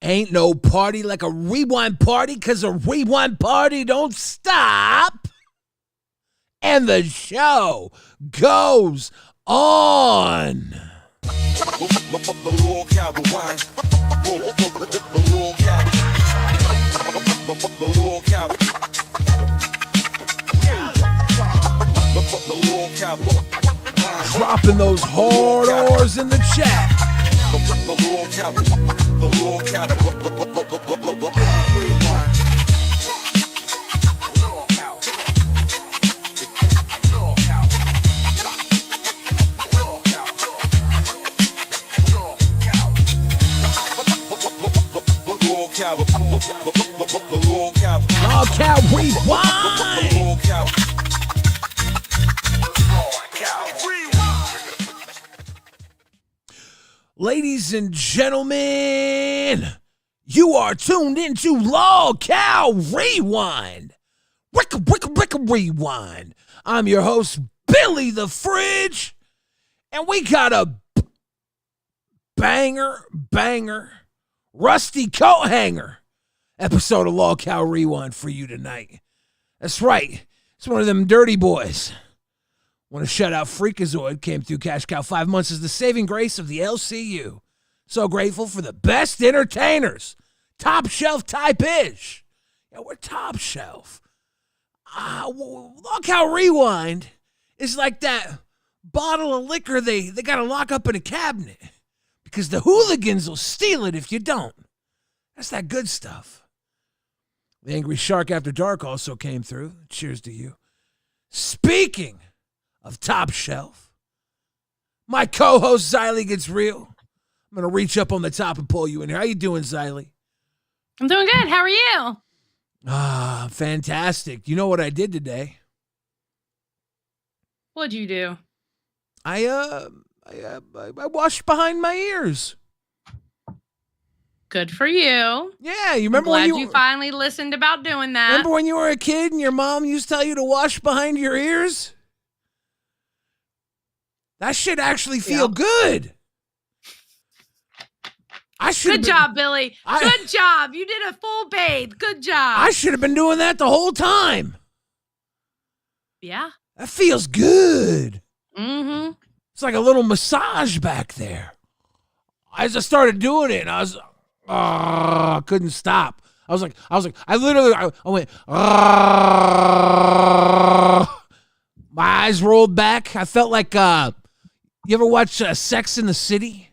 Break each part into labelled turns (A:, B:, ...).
A: Ain't no party like a rewind party, because a rewind party don't stop. And the show goes on. Dropping those hard R's in the chat. LolcowRewind. Ladies and gentlemen, you are tuned into LolcowRewind. Rewind. I'm your host, Billy the Fridge, and we got a banger, rusty coat hanger episode of LolcowRewind for you tonight. That's right. It's one of them dirty boys. Want to shout out Freakazoid, came through Cash Cow 5 months as the saving grace of the LCU. So grateful for the best entertainers. Top shelf type-ish. Yeah, we're top shelf. LolcowRewind is like that bottle of liquor they got to lock up in a cabinet because the hooligans will steal it if you don't. That's that good stuff. The Angry Shark After Dark also came through. Cheers to you. Speaking of top shelf, my co-host Xylee gets real. I'm going to reach up on the top and pull you in here. How you doing, Xylee?
B: I'm doing good. How are you?
A: Fantastic. You know what I did today?
B: What'd you do?
A: I washed behind my ears.
B: Good for you.
A: Yeah, you remember
B: I'm glad
A: when
B: you finally listened about doing that.
A: Remember when you were a kid and your mom used to tell you to wash behind your ears? That shit actually feel good.
B: Good job, Billy. Good job. You did a full bathe. Good job.
A: I should have been doing that the whole time.
B: Yeah.
A: That feels good.
B: Mm-hmm.
A: It's like a little massage back there. As I started doing it, I couldn't stop. I went, my eyes rolled back. I felt like, you ever watch Sex in the City?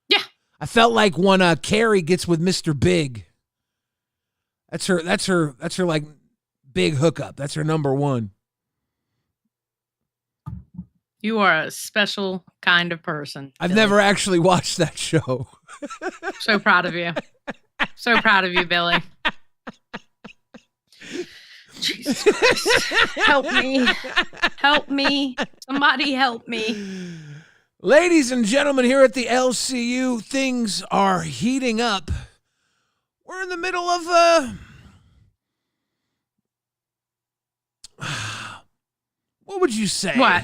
B: Yeah.
A: I felt like when Carrie gets with Mr. Big. That's her like big hookup. That's her number one.
B: You are a special kind of person.
A: I've never actually watched that show.
B: So proud of you. So proud of you, Billy. Jesus Christ. Help me. Help me. Somebody help me.
A: Ladies and gentlemen, here at the LCU, things are heating up. We're in the middle of what would you say?
B: What?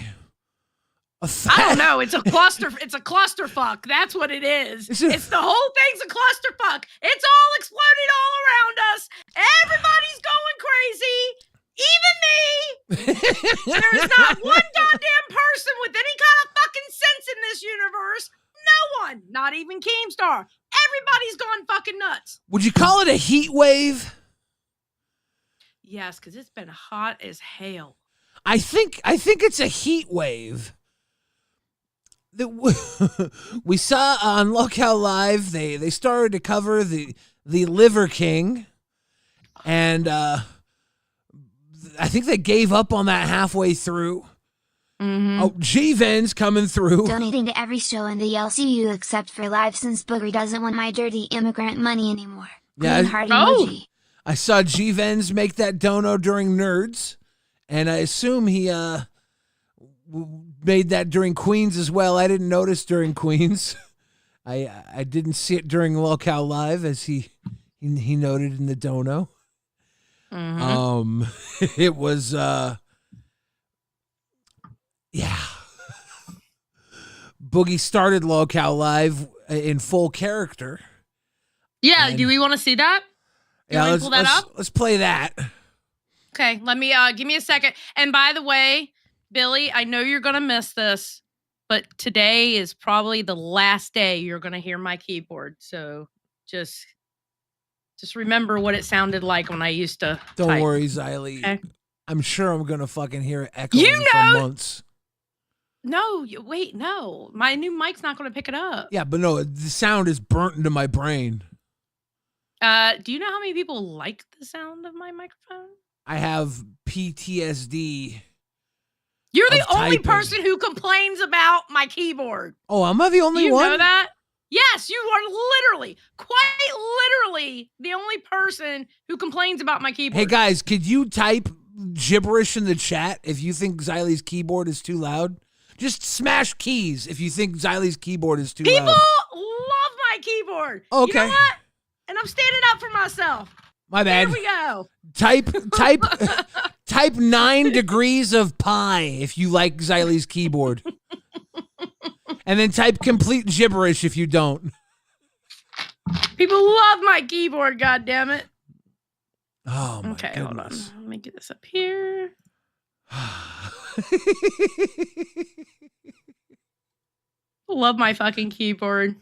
B: I don't know. It's a clusterfuck. That's what it is. It's the whole thing's a clusterfuck. It's all exploding all around us. Everybody's going crazy. Even me. There is not one goddamn person with any kind of fucking sense in this universe. No one. Not even Keemstar. Everybody's gone fucking nuts.
A: Would you call it a heat wave?
B: Yes, because it's been hot as hell.
A: I think it's a heat wave. We saw on Lockout Live, they started to cover the Liver King, and I think they gave up on that halfway through.
B: Mm-hmm.
A: Oh, G-Ven's coming through.
C: Donating to every show in the LCU except for live since Boogie doesn't want my dirty immigrant money anymore.
A: Yeah,
C: Heart emoji.
A: I saw G-Ven's make that dono during Nerds, and I assume he made that during Queens as well. I didn't notice during Queens. I didn't see it during Lolcow Live, as he noted in the dono.
B: Mm-hmm.
A: It was yeah. Boogie started Lolcow Live in full character.
B: Yeah,
A: And-
B: do we want to see that? Do you want to pull that up?
A: Let's play that.
B: Okay, let me give me a second. And by the way, Billy, I know you're gonna miss this, but today is probably the last day you're gonna hear my keyboard. So just remember what it sounded like when I used to.
A: Don't
B: type.
A: worry, Xylee.
B: Okay.
A: I'm sure I'm gonna fucking hear it echoing for months.
B: No, wait, no. My new mic's not gonna pick it up.
A: Yeah, but no, the sound is burnt into my brain.
B: Do you know how many people like the sound of my microphone?
A: I have PTSD.
B: You're the only
A: typing.
B: person who complains about my keyboard.
A: Oh, am I the only
B: Do you
A: one?
B: know that? Yes, you are literally, quite literally, the only person who complains about my keyboard.
A: Hey guys, could you type gibberish in the chat if you think Xylee's keyboard is too loud? Just smash keys if you think Xylee's keyboard is too
B: People
A: loud.
B: love my keyboard.
A: Okay.
B: You know what? And I'm standing up for myself.
A: My bad.
B: Here we go.
A: Type 9 degrees of pi if you like Xylee's keyboard. And then type complete gibberish if you don't.
B: People love my keyboard, goddammit.
A: Oh my
B: okay,
A: goodness.
B: hold on. Let me get this up here. Love my fucking keyboard.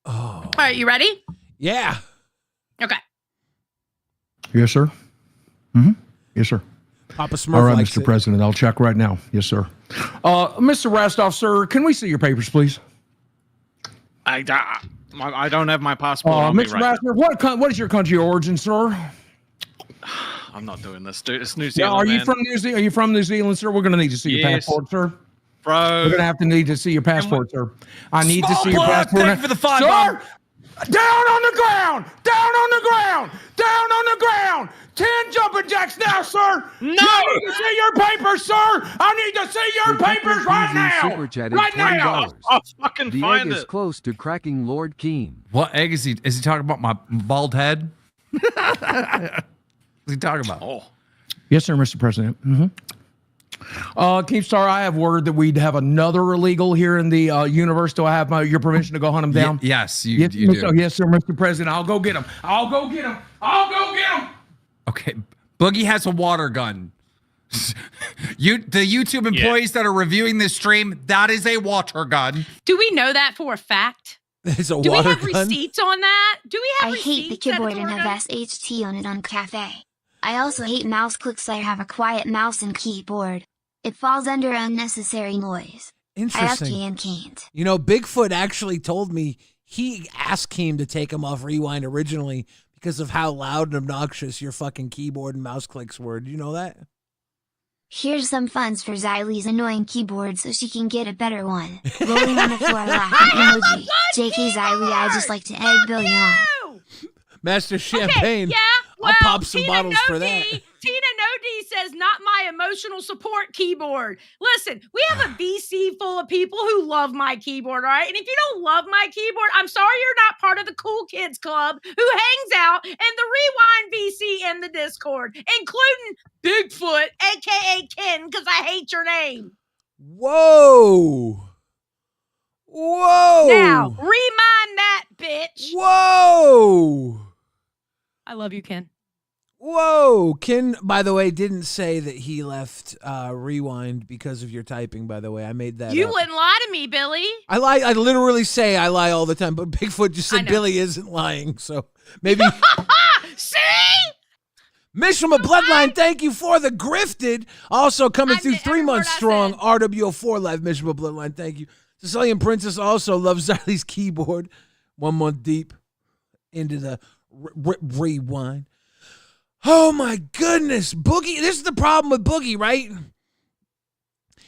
A: Oh.
B: All right, you ready?
A: Yeah.
B: Okay.
D: Yes, sir. Mm-hmm. Yes, sir.
A: Papa Smurf
D: All right,
A: likes
D: Mr.
A: it.
D: President, I'll check right now. Yes, sir. Mr. Rastoff, sir, can we see your papers, please?
E: I don't have my passport on me
D: Mr.
E: right
D: Rastoff, what is your country of origin, sir?
E: now. I'm not doing this, dude. It's New
D: Yeah,
E: Zealand,
D: are you
E: man.
D: from New Zealand? Are you from New Zealand, sir? We're going to need to see your
E: Yes.
D: passport, sir.
E: Bro.
D: We're going to need to see your passport, sir. I need to see your
F: blood,
D: passport.
F: thank you for the $5.
D: Sir! Down on the ground! Down on the ground! Down on the ground! 10 jumping jacks now, sir!
E: No!
D: I need to see your papers, sir! I need to see your papers right now!
G: Super chatted
D: Right now!
G: $20.
E: I'll fucking
G: The egg
E: find
G: is
E: it.
G: close to cracking Lord Keen.
F: What egg is he? Is he talking about my bald head? What's he talking about?
E: Oh.
D: Yes, sir, Mr. President. Mm-hmm. Keemstar, I have word that we'd have another illegal here in the universe. Do I have your permission to go hunt him down?
F: Yes, you
D: Yes,
F: do.
D: yes, sir, Mr. President. I'll go get him. I'll go get him. I'll go get him.
F: Okay, Boogie has a water gun. The YouTube employees that are reviewing this stream, that is a water gun.
B: Do we know that for a fact?
A: It's a
B: Do we
A: water
B: have
A: gun.
B: receipts on that? Do we have
C: I
B: receipts?
C: hate the
B: that
C: keyboard
B: it's a
C: and
B: water
C: have
B: gun?
C: SHT on it on cafe. I also hate mouse clicks. I have a quiet mouse and keyboard. It falls under unnecessary noise. I
A: Interesting.
C: and can't.
A: You know, Bigfoot actually told me he asked him to take him off Rewind originally because of how loud and obnoxious your fucking keyboard and mouse clicks were. Do you know that?
C: Here's some funds for Xylee's annoying keyboard so she can get a better one. Rolling on the floor laughing emoji. JK Xylee, I just like to egg Billy on.
B: No!
A: Master Champagne.
B: Okay, yeah, well,
A: I'll pop some
B: Tina
A: bottles for that.
B: Tina Nodi says, not my emotional support keyboard. Listen, we have a VC full of people who love my keyboard, all right? And if you don't love my keyboard, I'm sorry you're not part of the cool kids club who hangs out in the Rewind VC and the Discord, including Bigfoot, a.k.a. Ken, because I hate your name.
A: Whoa. Whoa.
B: Now, remind that bitch.
A: Whoa.
B: I love you, Ken.
A: Whoa. Ken, by the way, didn't say that he left Rewind because of your typing, by the way. I made that
B: You
A: up.
B: wouldn't lie to me, Billy.
A: I lie. I literally say I lie all the time, but Bigfoot just
B: I
A: said
B: know.
A: Billy isn't lying, so maybe.
B: See?
A: Mishma Bloodline, thank you for the grifted. Also coming
B: I
A: through
B: did
A: 3
B: every
A: months
B: word I
A: strong.
B: said.
A: RWO4 Live, Mishma Bloodline, thank you. Sicilian Princess also loves Xylee's keyboard. 1 month deep into the rewind. Oh my goodness. Boogie, this is the problem with Boogie, right?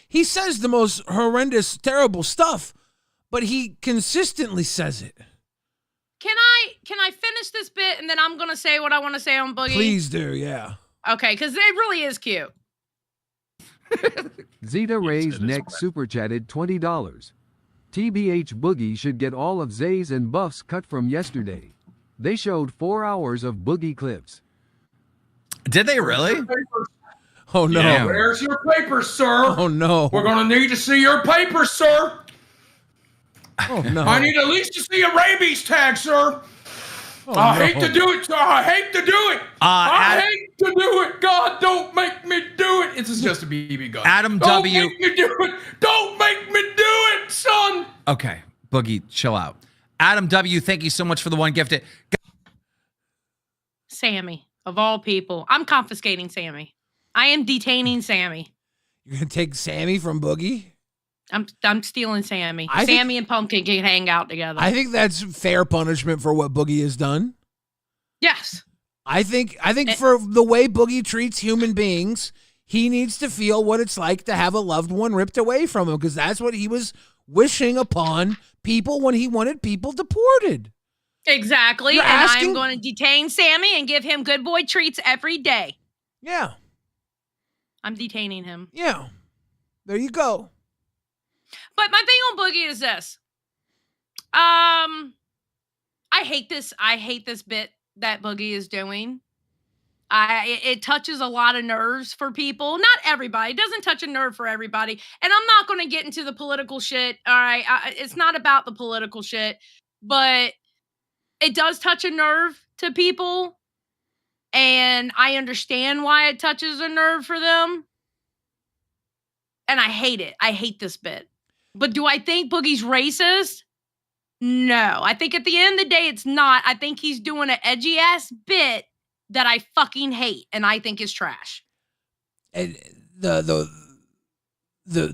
A: He says the most horrendous, terrible stuff, but he consistently says it.
B: Can I finish this bit and then I'm gonna say what I want to say on Boogie?
A: Please do, yeah.
B: Okay, because it really is cute.
G: Zeta Ray's
E: it is
G: neck super chatted $20. TBH Boogie should get all of Zay's and Buff's cut from yesterday. They showed 4 hours of Boogie clips.
F: Did they really?
A: Oh no.
F: Yeah.
D: Where's your papers, sir?
A: Oh no.
D: We're going to need to see your papers, sir.
A: Oh no!
D: I need at least to see a rabies tag, sir. I hate to do it, sir. I hate to do it. I hate to do it. God, don't make me do it. This is just a BB gun.
F: Adam
D: don't
F: W.
D: Make me do it. Don't make me do it, son.
F: Okay, Boogie, chill out. Adam W, thank you so much for the one gifted.
B: Sammy, of all people. I'm confiscating Sammy. I am detaining Sammy.
A: You're gonna take Sammy from Boogie?
B: I'm stealing Sammy.
A: I think-
B: Sammy and Pumpkin can hang out together.
A: I think that's fair punishment for what Boogie has done.
B: Yes.
A: I think for the way Boogie treats human beings, he needs to feel what it's like to have a loved one ripped away from him, because that's what he was wishing upon people when he wanted people deported.
B: Exactly.
A: You're
B: And
A: asking-
B: I'm going to detain Sammy and give him good boy treats every day.
A: Yeah.
B: I'm detaining him.
A: Yeah. There you go.
B: But my thing on Boogie is this. I hate this. I hate this bit that Boogie is doing. It touches a lot of nerves for people. Not everybody. It doesn't touch a nerve for everybody. And I'm not going to get into the political shit. All right. It's not about the political shit, but it does touch a nerve to people. And I understand why it touches a nerve for them. And I hate it. I hate this bit. But do I think Boogie's racist? No. I think at the end of the day, it's not. I think he's doing an edgy ass bit that I fucking hate and I think is trash.
A: And the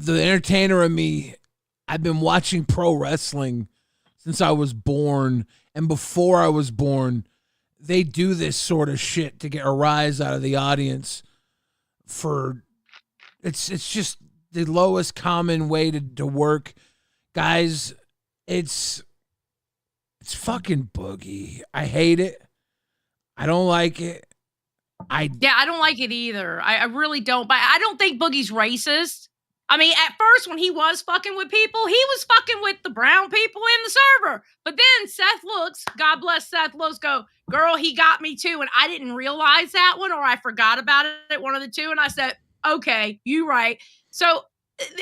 A: entertainer in me, I've been watching pro wrestling since I was born, and before I was born, they do this sort of shit to get a rise out of the audience. It's just the lowest common way to work, guys. It's fucking Boogie. I hate it. I don't like it. I
B: don't like it either. I really don't. But I don't think Boogie's racist. I mean, at first when he was fucking with people, he was fucking with the brown people in the server. But then Seth looks, God bless Seth looks, go, girl, he got me too. And I didn't realize that one, or I forgot about it, one of the two. And I said, okay, you right. So,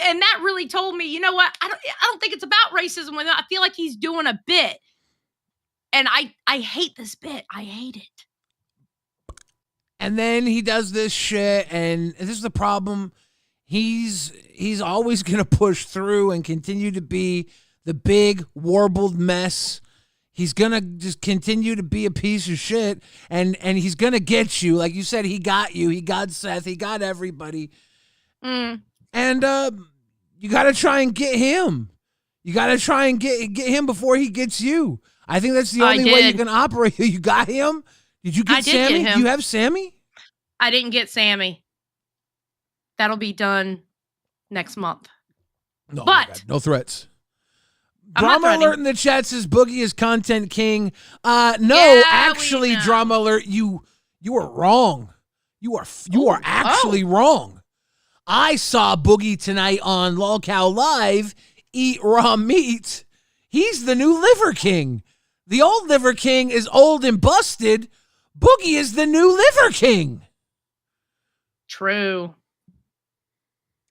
B: and that really told me, you know what? I don't think it's about racism with him. I feel like he's doing a bit. And I hate this bit. I hate it.
A: And then he does this shit, and this is the problem. He's always going to push through and continue to be the big warbled mess. He's going to just continue to be a piece of shit, and he's going to get you. Like you said, he got you. He got Seth. He got everybody. And you got to try and get him. You got to try and get him before he gets you. I think that's the only way you can operate. You got him? Did you get Sammy?
B: Get him.
A: Do you have Sammy?
B: I didn't get Sammy. That'll be done next month.
A: No,
B: but
A: God, no threats.
B: I'm not
A: Drama alert
B: threatening.
A: in the chat says Boogie is content king. No,
B: Yeah,
A: actually,
B: we know.
A: drama alert. You are wrong. You are actually wrong. I saw Boogie tonight on Lolcow Live eat raw meat. He's the new liver king. The old liver king is old and busted. Boogie is the new liver king.
B: True.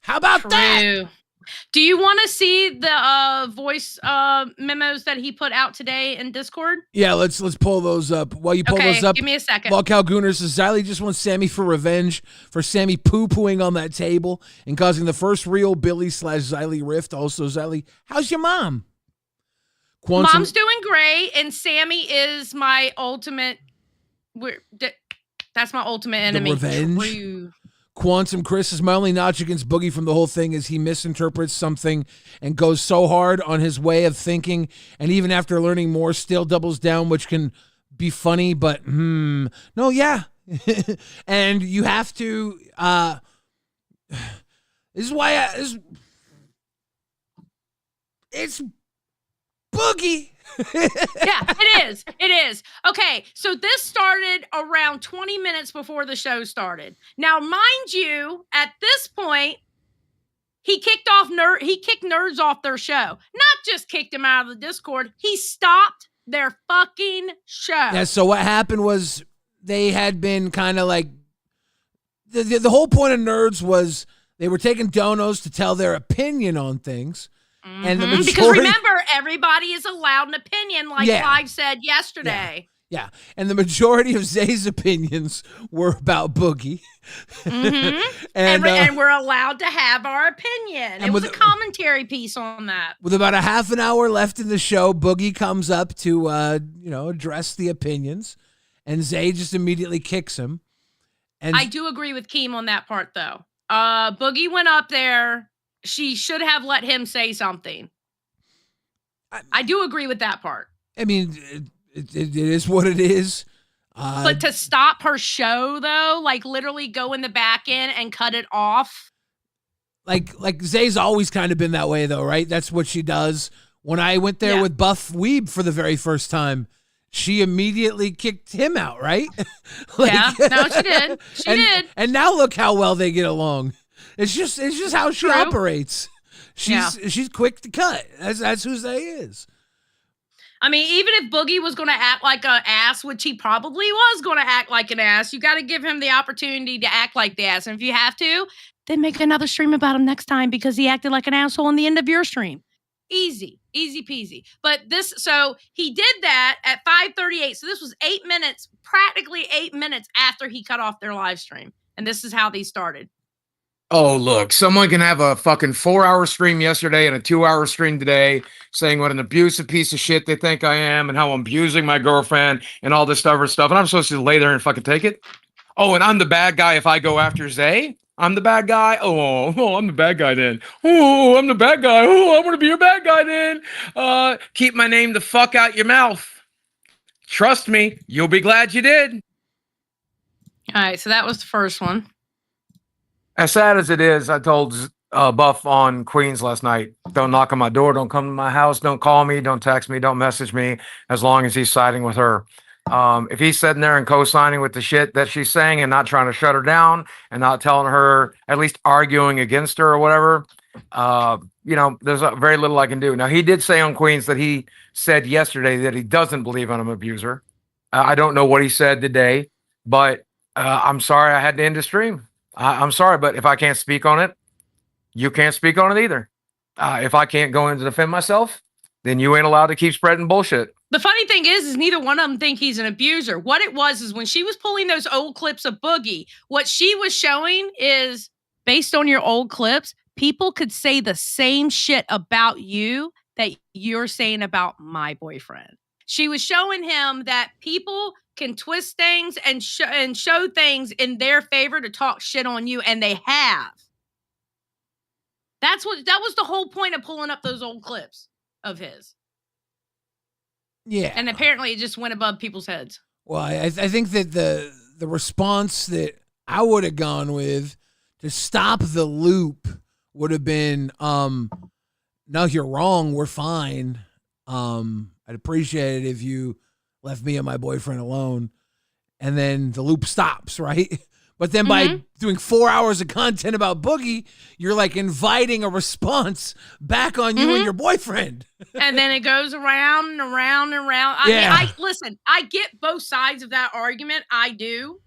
A: How about that?
B: True. Do you want to see the voice memos that he put out today in Discord?
A: Yeah, let's pull those up. While you pull those up,
B: give me a second.
A: Lolcow Gooner says Xylee just wants Sammy for revenge for Sammy poo-pooing on that table and causing the first real Billy/Xylee rift. Also, Xylee, how's your mom? Quantum,
B: Mom's doing great, and Sammy is my ultimate. That's my ultimate enemy.
A: revenge?
B: True.
A: Quantum Chris says my only notch against Boogie from the whole thing is he misinterprets something and goes so hard on his way of thinking, and even after learning more, still doubles down, which can be funny. But no, yeah, and you have to. This is why it's Boogie.
B: Yeah, it is. It is. Okay, so this started around 20 minutes before the show started. Now, mind you, at this point, he kicked nerds off their show. Not just kicked them out of the Discord, he stopped their fucking show.
A: Yeah, so what happened was they had been kind of like the whole point of nerds was they were taking donos to tell their opinion on things. And the
B: Because
A: majority,
B: remember, everybody is allowed an opinion, like
A: Yeah.
B: Clive said yesterday.
A: yeah, and the majority of Zay's opinions were about Boogie.
B: And we're allowed to have our opinion.
A: And
B: It was
A: with-
B: a commentary piece on that.
A: With about a half an hour left in the show, Boogie comes up to, address the opinions, and Zay just immediately kicks him. And
B: I do agree with Keem on that part, though. Boogie went up there. She should have let him say something. I do agree with that part.
A: I mean, it is what it is.
B: But to stop her show, though, like literally go in the back end and cut it off.
A: Like Zay's always kind of been that way, though, right? That's what she does. When I went there with Buff Weeb for the very first time, she immediately kicked him out, right?
B: No, she did. She did.
A: And now look how well they get along. It's just how she operates. She's quick to cut. That's who Zay is.
B: I mean, even if Boogie was going to act like an ass, which he probably was going to act like an ass, you got to give him the opportunity to act like the ass. And if you have to, then make another stream about him next time because he acted like an asshole in the end of your stream. Easy peasy. But so he did that at 5:38. So this was 8 minutes, practically 8 minutes after he cut off their live stream. And this is how these started.
D: Oh, look, someone can have a fucking 4-hour stream yesterday and a 2-hour stream today saying what an abusive piece of shit they think I am and how I'm abusing my girlfriend and all this other stuff. And I'm supposed to lay there and fucking take it? Oh, and I'm the bad guy if I go after Zay? I'm the bad guy? Oh, I'm the bad guy then. Oh, I'm the bad guy. Oh, I want to be your bad guy then. Keep my name the fuck out your mouth. Trust me, you'll be glad you did.
B: All right, so that was the first one.
D: As sad as it is, I told Buff on Queens last night, don't knock on my door, don't come to my house, don't call me, don't text me, don't message me, as long as he's siding with her. If he's sitting there and co-signing with the shit that she's saying and not trying to shut her down and not telling her, at least arguing against her or whatever, there's very little I can do. Now, he did say on Queens that he said yesterday that he doesn't believe I'm an abuser. I don't know what he said today, but I'm sorry I had to end the stream. I'm sorry, but if I can't speak on it, you can't speak on it either. If I can't go in to defend myself, then you ain't allowed to keep spreading bullshit.
B: The funny thing is neither one of them think he's an abuser. What it was is when she was pulling those old clips of Boogie, what she was showing is based on your old clips, people could say the same shit about you that you're saying about my boyfriend. She was showing him that people can twist things and show things in their favor to talk shit on you, and they have. That was the whole point of pulling up those old clips of his.
A: Yeah.
B: And apparently it just went above people's heads.
A: Well, I think that the response that I would have gone with to stop the loop would have been, no, you're wrong. We're fine. I'd appreciate it if you left me and my boyfriend alone. And then the loop stops, right? But then by doing 4 hours of content about Boogie, you're like inviting a response back on you and your boyfriend.
B: And then it goes around and around and around. Listen, I get both sides of that argument. I do.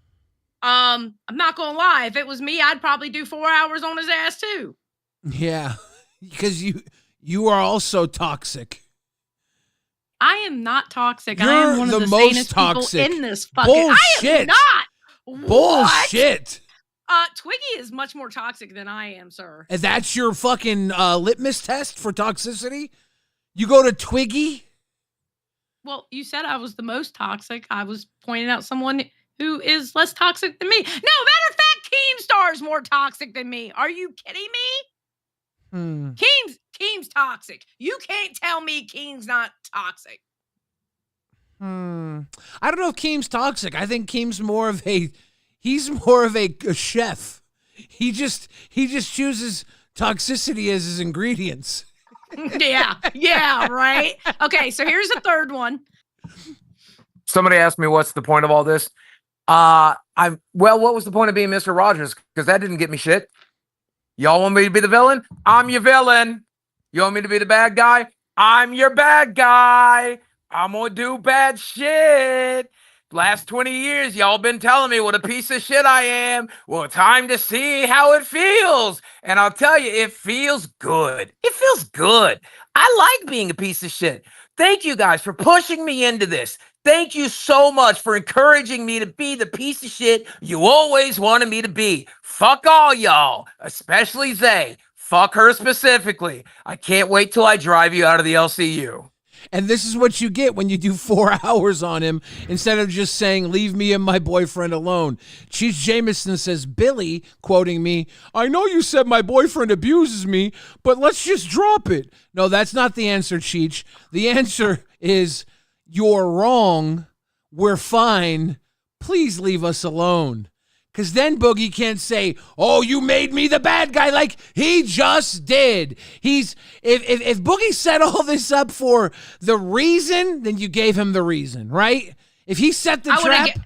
B: I'm not gonna lie. If it was me, I'd probably do 4 hours on his ass too.
A: Yeah, because you are also toxic.
B: I am not toxic.
A: You're
B: I am one of the
A: most
B: sanest
A: toxic.
B: people in this fucking.
A: Bullshit.
B: I am not.
A: Bullshit.
B: Twiggy is much more toxic than I am, sir.
A: And that's your fucking litmus test for toxicity? You go to Twiggy?
B: Well, you said I was the most toxic. I was pointing out someone who is less toxic than me. No, matter of fact, Keemstar is more toxic than me. Are you kidding me? Keem's toxic. You can't tell me Keem's not toxic.
A: I don't know if Keem's toxic. I think Keem's more of a chef. He just chooses toxicity as his ingredients.
B: Yeah, right. Okay, so here's the third one.
D: Somebody asked me what's the point of all this. What was the point of being Mr. Rogers? Because that didn't get me shit. Y'all want me to be the villain? I'm your villain. You want me to be the bad guy? I'm your bad guy. I'm gonna do bad shit. last 20 years, y'all been telling me what a piece of shit I am. Well, time to see how it feels. And I'll tell you, it feels good. It feels good. I like being a piece of shit. Thank you guys for pushing me into this. Thank you so much for encouraging me to be the piece of shit you always wanted me to be. Fuck all y'all, especially Zay. Fuck her specifically. I can't wait till I drive you out of the LCU.
A: And this is what you get when you do 4 hours on him instead of just saying, leave me and my boyfriend alone. Cheech Jameson says, Billy, quoting me, I know you said my boyfriend abuses me, but let's just drop it. No, that's not the answer, Cheech. The answer is, you're wrong. We're fine. Please leave us alone. Because then Boogie can't say, oh, you made me the bad guy, like he just did. If Boogie set all this up for the reason, then you gave him the reason, right? If he set the trap.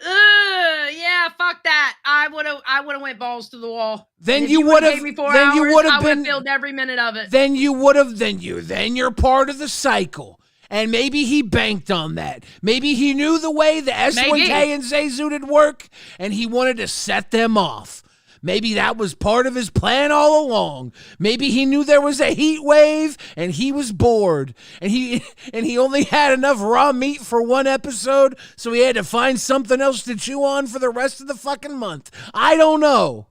B: Yeah, fuck that. I would have went balls to the wall.
A: Then you would have. Then you would have been.
B: Filled every minute of it.
A: Then you would have. Then you're part of the cycle. And maybe he banked on that. Maybe he knew the way the S1K and Zayzoo would work, and he wanted to set them off. Maybe that was part of his plan all along. Maybe he knew there was a heat wave, and he was bored. And he only had enough raw meat for one episode, so he had to find something else to chew on for the rest of the fucking month. I don't know.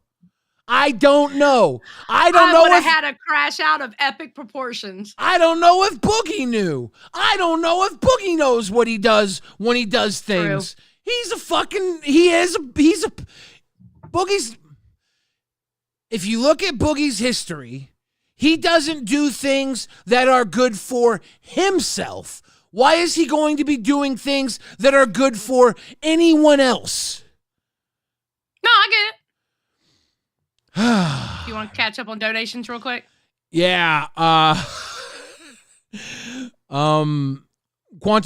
A: I don't know. I
B: would have had a crash out of epic proportions.
A: I don't know if Boogie knew. I don't know if Boogie knows what he does when he does things. True. Boogie's, if you look at Boogie's history, he doesn't do things that are good for himself. Why is he going to be doing things that are good for anyone else?
B: No, I get it. You want to catch up on donations real quick?
A: Yeah. Quantum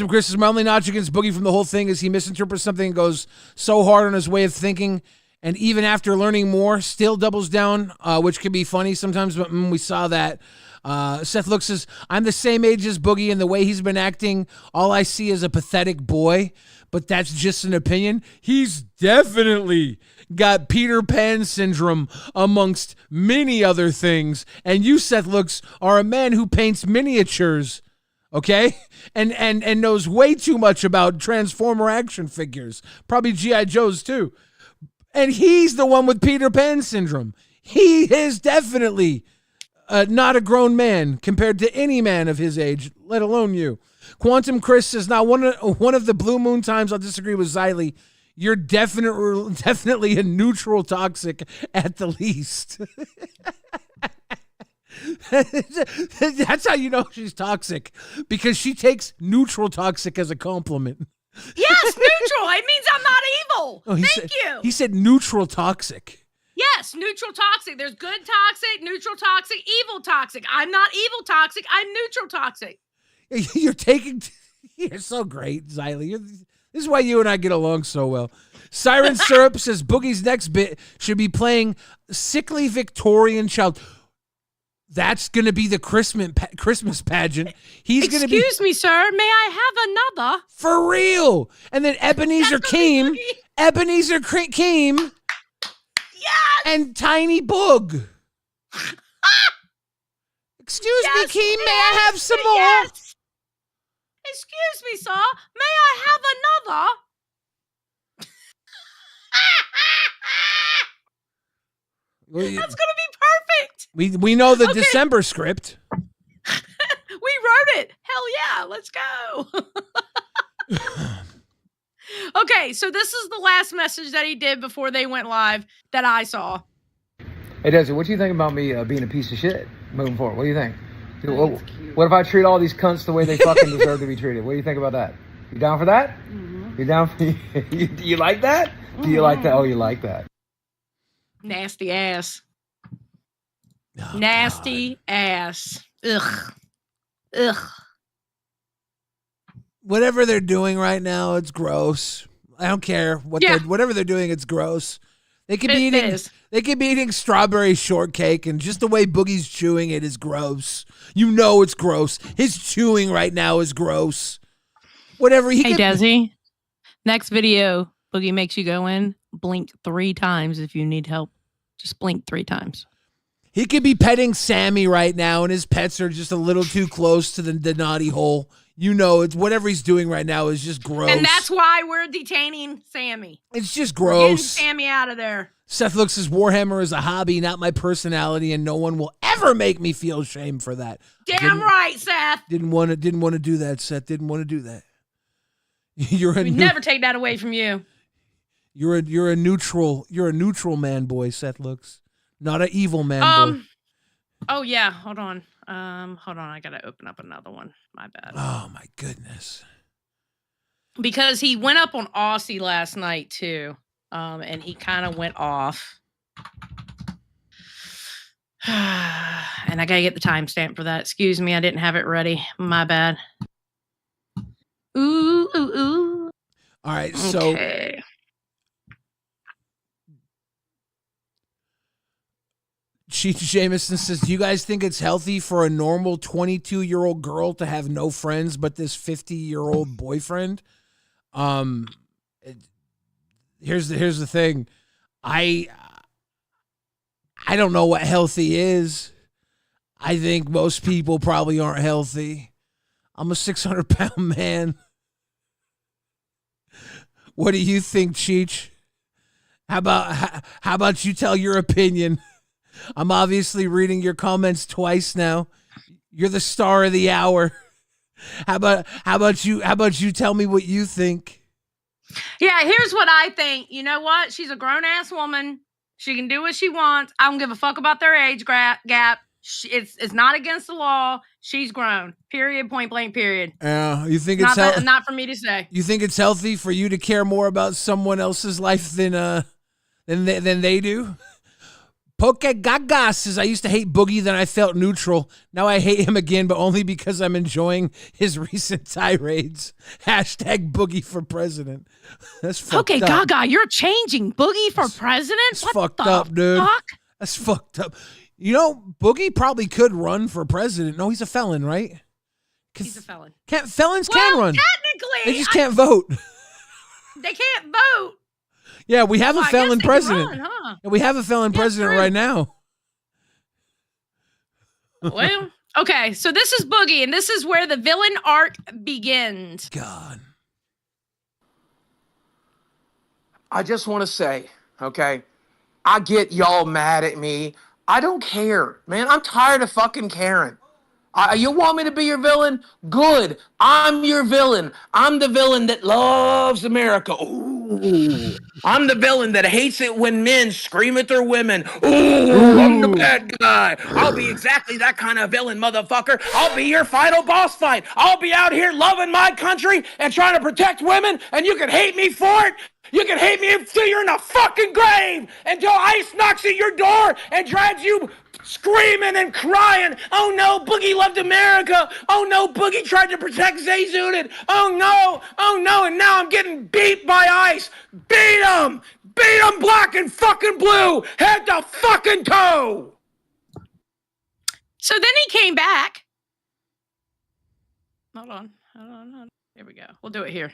A: Chris is my only notch against Boogie from the whole thing is he misinterprets something and goes so hard on his way of thinking, and even after learning more, still doubles down, which can be funny sometimes, but we saw that. Seth Looks says, I'm the same age as Boogie, and the way he's been acting, all I see is a pathetic boy, but that's just an opinion. He's definitely got Peter Pan syndrome amongst many other things, and you, Seth Looks, are a man who paints miniatures, okay? And knows way too much about Transformer action figures, probably G.I. Joes too. And he's the one with Peter Pan syndrome. He is definitely not a grown man compared to any man of his age, let alone you. Quantum Chris says, now one of the blue moon times I'll disagree with Xylee. You're definitely a neutral toxic at the least. That's how you know she's toxic, because she takes neutral toxic as a compliment.
B: Yes, neutral. It means I'm not evil.
A: Oh,
B: Thank you.
A: He said neutral toxic.
B: Yes, neutral toxic. There's good toxic, neutral toxic, evil toxic. I'm not evil toxic. I'm neutral toxic.
A: You're so great, Xylee. This is why you and I get along so well. Siren Syrup says Boogie's next bit should be playing sickly Victorian child. That's going to be the Christmas pageant. He's going to be.
B: Excuse me, sir. May I have another?
A: For real. And then Ebenezer Keem. Ebenezer Keem.
B: Yes.
A: And Tiny Boog. Excuse me, Keem. May I have some more?
B: Yes. Excuse me, sir. May I have another? That's going to be perfect.
A: We know the December script.
B: We wrote it. Hell yeah. Let's go. Okay, so this is the last message that he did before they went live that I saw.
D: Hey, Desi, what do you think about me being a piece of shit moving forward? What do you think? What if I treat all these cunts the way they fucking deserve to be treated? What do you think about that? You down for that? Mm-hmm. You down for do you like that? Mm-hmm. Do you like that? Oh, you like that.
B: Nasty ass.
A: Oh,
B: nasty
A: God.
B: Ass. Ugh. Ugh.
A: Whatever they're doing right now, it's gross. I don't care whatever they're doing, it's gross. They could be eating strawberry shortcake, and just the way Boogie's chewing it is gross. You know it's gross. His chewing right now is gross. Whatever he
B: Desi. Next video, Boogie makes you go in, blink 3 times if you need help. Just blink 3 times.
A: He could be petting Sammy right now, and his pets are just a little too close to the naughty hole. You know, it's whatever he's doing right now is just gross.
B: And that's why we're detaining Sammy.
A: It's just
B: We're getting
A: gross.
B: Sammy out of there.
A: Seth looks as Warhammer is a hobby, not my personality, and no one will ever make me feel shame for that.
B: Damn right, Seth.
A: Didn't want to do that, Seth. Didn't want to do that.
B: We never take that away from you.
A: You're a neutral man boy, Seth looks. Not an evil man boy.
B: Oh yeah, hold on. I gotta open up another one. My bad.
A: Oh my goodness.
B: Because he went up on Aussie last night too. And he kind of went off. And I gotta get the timestamp for that. Excuse me, I didn't have it ready. My bad. Ooh, ooh, ooh.
A: All right, so
B: okay.
A: Cheech Jameson says, do you guys think it's healthy for a normal 22-year-old girl to have no friends but this 50-year-old boyfriend? Here's the thing. I don't know what healthy is. I think most people probably aren't healthy. I'm a 600-pound man. What do you think, Cheech? How about you tell your opinion? I'm obviously reading your comments twice now. You're the star of the hour. How about you tell me what you think?
B: Yeah, here's what I think. You know what? She's a grown-ass woman. She can do what she wants. I don't give a fuck about their age gap. It's not against the law. She's grown. Period. Point blank. Period.
A: You think it's
B: not for me to say.
A: You think it's healthy for you to care more about someone else's life than they do? Poke Gaga says, I used to hate Boogie, then I felt neutral. Now I hate him again, but only because I'm enjoying his recent tirades. Hashtag Boogie for president. That's fucked up.
B: Okay, Gaga, you're changing Boogie for president?
A: That's
B: what
A: fucked
B: the
A: up, dude.
B: Fuck?
A: That's fucked up. You know, Boogie probably could run for president. No, he's a felon, right?
B: He's a felon.
A: Felons can run.
B: Technically.
A: They just can't vote.
B: They can't vote.
A: Yeah, we have a felon president.
B: Run, huh?
A: We have a felon president right now.
B: Well, okay, so this is Boogie, and this is where the villain arc begins.
A: God.
D: I just want to say, okay, I get y'all mad at me. I don't care, man. I'm tired of fucking caring. You want me to be your villain? Good. I'm your villain. I'm the villain that loves America. Ooh. I'm the villain that hates it when men scream at their women. Ooh, I'm the bad guy. I'll be exactly that kind of villain, motherfucker. I'll be your final boss fight. I'll be out here loving my country and trying to protect women, and you can hate me for it. You can hate me until you're in a fucking grave, until ICE knocks at your door and drags you screaming and crying. Oh no, Boogie loved America. Oh no, Boogie tried to protect Zay Zooted. Oh no, and now I'm getting beat by ICE. Beat him black and fucking blue, head to fucking toe.
B: So then he came back. Hold on. Here we go. We'll do it here.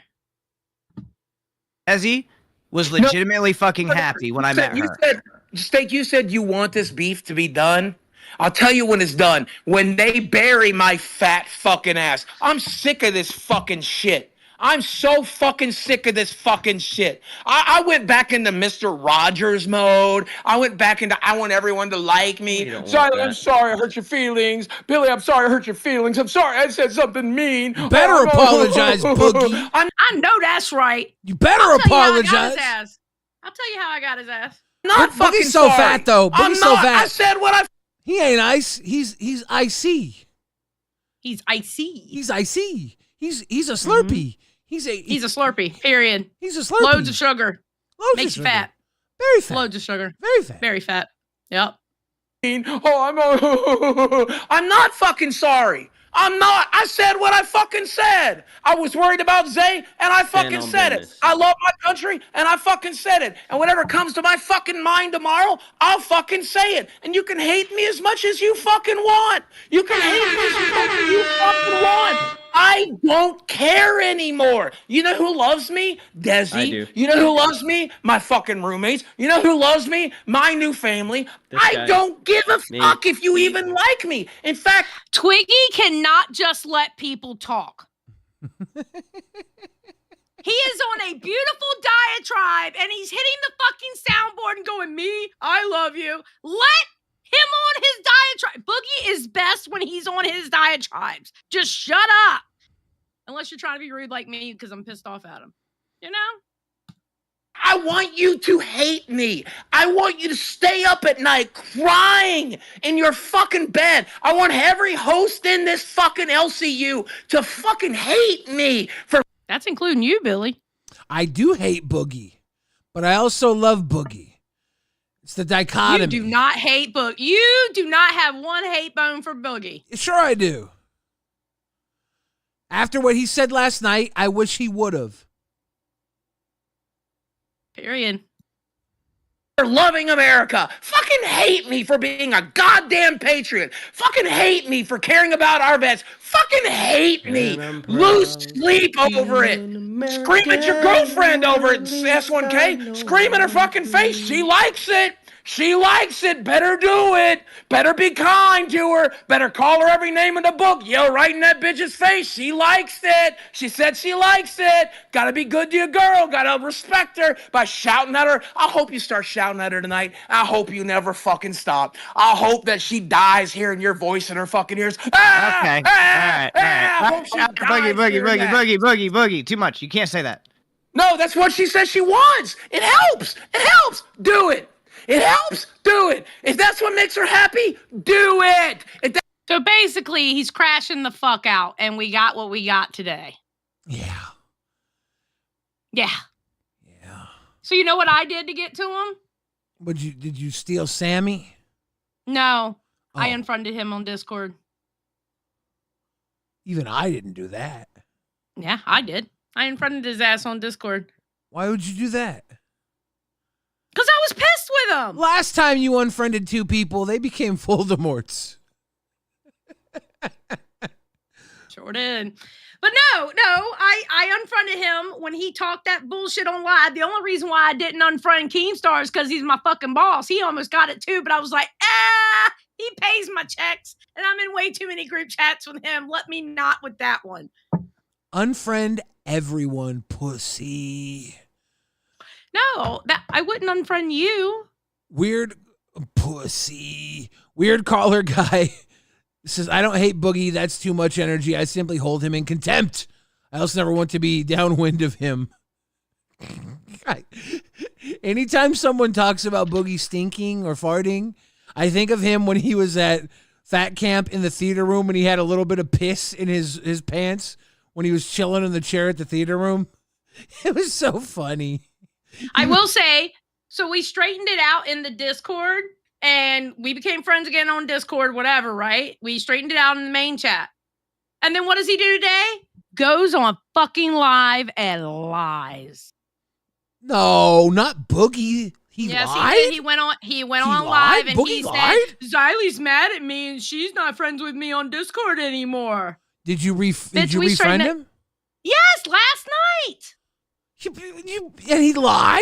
H: Ezzy was legitimately fucking happy when I met her.
D: Steak, you said you want this beef to be done. I'll tell you when it's done. When they bury my fat fucking ass. I'm sick of this fucking shit. I'm so fucking sick of this fucking shit. I went back into Mr. Rogers mode. I went back into I want everyone to like me. Sorry, I'm sorry I hurt your feelings. Billy, I'm sorry I hurt your feelings. I'm sorry I said something mean.
A: You better apologize, Boogie.
B: I know that's right.
A: You better apologize.
B: I'll tell you how I got his ass.
D: Not fucking
A: Boogie's so
D: sorry.
A: fat, though. Boogie's so fat.
D: I said what I...
A: He ain't ice. He's icy.
B: He's icy.
A: He's icy. He's a Slurpee.
B: Mm-hmm.
A: He's a
B: Slurpee, period.
A: He's a Slurpee.
B: Loads of sugar. Makes you fat.
A: Very fat.
B: Loads of sugar.
A: Very fat.
B: Very fat. Yep.
D: Oh, I'm not fucking sorry. I'm not. I said what I fucking said. I was worried about Zay, and I fucking said it. I love my country, and I fucking said it. And whatever comes to my fucking mind tomorrow, I'll fucking say it. And you can hate me as much as you fucking want. You can hate me as much as you fucking want.
I: I don't care anymore. You know who loves me? Desi.
H: I do.
I: You know who loves me? My fucking roommates. You know who loves me? My new family. I
H: guy.
I: don't give a
H: Me.
I: fuck if you even like me. In fact,
B: Twiggy cannot just let people talk. He is on a beautiful diatribe and he's hitting the fucking soundboard and going, me, I love you. Let him on his diatribe. Boogie is best when he's on his diatribes. Just shut up. Unless you're trying to be rude like me because I'm pissed off at him. You know?
I: I want you to hate me. I want you to stay up at night crying in your fucking bed. I want every host in this fucking LCU to fucking hate me for.
B: That's including you, Billy.
A: I do hate Boogie, but I also love Boogie. It's the dichotomy.
B: You do not hate Boogie. You do not have one hate bone for Boogie.
A: Sure I do. After what he said last night, I wish he would have.
B: Period.
I: For loving America. Fucking hate me for being a goddamn patriot. Fucking hate me for caring about our vets. Fucking hate me. Lose sleep over it. Scream at your girlfriend over it, S1K. Scream in her fucking face. She likes it. She likes it. Better do it. Better be kind to her. Better call her every name in the book. Yo, right in that bitch's face. She likes it. She said she likes it. Gotta be good to your girl. Gotta respect her by shouting at her. I hope you start shouting at her tonight. I hope you never fucking stop. I hope that she dies hearing your voice in her fucking ears. Ah,
H: Okay.
I: ah,
H: All right.
I: I hope she dies hearing that.
H: Boogie. Too much. You can't say that.
I: No, that's what she says she wants. It helps. It helps. Do it. It helps. Do it. If that's what makes her happy, do it.
B: So basically, he's crashing the fuck out, and we got what we got today.
A: Yeah.
B: Yeah.
A: Yeah.
B: So you know what I did to get to him?
A: Did you steal Sammy?
B: No. I
A: Oh.
B: unfriended him on Discord.
A: Even I didn't do that.
B: Yeah, I did. I unfriended his ass on Discord.
A: Why would you do that?
B: Because I was pissed with him.
A: Last time you unfriended two people, they became Voldemorts.
B: Sure did. But no, I unfriended him when he talked that bullshit on live. The only reason why I didn't unfriend Keemstar is because he's my fucking boss. He almost got it too, but I was like, he pays my checks, and I'm in way too many group chats with him. Let me not with that one.
A: Unfriend everyone, pussy.
B: No, that I wouldn't unfriend you.
A: Weird pussy. Weird caller guy says, I don't hate Boogie. That's too much energy. I simply hold him in contempt. I also never want to be downwind of him. Anytime someone talks about Boogie stinking or farting, I think of him when he was at Fat Camp in the theater room and he had a little bit of piss in his pants when he was chilling in the chair at the theater room. It was so funny.
B: I will say, so we straightened it out in the Discord and we became friends again on Discord, whatever, right? We straightened it out in the main chat. And then what does he do today? Goes on fucking live and lies.
A: No, not Boogie. He
B: yes,
A: lied?
B: he did. He went on
A: lied?
B: live and
A: Boogie
B: he
A: lied?
B: said, Xylie's mad at me and she's not friends with me on Discord anymore.
A: Did you
B: we
A: refriend
B: straightened
A: him?
B: Yes, last night.
A: And he lied?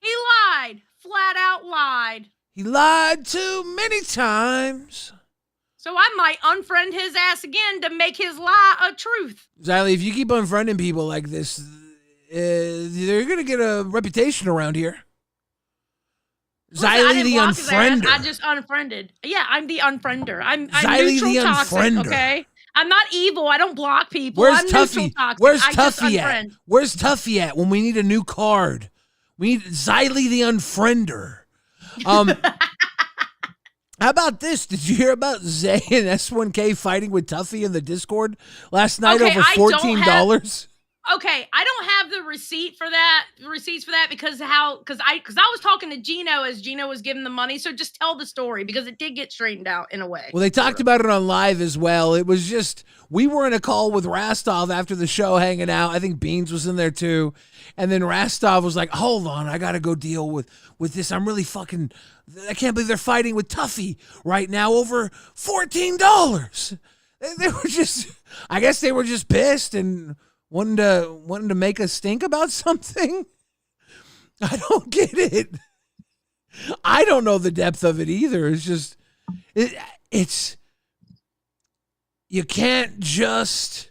B: He lied. Flat out lied.
A: He lied too many times.
B: So I might unfriend his ass again to make his lie a truth.
A: Xylie, if you keep unfriending people like this, you're going to get a reputation around here.
B: Listen, I
A: Xylie
B: didn't
A: the
B: block his ass.
A: unfriender.
B: I just unfriended. Yeah, I'm the unfriender. I'm
A: Xylie
B: neutral
A: the
B: toxic,
A: unfriender.
B: okay? I'm not evil. I don't block people.
A: Where's
B: I'm neutral
A: Tffy?
B: toxic.
A: Where's
B: I just
A: Tffy at?
B: unfriend.
A: Where's Tffy at when we need a new card? We need Xylie the unfriender. How about this? Did you hear about Zay and S1K fighting with Tffy in the Discord last night
B: Okay,
A: over
B: I don't
A: $14?
B: Okay, I don't have the receipts for that because I was talking to Gino as Gino was giving the money. So just tell the story because it did get straightened out in a way.
A: Well, they talked about it on live as well. It was just, we were in a call with Rastov after the show hanging out. I think Beans was in there too. And then Rastov was like, hold on, I got to go deal with this. I'm really I can't believe they're fighting with Tffy right now over $14. They were just, I guess they were just pissed and wanting to make us stink about something. I don't get it. I don't know the depth of it either. It's just, it's, you can't just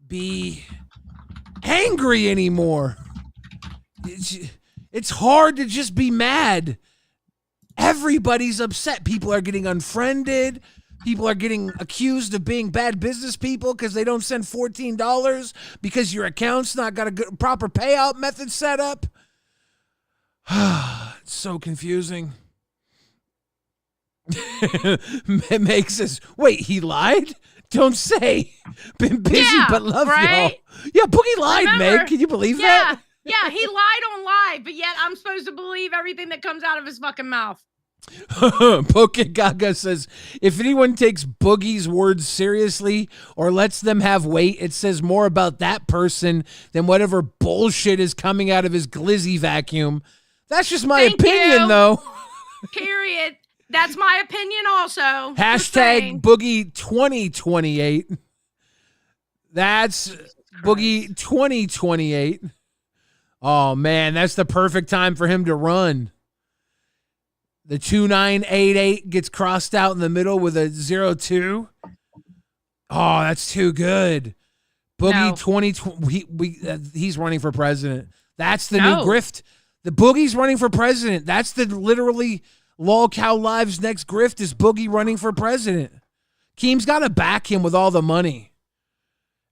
A: be angry anymore. It's hard to just be mad. Everybody's upset. People are getting unfriended. People are getting accused of being bad business people because they don't send $14 because your account's not got a good, proper payout method set up. It's so confusing. Meg says, wait, he lied? Don't say. Been busy, but love y'all. Yeah, Boogie lied,
B: Remember,
A: Meg. Can you believe that?
B: Yeah, he lied on live, but yet I'm supposed to believe everything that comes out of his fucking mouth.
A: Poke Gaga says, if anyone takes Boogie's words seriously or lets them have weight, it says more about that person than whatever bullshit is coming out of his glizzy vacuum. That's just my opinion, though.
B: Period. That's my opinion also.
A: Hashtag Boogie 2028. That's Boogie 2028. Oh, man, that's the perfect time for him to run. The 2988 gets crossed out in the middle with a 02. Oh, that's too good. Boogie 2020. He's running for president. That's the new grift. The Boogie's running for president. That's the literally LolCow Live's next grift is Boogie running for president. Keem's got to back him with all the money.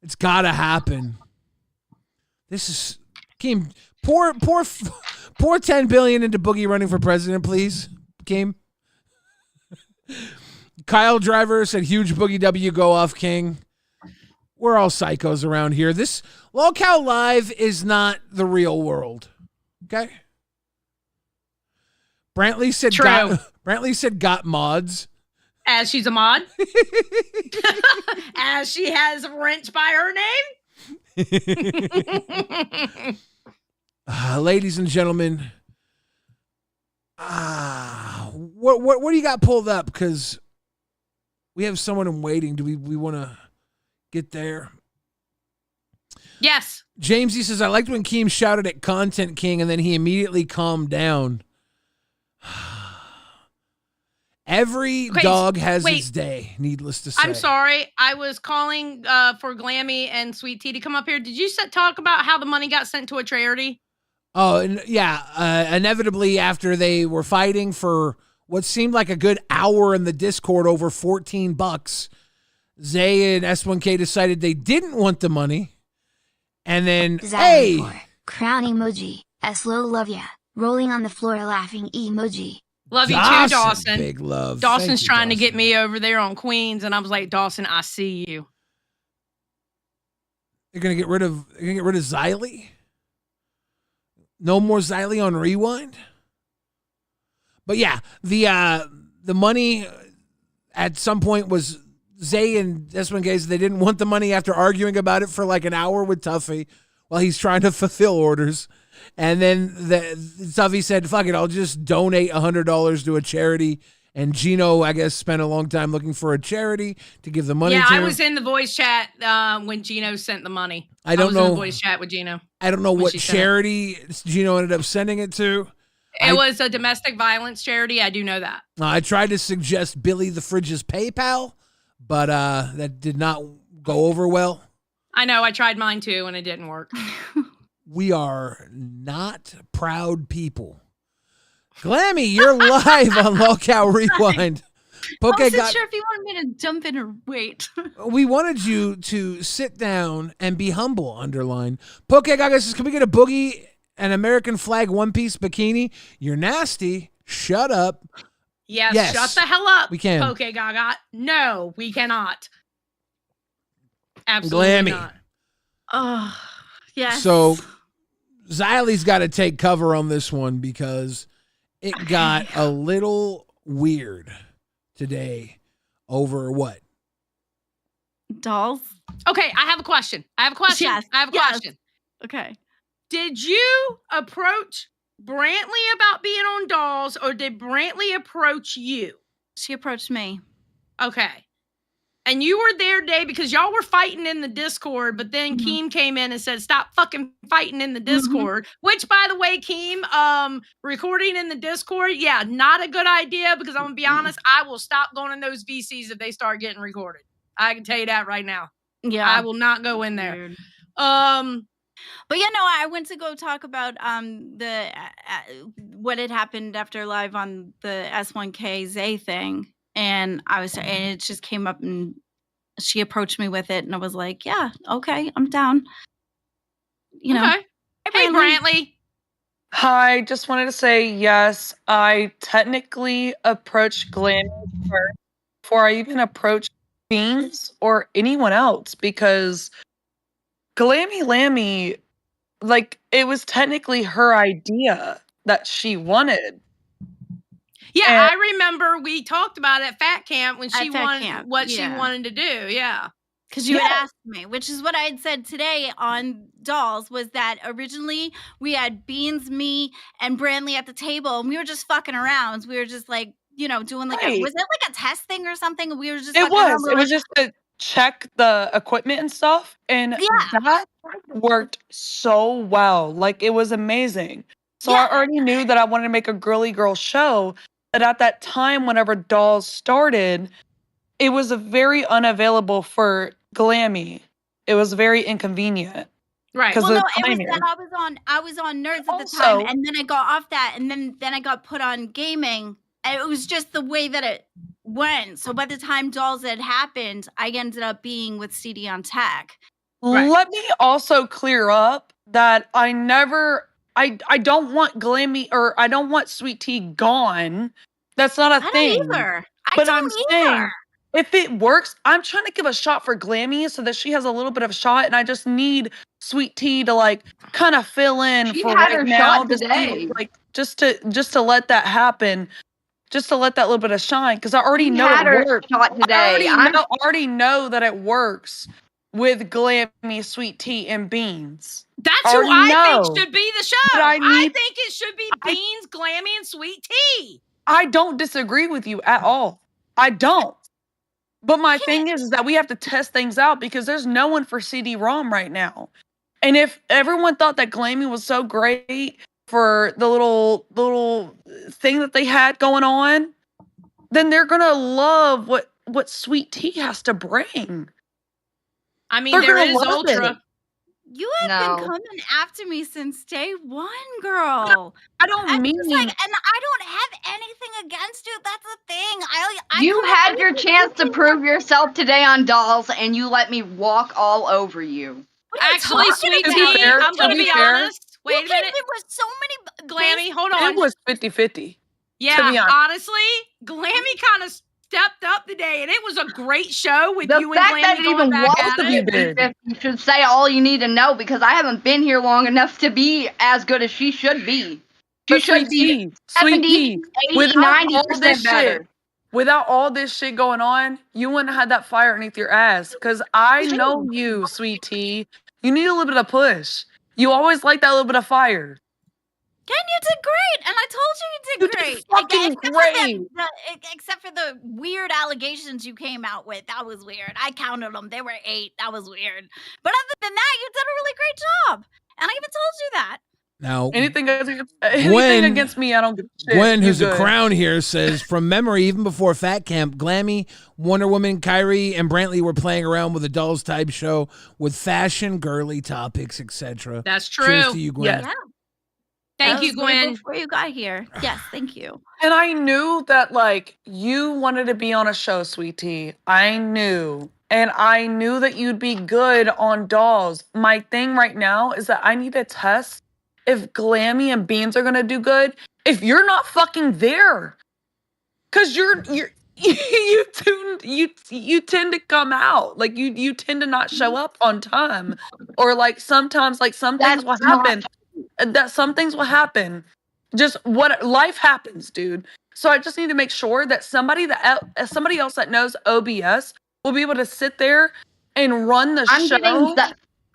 A: It's got to happen. This is Keem. Pour 10 billion into Boogie running for president, please. Keem. Kyle Driver said, huge Boogie W go off, King. We're all psychos around here. This LolCow Live is not the real world. Okay? Brantley said got mods.
B: As she's a mod. As she has a wrench by her name.
A: Ladies and gentlemen, what do you got pulled up? Because we have someone in waiting. Do we want to get there?
B: Yes.
A: Jamesy says, I liked when Keem shouted at Content King and then he immediately calmed down. Every dog has its day, needless to say.
B: I'm sorry. I was calling for Glammy and Sweet Tea to come up here. Did you talk about how the money got sent to a charity?
A: Oh, yeah. Inevitably, after they were fighting for what seemed like a good hour in the Discord over $14, Zay and S1K decided they didn't want the money. And then,
C: crown emoji, S-Lo love ya, rolling on the floor laughing emoji.
B: Love you too, Dawson.
A: Big love.
B: Dawson's trying to get me over there on Queens, and I was like, Dawson, I see you.
A: You're gonna get rid of Xylee? No more Xylee on Rewind? But yeah, the money at some point was Zay and S1K. They didn't want the money after arguing about it for like an hour with Tffy while he's trying to fulfill orders. And then Tffy said, fuck it, I'll just donate $100 to a charity. And Gino, I guess, spent a long time looking for a charity to give the money to.
B: Yeah, I was in the voice chat when Gino sent the money.
A: I was in the
B: voice chat with Gino.
A: I don't know what charity Gino ended up sending it to.
B: It was a domestic violence charity. I do know that.
A: I tried to suggest Billy the Fridge's PayPal, but that did not go over well.
B: I know. I tried mine too, and it didn't work.
A: We are not proud people. Glammy, you're live on LolcowRewind.
J: I wasn't sure if you wanted me to jump in or wait.
A: We wanted you to sit down and be humble, underline. Poke Gaga says, can we get a Boogie and American flag one-piece bikini? You're nasty. Shut up.
B: Yes, shut the hell up.
A: We can.
B: Poke Gaga. No, we cannot. Absolutely not.
J: Oh, yes.
A: So Xylee's got to take cover on this one because it got a little weird today over what?
J: Dolls.
B: Okay, I have a question.
J: Yes.
B: Question.
J: Okay.
B: Did you approach Brantley about being on Dolls, or did Brantley approach you?
J: She approached me.
B: Okay. And you were there, Dave, because y'all were fighting in the Discord, but then Keem came in and said, stop fucking fighting in the Discord. Which, by the way, Keem, recording in the Discord, yeah, not a good idea, because I'm going to be honest, I will stop going in those VCs if they start getting recorded. I can tell you that right now.
J: Yeah.
B: I will not go in there.
J: Weird. But yeah, no, I went to go talk about the what had happened after live on the S1K Zay thing, and it just came up, and she approached me with it, and I was like, yeah, okay, I'm down. You know.
B: Okay. Hey, Brantley.
K: Hi, just wanted to say yes. I technically approached Glammy first before I even approached Beans or anyone else, because Glammy Lammy, like, it was technically her idea that she wanted.
B: Yeah,
K: And-
B: I remember we talked about it at Fat Camp when she
J: Fat
B: wanted
J: Camp,
B: what she
J: yeah.
B: wanted to do. Yeah.
J: Because you
K: Yeah.
J: had asked me, which is what I had said today on Dolls, was that originally we had Beans, me, and Brantley at the table, and we were just fucking around. We were just like, you know, doing like
K: Right.
J: was it like a test thing or something? We were just
K: It
J: fucking around.
K: was.
J: We
K: It
J: were
K: was
J: like,
K: just to check the equipment and stuff. And
J: Yeah.
K: that worked so well. Like, it was amazing. So
J: Yeah.
K: I already knew that I wanted to make a girly girl show. But at that time, whenever Dolls started, it was very unavailable for Glammy. It was very inconvenient.
B: Right.
K: Because
J: well, no,
K: of
J: it was
K: timing.
J: that I was on Nerds at the
K: Also-
J: time, and then I got off that, and then I got put on gaming, and it was just the way that it went. So by the time Dolls had happened, I ended up being with CD on Tech.
B: Right.
K: Let me also clear up that I don't want Glammy, or I don't want Sweet Tea gone. That's not a
J: I
K: thing.
J: don't either. I
K: But
J: don't
K: I'm
J: either.
K: saying, if it works, I'm trying to give a shot for Glammy so that she has a little bit of a shot, and I just need Sweet Tea to like kind of fill in
L: She
K: for
L: had
K: right
L: her
K: now.
L: shot
K: To see,
L: today.
K: like just to let that happen, just to let that little bit of shine, because I already
L: She
K: know
L: had
K: it
L: her
K: works.
L: shot today.
K: I already know that it works with Glammy, Sweet Tea, and Beans.
B: That's who
K: already
B: I
K: know.
B: think should be the show.
K: But I need-
B: think it should be Beans, Glammy, and Sweet Tea.
K: I don't disagree with you at all. I don't. But my thing is that we have to test things out, because there's no one for CD-ROM right now. And if everyone thought that Glammy was so great for the little thing that they had going on, then they're gonna love what Sweet Tea has to bring.
B: I mean,
K: They're
B: there
K: gonna
B: is
K: love
B: Ultra.
K: it.
J: You have been coming after me since day one, girl.
K: I don't
J: I'm
K: mean
J: just like, and I don't have anything against you. That's the thing. I
L: You
J: come up
L: had
J: with
L: your chance to prove yourself today on Dolls, and you let me walk all over you.
J: What are you
B: Actually,
J: talking
B: Sweet
J: about?
B: Tea,
K: fair,
B: I'm
K: to
B: going to
K: be
B: be
K: fair,
B: honest. Wait a
J: You came
B: minute.
J: in with so many
B: Glammy, hold on.
K: It was 50-50.
B: Yeah,
K: to be honest.
B: honestly, Glammy kind of stepped up today, and it was a great show with
L: The
B: you and
L: fact
B: Glammy
L: that it
B: going
L: even
B: back
L: was
B: at
K: Both of you
B: it.
K: did.
L: 50-50 should say all you need to know, because I haven't been here long enough to be as good as she should be. She
K: But
L: should
K: Sweet
L: be
K: Tea, Sweet
L: 70,
K: Tea,
L: 80,
K: without all
L: 90%
K: this
L: better.
K: shit, without all this shit going on, you wouldn't have had that fire underneath your ass. Because I know you, Sweet Tea. You need a little bit of push. You always like that little bit of fire.
J: Ken, you did great, and I told you you
K: You
J: did
K: did
J: great.
K: fucking great.
J: Except for the weird allegations you came out with. That was weird. I counted them. They were 8. That was weird. But other than that, you did a really great job. And I even told you that.
A: Now,
K: Anything against me, I don't give a shit.
A: Gwen,
K: You
A: who's a
K: good.
A: crown here, says from memory, even before Fat Camp, Glammy, Wonder Woman, Kyrie, and Brantley were playing around with a dolls type show with fashion, girly topics, etc.
B: That's true.
A: Cheers to you, Gwen.
J: Yeah.
B: Thank
J: That
B: you,
J: was way
B: Gwen.
J: Before you got here. Yes, thank you.
K: And I knew that, like, you wanted to be on a show, Sweet Tea. I knew. And I knew that you'd be good on dolls. My thing right now is that I need to test if Glammy and Beans are going to do good if you're not fucking there. Because you tend to come out. Like, you tend to not show up on time. Or, like, sometimes, like, some things will happen. That some things will happen. Just what life happens, dude. So I just need to make sure that somebody else that knows OBS will be able to sit there and run the show.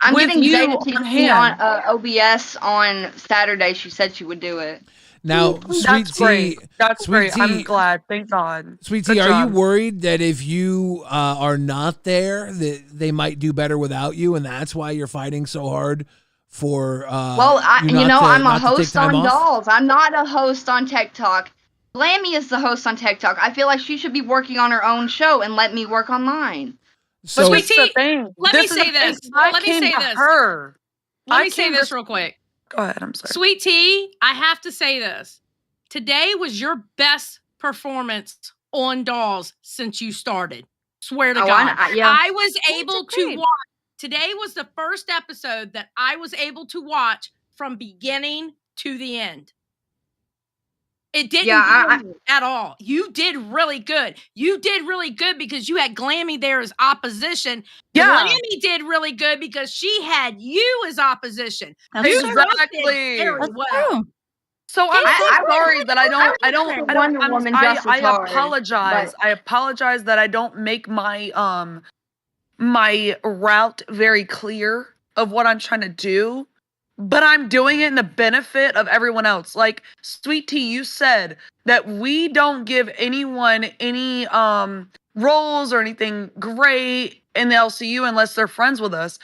L: I'm
K: with
L: getting
K: you
L: Zay to
K: on
L: teach me
K: hand.
L: on OBS on Saturday. She said she would do it.
A: Now, Sweet
K: That's
A: Tea,
K: great. That's
A: Sweet
K: great.
A: Tea,
K: I'm glad. Thank God.
A: Sweet
K: Good
A: Tea, are you
K: job.
A: worried that if you are not there, that they might do better without you, and that's why you're fighting so hard for?
L: Well, I'm a
A: not to take
L: host
A: time
L: on
A: off?
L: Dolls. I'm not a host on TikTok. Glammy is the host on TikTok. I feel like she should be working on her own show and let me work on mine.
A: So,
B: Sweet
K: This is the
B: Tea,
K: thing.
B: let me
K: This is
B: say
K: the thing.
B: this.
K: I
B: Let me
K: came
B: say
K: to
B: this.
K: her.
B: Let
K: I
B: me say
K: came
B: this
K: to-
B: real quick.
K: Go ahead. I'm sorry.
B: Sweet Tea, I have to say this. Today was your best performance on Dolls since you started. Swear to
L: Oh,
B: God.
L: yeah.
B: I was able to watch. Today was the first episode that I was able to watch from beginning to the end. It didn't bore me at all. You did really good. You did really good because you had Glammy there as opposition.
K: Yeah.
B: Glammy did really good because she had you as opposition.
J: That's
B: You
J: true.
B: both did
K: Exactly.
B: very
J: That's
B: well.
J: true.
K: So I'm so
L: I would-
K: sorry that I
L: Wonder Woman just
K: I
L: as hard,
K: apologize.
L: but-
K: I apologize that I don't make my my route very clear of what I'm trying to do, but I'm doing it in the benefit of everyone else. Like Sweet Tea, you said that we don't give anyone any roles or anything great in the LCU unless they're friends with us.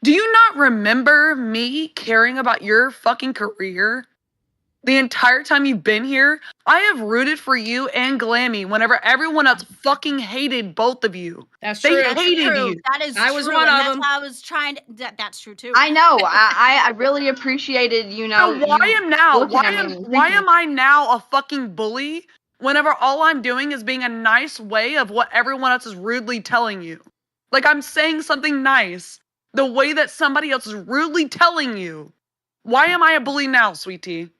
K: Do you not remember me caring about your fucking career? The entire time you've been here, I have rooted for you and Glammy whenever everyone else fucking hated both of you.
B: That's
K: They
B: true.
J: That's
K: hated
J: true.
K: you.
J: That is
B: I was
J: true.
B: one
J: and
B: of
J: that's
B: them.
J: why I was trying to. That's true too.
L: I know. I really appreciated,
K: So why
L: you
K: am now?
L: looking
K: Why
L: at me
K: am
L: and
K: why
L: thinking-
K: am I now a fucking bully? Whenever all I'm doing is being a nice way of what everyone else is rudely telling you. Like I'm saying something nice, the way that somebody else is rudely telling you. Why am I a bully now, Sweet Tea?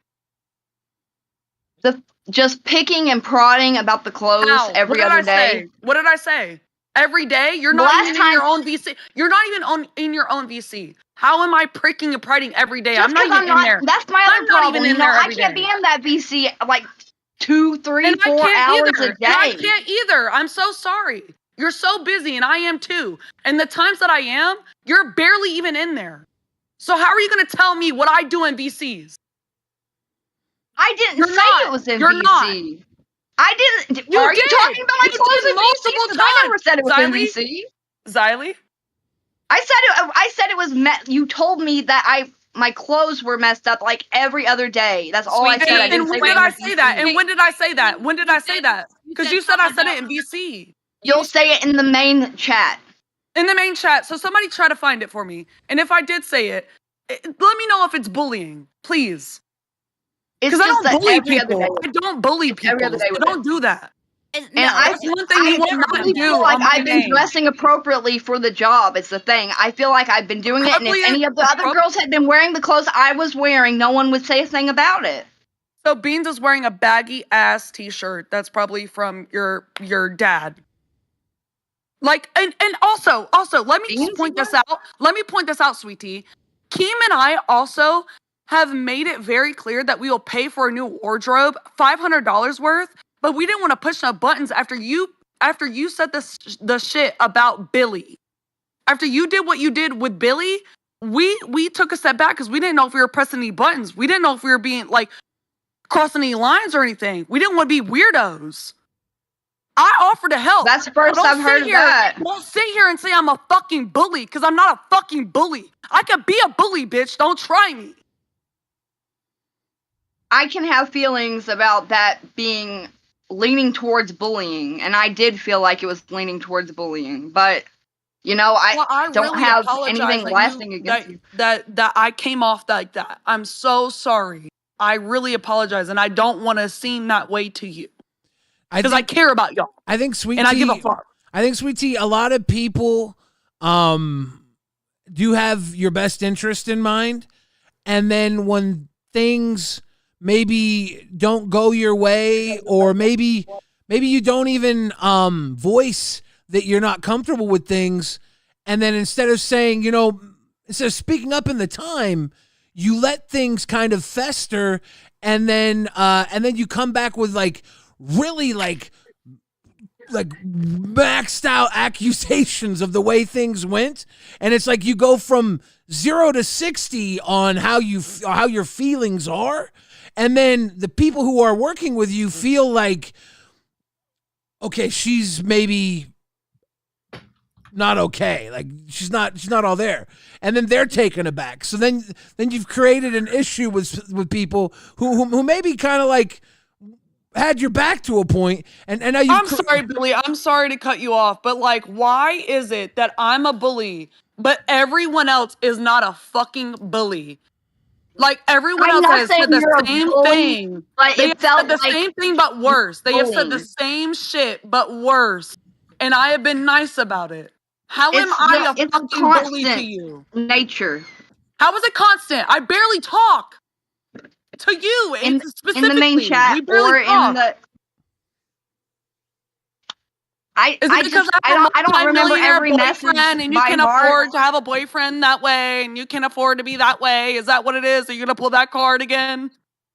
L: just picking and prodding about the clothes
K: How?
L: every
K: What did
L: other
K: I
L: day.
K: say? What did I say? Every day? You're
L: The
K: not
L: last
K: even in your
L: time-
K: own VC. You're not even in your own VC. How am I pricking and priding every day?
L: Just
K: I'm not
L: 'cause
K: even in there.
L: That's my
K: I'm
L: other
K: not
L: problem.
K: even in there
L: I
K: every
L: can't
K: day.
L: be in that VC like 2, 3,
K: And I
L: 4
K: can't
L: hours
K: either.
L: a day.
K: And I can't either. I'm so sorry. You're so busy, and I am too. And the times that I am, you're barely even in there. So how are you going to tell me what I do in VCs?
L: I didn't
K: You're
L: say
K: not.
L: it was in
K: You're
L: VC.
K: not.
L: I didn't.
K: You
L: are you
K: did.
L: talking about my
K: You
L: clothes
K: did
L: in VC?
K: multiple
L: 'Cause I never
K: times.
L: said it was in
K: Xylee?
L: VC.
K: Xylee?
L: I said it was met. You told me that my clothes were messed up like every other day. That's all I
B: Sweet
L: said. I
B: Tea,
L: didn't
K: And
L: say
K: when
L: it
K: did
L: was
K: I
L: in
K: say that?
L: VC.
K: And when did I say that? When did I say that? Because you said I said it in
B: something
K: VC.
L: You'll say it in the main chat.
K: In the main chat. So somebody try to find it for me. And if I did say it, let me know if it's bullying, please.
L: It's
K: Because I
L: just
K: don't
L: that
K: bully
L: every other
K: people.
L: day.
K: I don't bully
L: It's every
K: people.
L: other day
K: I
L: with
K: don't do that.
L: And
J: No,
K: That's one thing you will not
L: really
K: do
L: feel like
K: on my
L: I've been
K: name.
L: dressing appropriately for the job. It's the thing. I feel like I've been doing it, and if any of the other girls had been wearing the clothes I was wearing, no one would say a thing about it.
K: So Beans is wearing a baggy ass t-shirt. That's probably from your dad. Like, and also, let me just point this out. Let me point this out, sweetie. Keem and I also have made it very clear that we will pay for a new wardrobe, $500 worth, but we didn't want to push no buttons after you said the shit about Billy. After you did what you did with Billy, we took a step back because we didn't know if we were pressing any buttons. We didn't know if we were being like crossing any lines or anything. We didn't want to be weirdos. I offered to help.
L: That's the first
K: Don't
L: I've heard
K: sit
L: of
K: here,
L: that.
K: Don't sit here and say I'm a fucking bully, because I'm not a fucking bully. I could be a bully, bitch. Don't try me.
L: I can have feelings about that being leaning towards bullying, and I did feel like it was leaning towards bullying, but you know, I don't
K: really
L: have
K: apologize
L: anything
K: that
L: lasting against you.
K: that I came off like that. I'm so sorry. I really apologize, and I don't want to seem that way to you. Because I care about y'all.
A: I think Sweet
K: and
A: Tea,
K: I give a fuck.
A: I think Sweet Tea, a lot of people do have your best interest in mind, and then when things maybe don't go your way, or maybe you don't even voice that you're not comfortable with things, and then instead of saying, you know, instead of speaking up in the time, you let things kind of fester, and then you come back with really maxed out accusations of the way things went, and it's like you go from 0 to 60 on how your feelings are, and then the people who are working with you feel like, okay, she's maybe not okay. Like she's not all there. And then they're taken aback. So then you've created an issue with people who maybe kind of like had your back to a point. And now you.
K: I'm sorry, Billy. I'm sorry to cut you off, but like, why is it that I'm a bully, but everyone else is not a fucking bully? Like everyone else has said the same thing. They have said the same thing, but worse. They have said the same shit, but worse. And I have been nice about it. How am I a fucking bully to you?
L: Nature.
K: How is it constant? I barely talk to you.
L: In the main chat or in the. I don't remember every message
K: and you can afford to have a boyfriend that way, and you can afford to be that way. Is that what it is? Are you gonna pull that card again?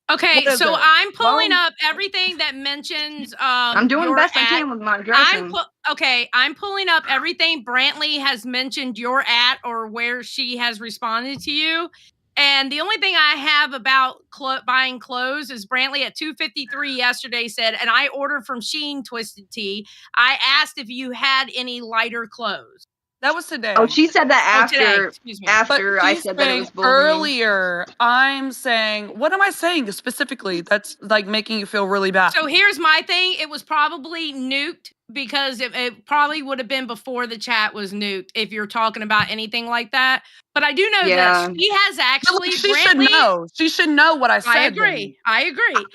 B: Okay, so I'm pulling up everything that mentions.
L: I'm doing the best I can with my dressing.
B: I'm pulling up everything Brantley has mentioned you're at or where she has responded to you. And the only thing I have about buying clothes is Brantley at 2:53 yesterday said, and I ordered from Shein Twisted Tea. I asked if you had any lighter clothes.
K: That was today.
L: Oh, she said that after
K: But
L: I said that it was bullying.
K: earlier. I'm saying, what am I saying specifically that's like making you feel really bad?
B: So here's my thing. It was probably nuked because it probably would have been before the chat was nuked if you're talking about anything like that. But I do know this. She has actually.
K: Should know. She should know what I said.
B: I agree.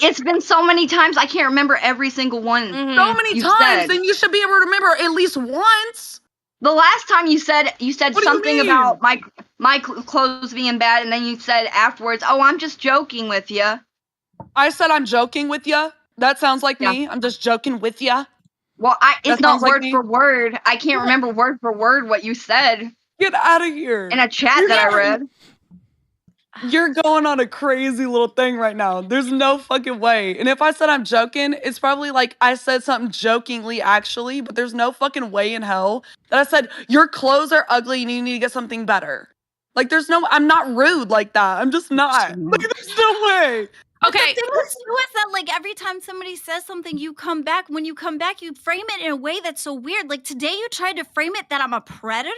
L: It's been so many times I can't remember every single one.
K: Mm-hmm. So many times, then you should be able to remember at least once.
L: The last time you said something about my clothes being bad, and then you said afterwards, "Oh, I'm just joking with you."
K: I said I'm joking with you. That sounds like me. I'm just joking with you.
L: Well, it's not word for word. I can't remember word for word what you said.
K: Get out of here.
L: In a chat that I read.
K: You're going on a crazy little thing right now. There's no fucking way. And if I said I'm joking, it's probably like I said something jokingly actually, but there's no fucking way in hell that I said your clothes are ugly and you need to get something better. Like I'm not rude like that. I'm just not. Like there's no way.
J: Okay. The thing is that like every time somebody says something, you come back. When you come back, you frame it in a way that's so weird. Like today you tried to frame it that I'm a predator.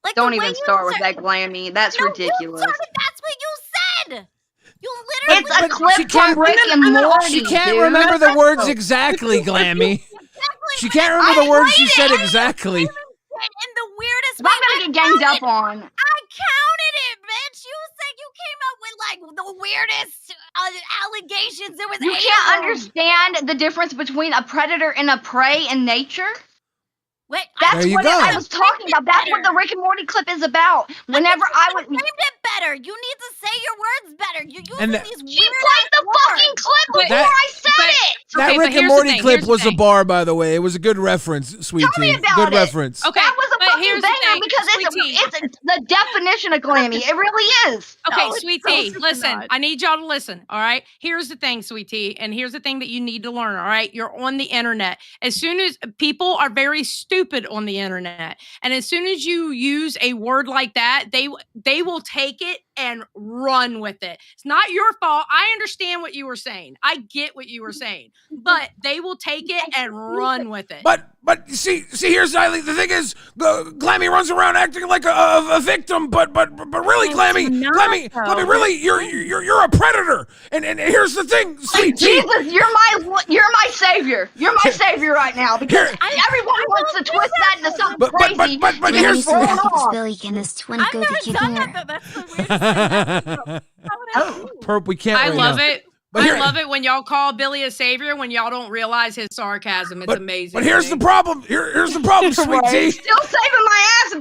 J: Like
L: don't even start with that glammy. That's ridiculous.
J: That's what you said. You literally.
L: It's a clip from Rick and Morty.
A: She can't remember the words exactly, Glammy. She can't remember the words you said exactly.
J: In the weirdest
L: way. I'm gonna get ganged up on.
J: I counted it, bitch. You said you came up with like the weirdest allegations. There was.
L: You can't understand the difference between a predator and a prey in nature.
J: Wait,
L: that's what I was talking about. That's what the Rick and Morty clip is about. Whenever I would
J: framed it better, you need to say your words better. You're using these weird.
L: She played the fucking clip before I said it.
A: That Rick and Morty clip was a bar, by the way. It was a good reference, Sweet Tea. Good reference.
B: Okay,
L: that was a fucking banger because it's the definition of glammy. It really is.
B: Okay, Sweet Tea, listen. I need y'all to listen. All right. Here's the thing, Sweet Tea, and here's the thing that you need to learn. All right, you're on the internet. As soon as people are very stupid on the internet, and as soon as you use a word like that, they will take it and run with it. It's not your fault. I understand what you were saying. I get what you were saying, but they will take it and run with it.
A: But see, here's the thing is, Glammy runs around acting like a victim, but really, Glammy, really, you're a predator. And here's the thing, Sweet Tea.
L: Jesus, you're my savior. You're my savior right now because everyone wants to twist that into something crazy.
A: But here's
C: Billy, can this twin go to kicking her?
J: That's the weirdest thing.
A: Perp, we can't.
B: I
A: right
B: love
A: now.
B: it. I love it when y'all call Billy a savior when y'all don't realize his sarcasm. It's amazing.
A: But here's the problem. Here's the problem, Sweet Tea.
L: Still saving my ass,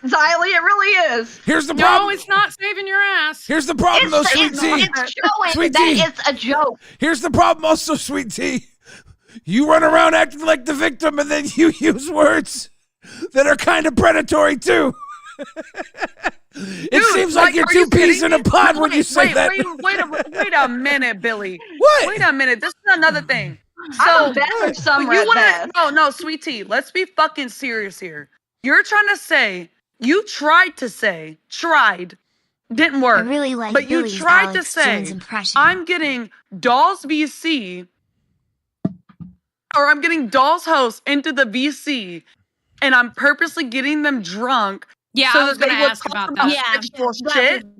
L: Xylee. It really is.
A: Here's the problem.
B: No, it's not saving your ass.
A: Here's the problem, though, Sweet Tea.
L: It's showing that it's a joke.
A: Here's the problem, also, Sweet Tea. You run around acting like the victim, and then you use words that are kind of predatory too. It seems like you're two peas in a pod when you say that.
K: Wait a minute, Billy.
A: What?
K: Wait a minute. This is another thing.
L: I'm a better summer at best.
K: No, Sweet Tea. Let's be fucking serious here. You're trying to say, you tried to say, Didn't
C: I
K: work.
C: really like
K: But you
C: Billy's
K: tried to
C: Alex
K: say,
C: Jones impression.
K: I'm getting Dolls VC, or I'm getting Dolls host into the VC, and I'm purposely getting them drunk
B: Yeah,
K: so
B: I was
K: that they
B: gonna
K: would
B: ask
K: talk
B: about
K: about
B: that.
K: sexual
J: that
K: shit.
J: would-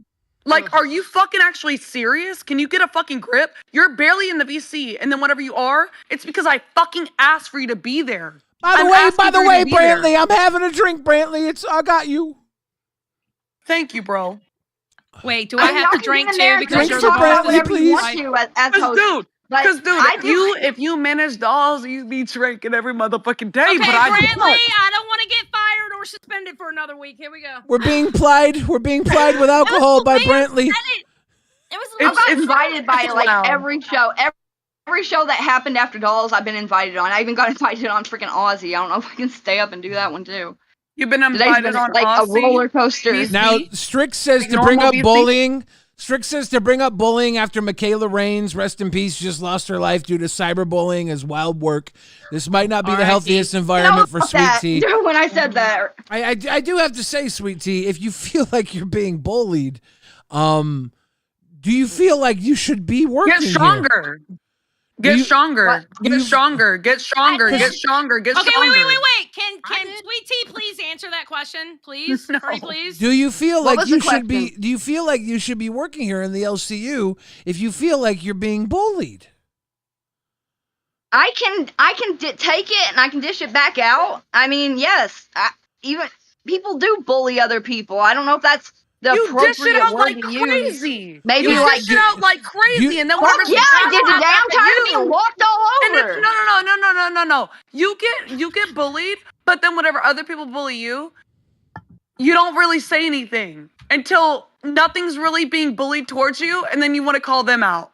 K: Like, are you fucking actually serious? Can you get a fucking grip? You're barely in the VC, and then whatever you are, it's because I fucking asked for you to be there.
A: By the way, Brantley, I'm having a drink, Brantley. I got you.
K: Thank you, bro.
B: Wait, do I have to drink too because
A: Drink
B: you're
A: for
B: the boss?
A: Brantley,
L: whatever you want
A: please.
L: to as host.
K: Dude,
L: But
K: because dude,
L: I do-
K: if you manage Dolls, you'd be drinking every motherfucking day.
B: Okay,
K: but I
B: Brantley,
K: don't.
B: I don't want to get fired or suspended for another week. Here we go.
A: We're being plied with alcohol by Brantley.
L: I got invited by like
K: Wow.
L: every show. Every show that happened after Dolls, I've been invited on. I even got invited on freaking Aussie. I don't know if I can stay up and do that one too.
K: You've been
L: Today's
K: invited
L: been
K: on
L: like
K: Aussie,
L: a roller coaster.
K: VC?
A: Now, Strick says
K: Like
A: to bring
K: normal
A: up
K: VC?
A: bullying. Strick says to bring up bullying after Michaela Raines, rest in peace, just lost her life due to cyberbullying as wild work. This might not be the healthiest environment for Sweet Tea.
L: When I said that,
A: I do have to say, Sweet Tea, if you feel like you're being bullied, do you feel like you should be working
K: Get stronger. Get stronger. Get stronger. Get stronger. Get stronger. Get
B: Okay,
K: stronger.
B: wait. Can Sweet Tea please answer that question, please? Pretty please.
A: Do you feel
L: What
A: like
L: was
A: you
L: the
A: should be?
L: question?
A: Do you feel like you should be working here in the LCU if you feel like you're being bullied?
L: I can take it and I can dish it back out. I mean, yes, even people do bully other people. I don't know if that's the
K: You dish
L: appropriate
K: it out
L: word
K: like
L: to use.
K: crazy.
L: Maybe
K: you
L: like
K: dish it out like crazy, and then
L: Fuck
K: whenever
L: yeah, I did today. I'm tired of
K: you.
L: being walked all
K: And
L: over.
K: it's, no. You get bullied, but then whenever other people bully you, you don't really say anything until nothing's really being bullied towards you, and then you want to call them out.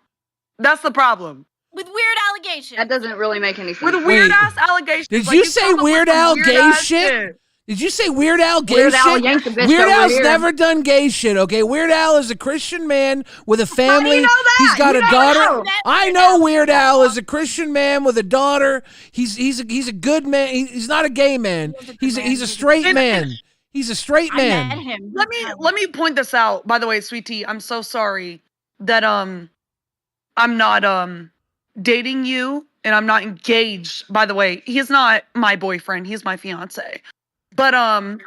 K: That's the problem.
J: With weird allegations.
L: That doesn't really make any sense.
K: With weird ass allegations.
A: Did
K: like
A: you say
K: come up with
A: Weird
K: some
A: Al
K: weird
A: gay
K: ass
A: shit? Did you say Weird Al gay
L: Weird Al
A: shit?
L: yanked a bitch
A: Weird
L: over
A: Al's
L: here.
A: never done gay shit, okay? Weird Al is a Christian man with a family.
L: How do you know that?
A: He's got
L: You
A: a
L: don't
A: daughter.
L: know.
A: I know Weird Al is a Christian man with a daughter. He's a good man. He's not a gay man. He's a straight man. He's a straight
J: I met
A: man.
J: him.
K: Let me point this out. By the way, Sweet Tea, I'm so sorry that I'm not dating you and I'm not engaged. By the way, he is not my boyfriend. He's my fiance. But I'm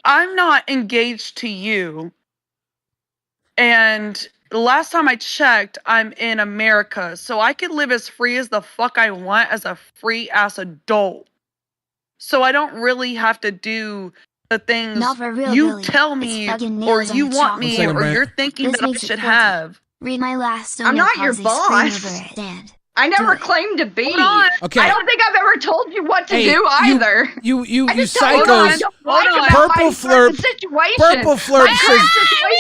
K: not engaged to you. And the last time I checked, I'm in America, so I can live as free as the fuck I want as a free ass adult. So I don't really have to do the things
C: Not for real,
K: you
C: Billy.
K: tell
C: It's
K: me
C: fucking
K: or
C: nails on
K: you
C: the
K: want
C: chalk.
K: me
A: One second,
K: or
A: Brent.
K: you're thinking
C: This
K: that I
C: makes it
K: should
C: 40.
K: have.
C: Read my last
L: I'm not your
C: Scream
L: boss.
C: over it, and
L: I never
C: Do it.
L: claimed to be.
K: Hold on.
A: Okay.
L: I don't think I've ever told you what to
A: Hey,
L: do either.
A: You
L: I just tell you what I
A: psychos.
L: don't
K: Hold
L: like
K: on.
L: about
A: Purple
L: my
A: Flurp-
L: situation.
A: Purple Flurp
L: My
A: says-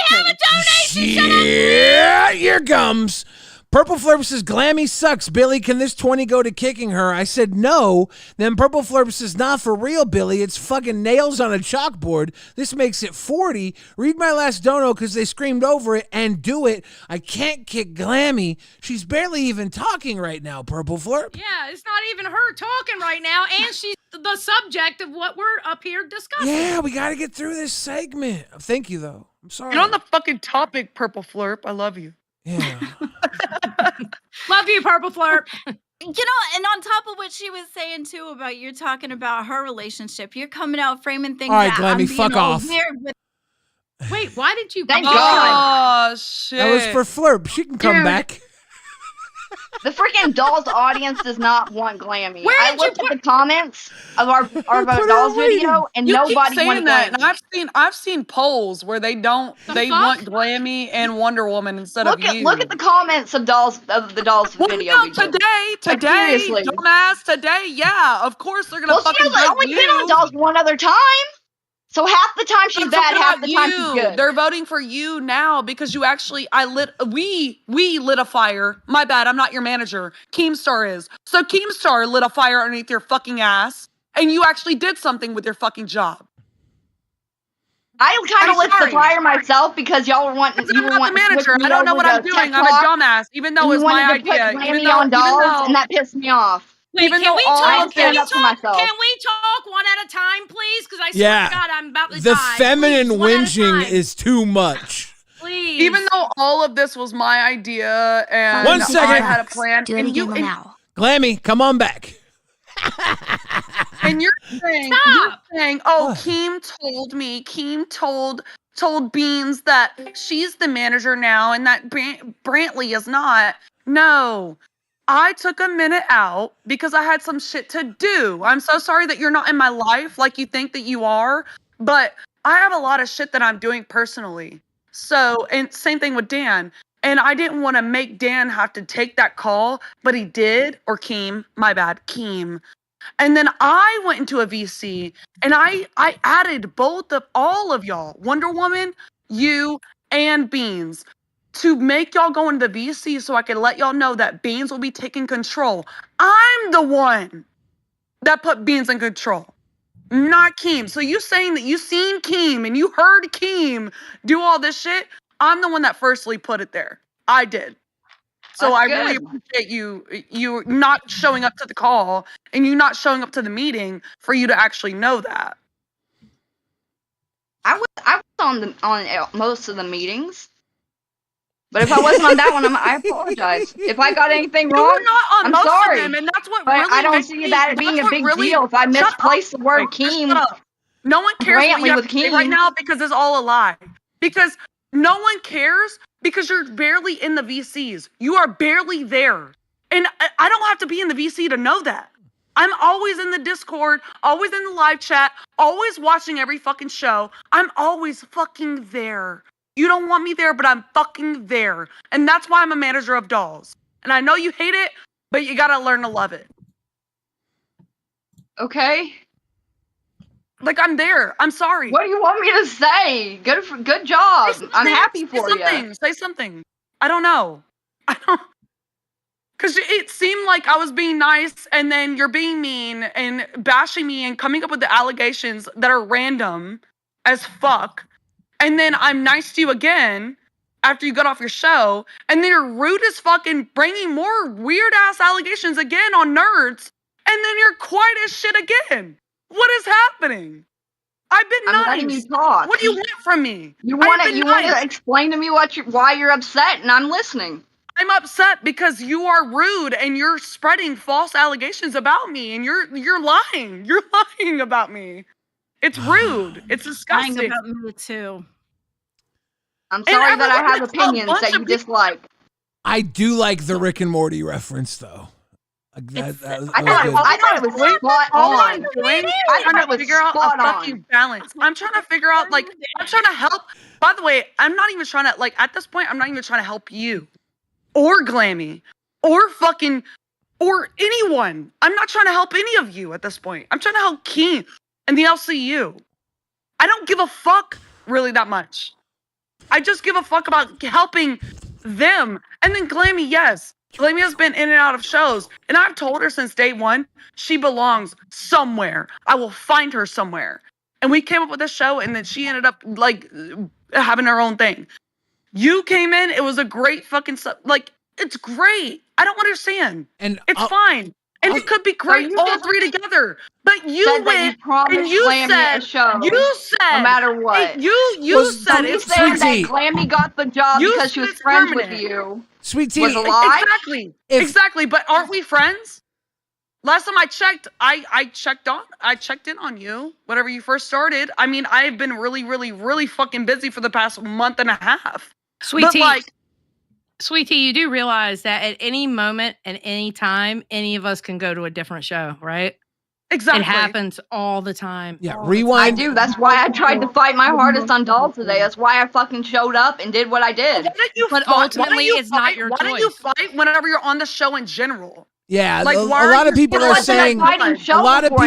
L: current situation.
A: Yeah, here comes. Purple Flurp says, Glammy sucks. Billy, can this 20 go to kicking her? I said no. Then Purple Flurp says, not for real, Billy. It's fucking nails on a chalkboard. This makes it 40. Read my last dono because they screamed over it and do it. I can't kick Glammy. She's barely even talking right now, Purple Flurp.
B: Yeah, it's not even her talking right now, and she's the subject of what we're up here discussing.
A: Yeah, we got to get through this segment. Thank you, though. I'm sorry.
K: Get on the fucking topic, Purple Flurp. I love you.
A: Yeah.
B: Love you, Purple Flurp.
J: You know, and on top of what she was saying too about you're talking about her relationship, you're coming out framing things.
A: All right,
J: that
A: Glammy,
J: I'm being
A: fuck
J: all
A: off.
J: weird with.
B: Wait, why did you?
L: Thank God.
K: Oh shit.
A: That was for Flurp. She can come
L: Dude.
A: back.
L: The freaking Dolls audience does not want Glammy.
B: Where
L: I
B: did you
L: looked at the comments of our
A: Put her
L: Dolls
A: waiting.
L: video, and
K: You
L: nobody
K: keep saying
L: wanted
K: that,
L: Glammy.
K: and I've seen polls where they
B: The
K: they
B: fuck?
K: want Glammy and Wonder Woman instead
L: Look
K: of
L: at
K: you.
L: look at the comments of the Dolls
K: well,
L: video.
K: no,
L: we did.
K: today,
L: seriously.
K: dumbass, today, yeah, of course they're gonna
L: Well,
K: fucking
L: she only
K: vote
L: been on
K: you.
L: Dolls one other time, so half the time she's
K: It's
L: bad, half
K: about
L: the time
K: you.
L: she's good.
K: They're voting for you now because you actually, we lit a fire. My bad, I'm not your manager. Keemstar is. So Keemstar lit a fire underneath your fucking ass, and you actually did something with your fucking job.
L: I kind
K: I'm
L: of lit the
K: sorry.
L: fire myself because y'all were wanting.
K: Because
L: You
K: I'm
L: were
K: not the
L: wanting to
K: manager.
L: switch me
K: I don't know
L: over
K: what
L: to
K: I'm doing.
L: Tech
K: I'm a
L: Talk,
K: dumbass, even though
L: and
K: it's
L: you
K: my
L: wanted to put
K: idea.
L: Glammy on Dolls, and that pissed me off.
B: Wait,
K: Even
B: can
K: though
B: we
K: all
L: I
B: talk?
L: am standing
B: Can
L: up for myself.
B: we talk one at a time, please? Because I swear
A: Yeah.
B: to God, I'm about to
A: The
B: die.
A: feminine
B: Please, one at a
A: whinging
B: time.
A: is too much.
B: please.
K: Even though all of this was my idea and
A: One second.
K: I had a plan,
C: Do it
K: and
C: again now.
A: Glammy, come on back.
K: and you're saying, oh, Keem told Beans that she's the manager now and that Brantley is not. No. I took a minute out because I had some shit to do. I'm so sorry that you're not in my life like you think that you are, but I have a lot of shit that I'm doing personally. So, and same thing with Dan. And I didn't want to make Dan have to take that call, but he did, or Keem, my bad, Keem. And then I went into a VC and I added all of y'all, Wonder Woman, you, and Beans, to make y'all go into the VC so I could let y'all know that Beans will be taking control. I'm the one that put Beans in control, not Keem. So you saying that you seen Keem and you heard Keem do all this shit, I'm the one that firstly put it there. I did. So
L: That's
K: I
L: good.
K: really appreciate you not showing up to the call and you not showing up to the meeting for you to actually know that.
L: I was on most of the meetings. But if I wasn't on that one, I apologize. If I got anything
K: You
L: wrong,
K: were not on
L: I'm
K: most
L: sorry.
K: of them, and that's what
L: But
K: really
L: I don't
K: makes
L: see
K: me,
L: that being a big deal if I misplaced the word Keem.
K: No one cares what
L: Brantley
K: you have
L: with
K: to say right
L: Keem.
K: now because it's all a lie. Because no one cares because you're barely in the VCs. You are barely there. And I don't have to be in the VC to know that. I'm always in the Discord, always in the live chat, always watching every fucking show. I'm always fucking there. You don't want me there, but I'm fucking there. And that's why I'm a manager of dolls. And I know you hate it, but you gotta learn to love it.
L: Okay.
K: Like, I'm there. I'm sorry.
L: What do you want me to say? Good job. I'm happy for you.
K: Say something. I don't know. Because it seemed like I was being nice and then you're being mean and bashing me and coming up with the allegations that are random as fuck. And then I'm nice to you again after you got off your show. And then you're rude as fuck and bringing more weird ass allegations again on nerds. And then you're quiet as shit again. What is happening? I've been
L: I'm
K: nice.
L: letting you talk.
K: What do you want from me?
L: You want to explain to me why you're upset, and I'm listening.
K: I'm upset because you are rude and you're spreading false allegations about me, and you're lying. You're lying about me. It's rude. It's disgusting.
B: Lying about me too.
L: I'm sorry that I have opinions that you dislike.
A: I do like the Rick and Morty reference, though. Like that
L: I thought it was spot on.
K: I'm trying to figure out a fucking balance. I'm trying to figure out, like, I'm trying to help. By the way, I'm not even trying to, like, at this point, I'm not even trying to help you or Glammy or anyone. I'm not trying to help any of you at this point. I'm trying to help Keem and the LCU. I don't give a fuck really that much. I just give a fuck about helping them. And then Glammy, yes. Glammy has been in and out of shows. And I've told her since day one, she belongs somewhere. I will find her somewhere. And we came up with a show and then she ended up like having her own thing. You came in, it was a great fucking stuff. Like, it's great. I don't understand.
A: And
K: it's fine. And it could be great, all three together. But you went and you said,
L: no matter what.
K: You said
L: it's saying that Glammy got the job because she was friends with you.
A: Sweet tea.
L: Was a lie?
K: Exactly. But aren't we friends? Last time I checked, I checked in on you whenever you first started. I mean, I've been really, really, really fucking busy for the past month and a half.
B: Sweet tea, you do realize that at any moment and any time, any of us can go to a different show, right?
K: Exactly.
B: It happens all the time.
A: Yeah, rewind.
L: I do. That's why I tried to fight my hardest on dolls today. That's why I fucking showed up and did what I did.
B: But ultimately, it's not your choice.
K: Why don't you fight whenever you're on the show in general?
A: Yeah,
K: like,
A: a lot of people are saying, including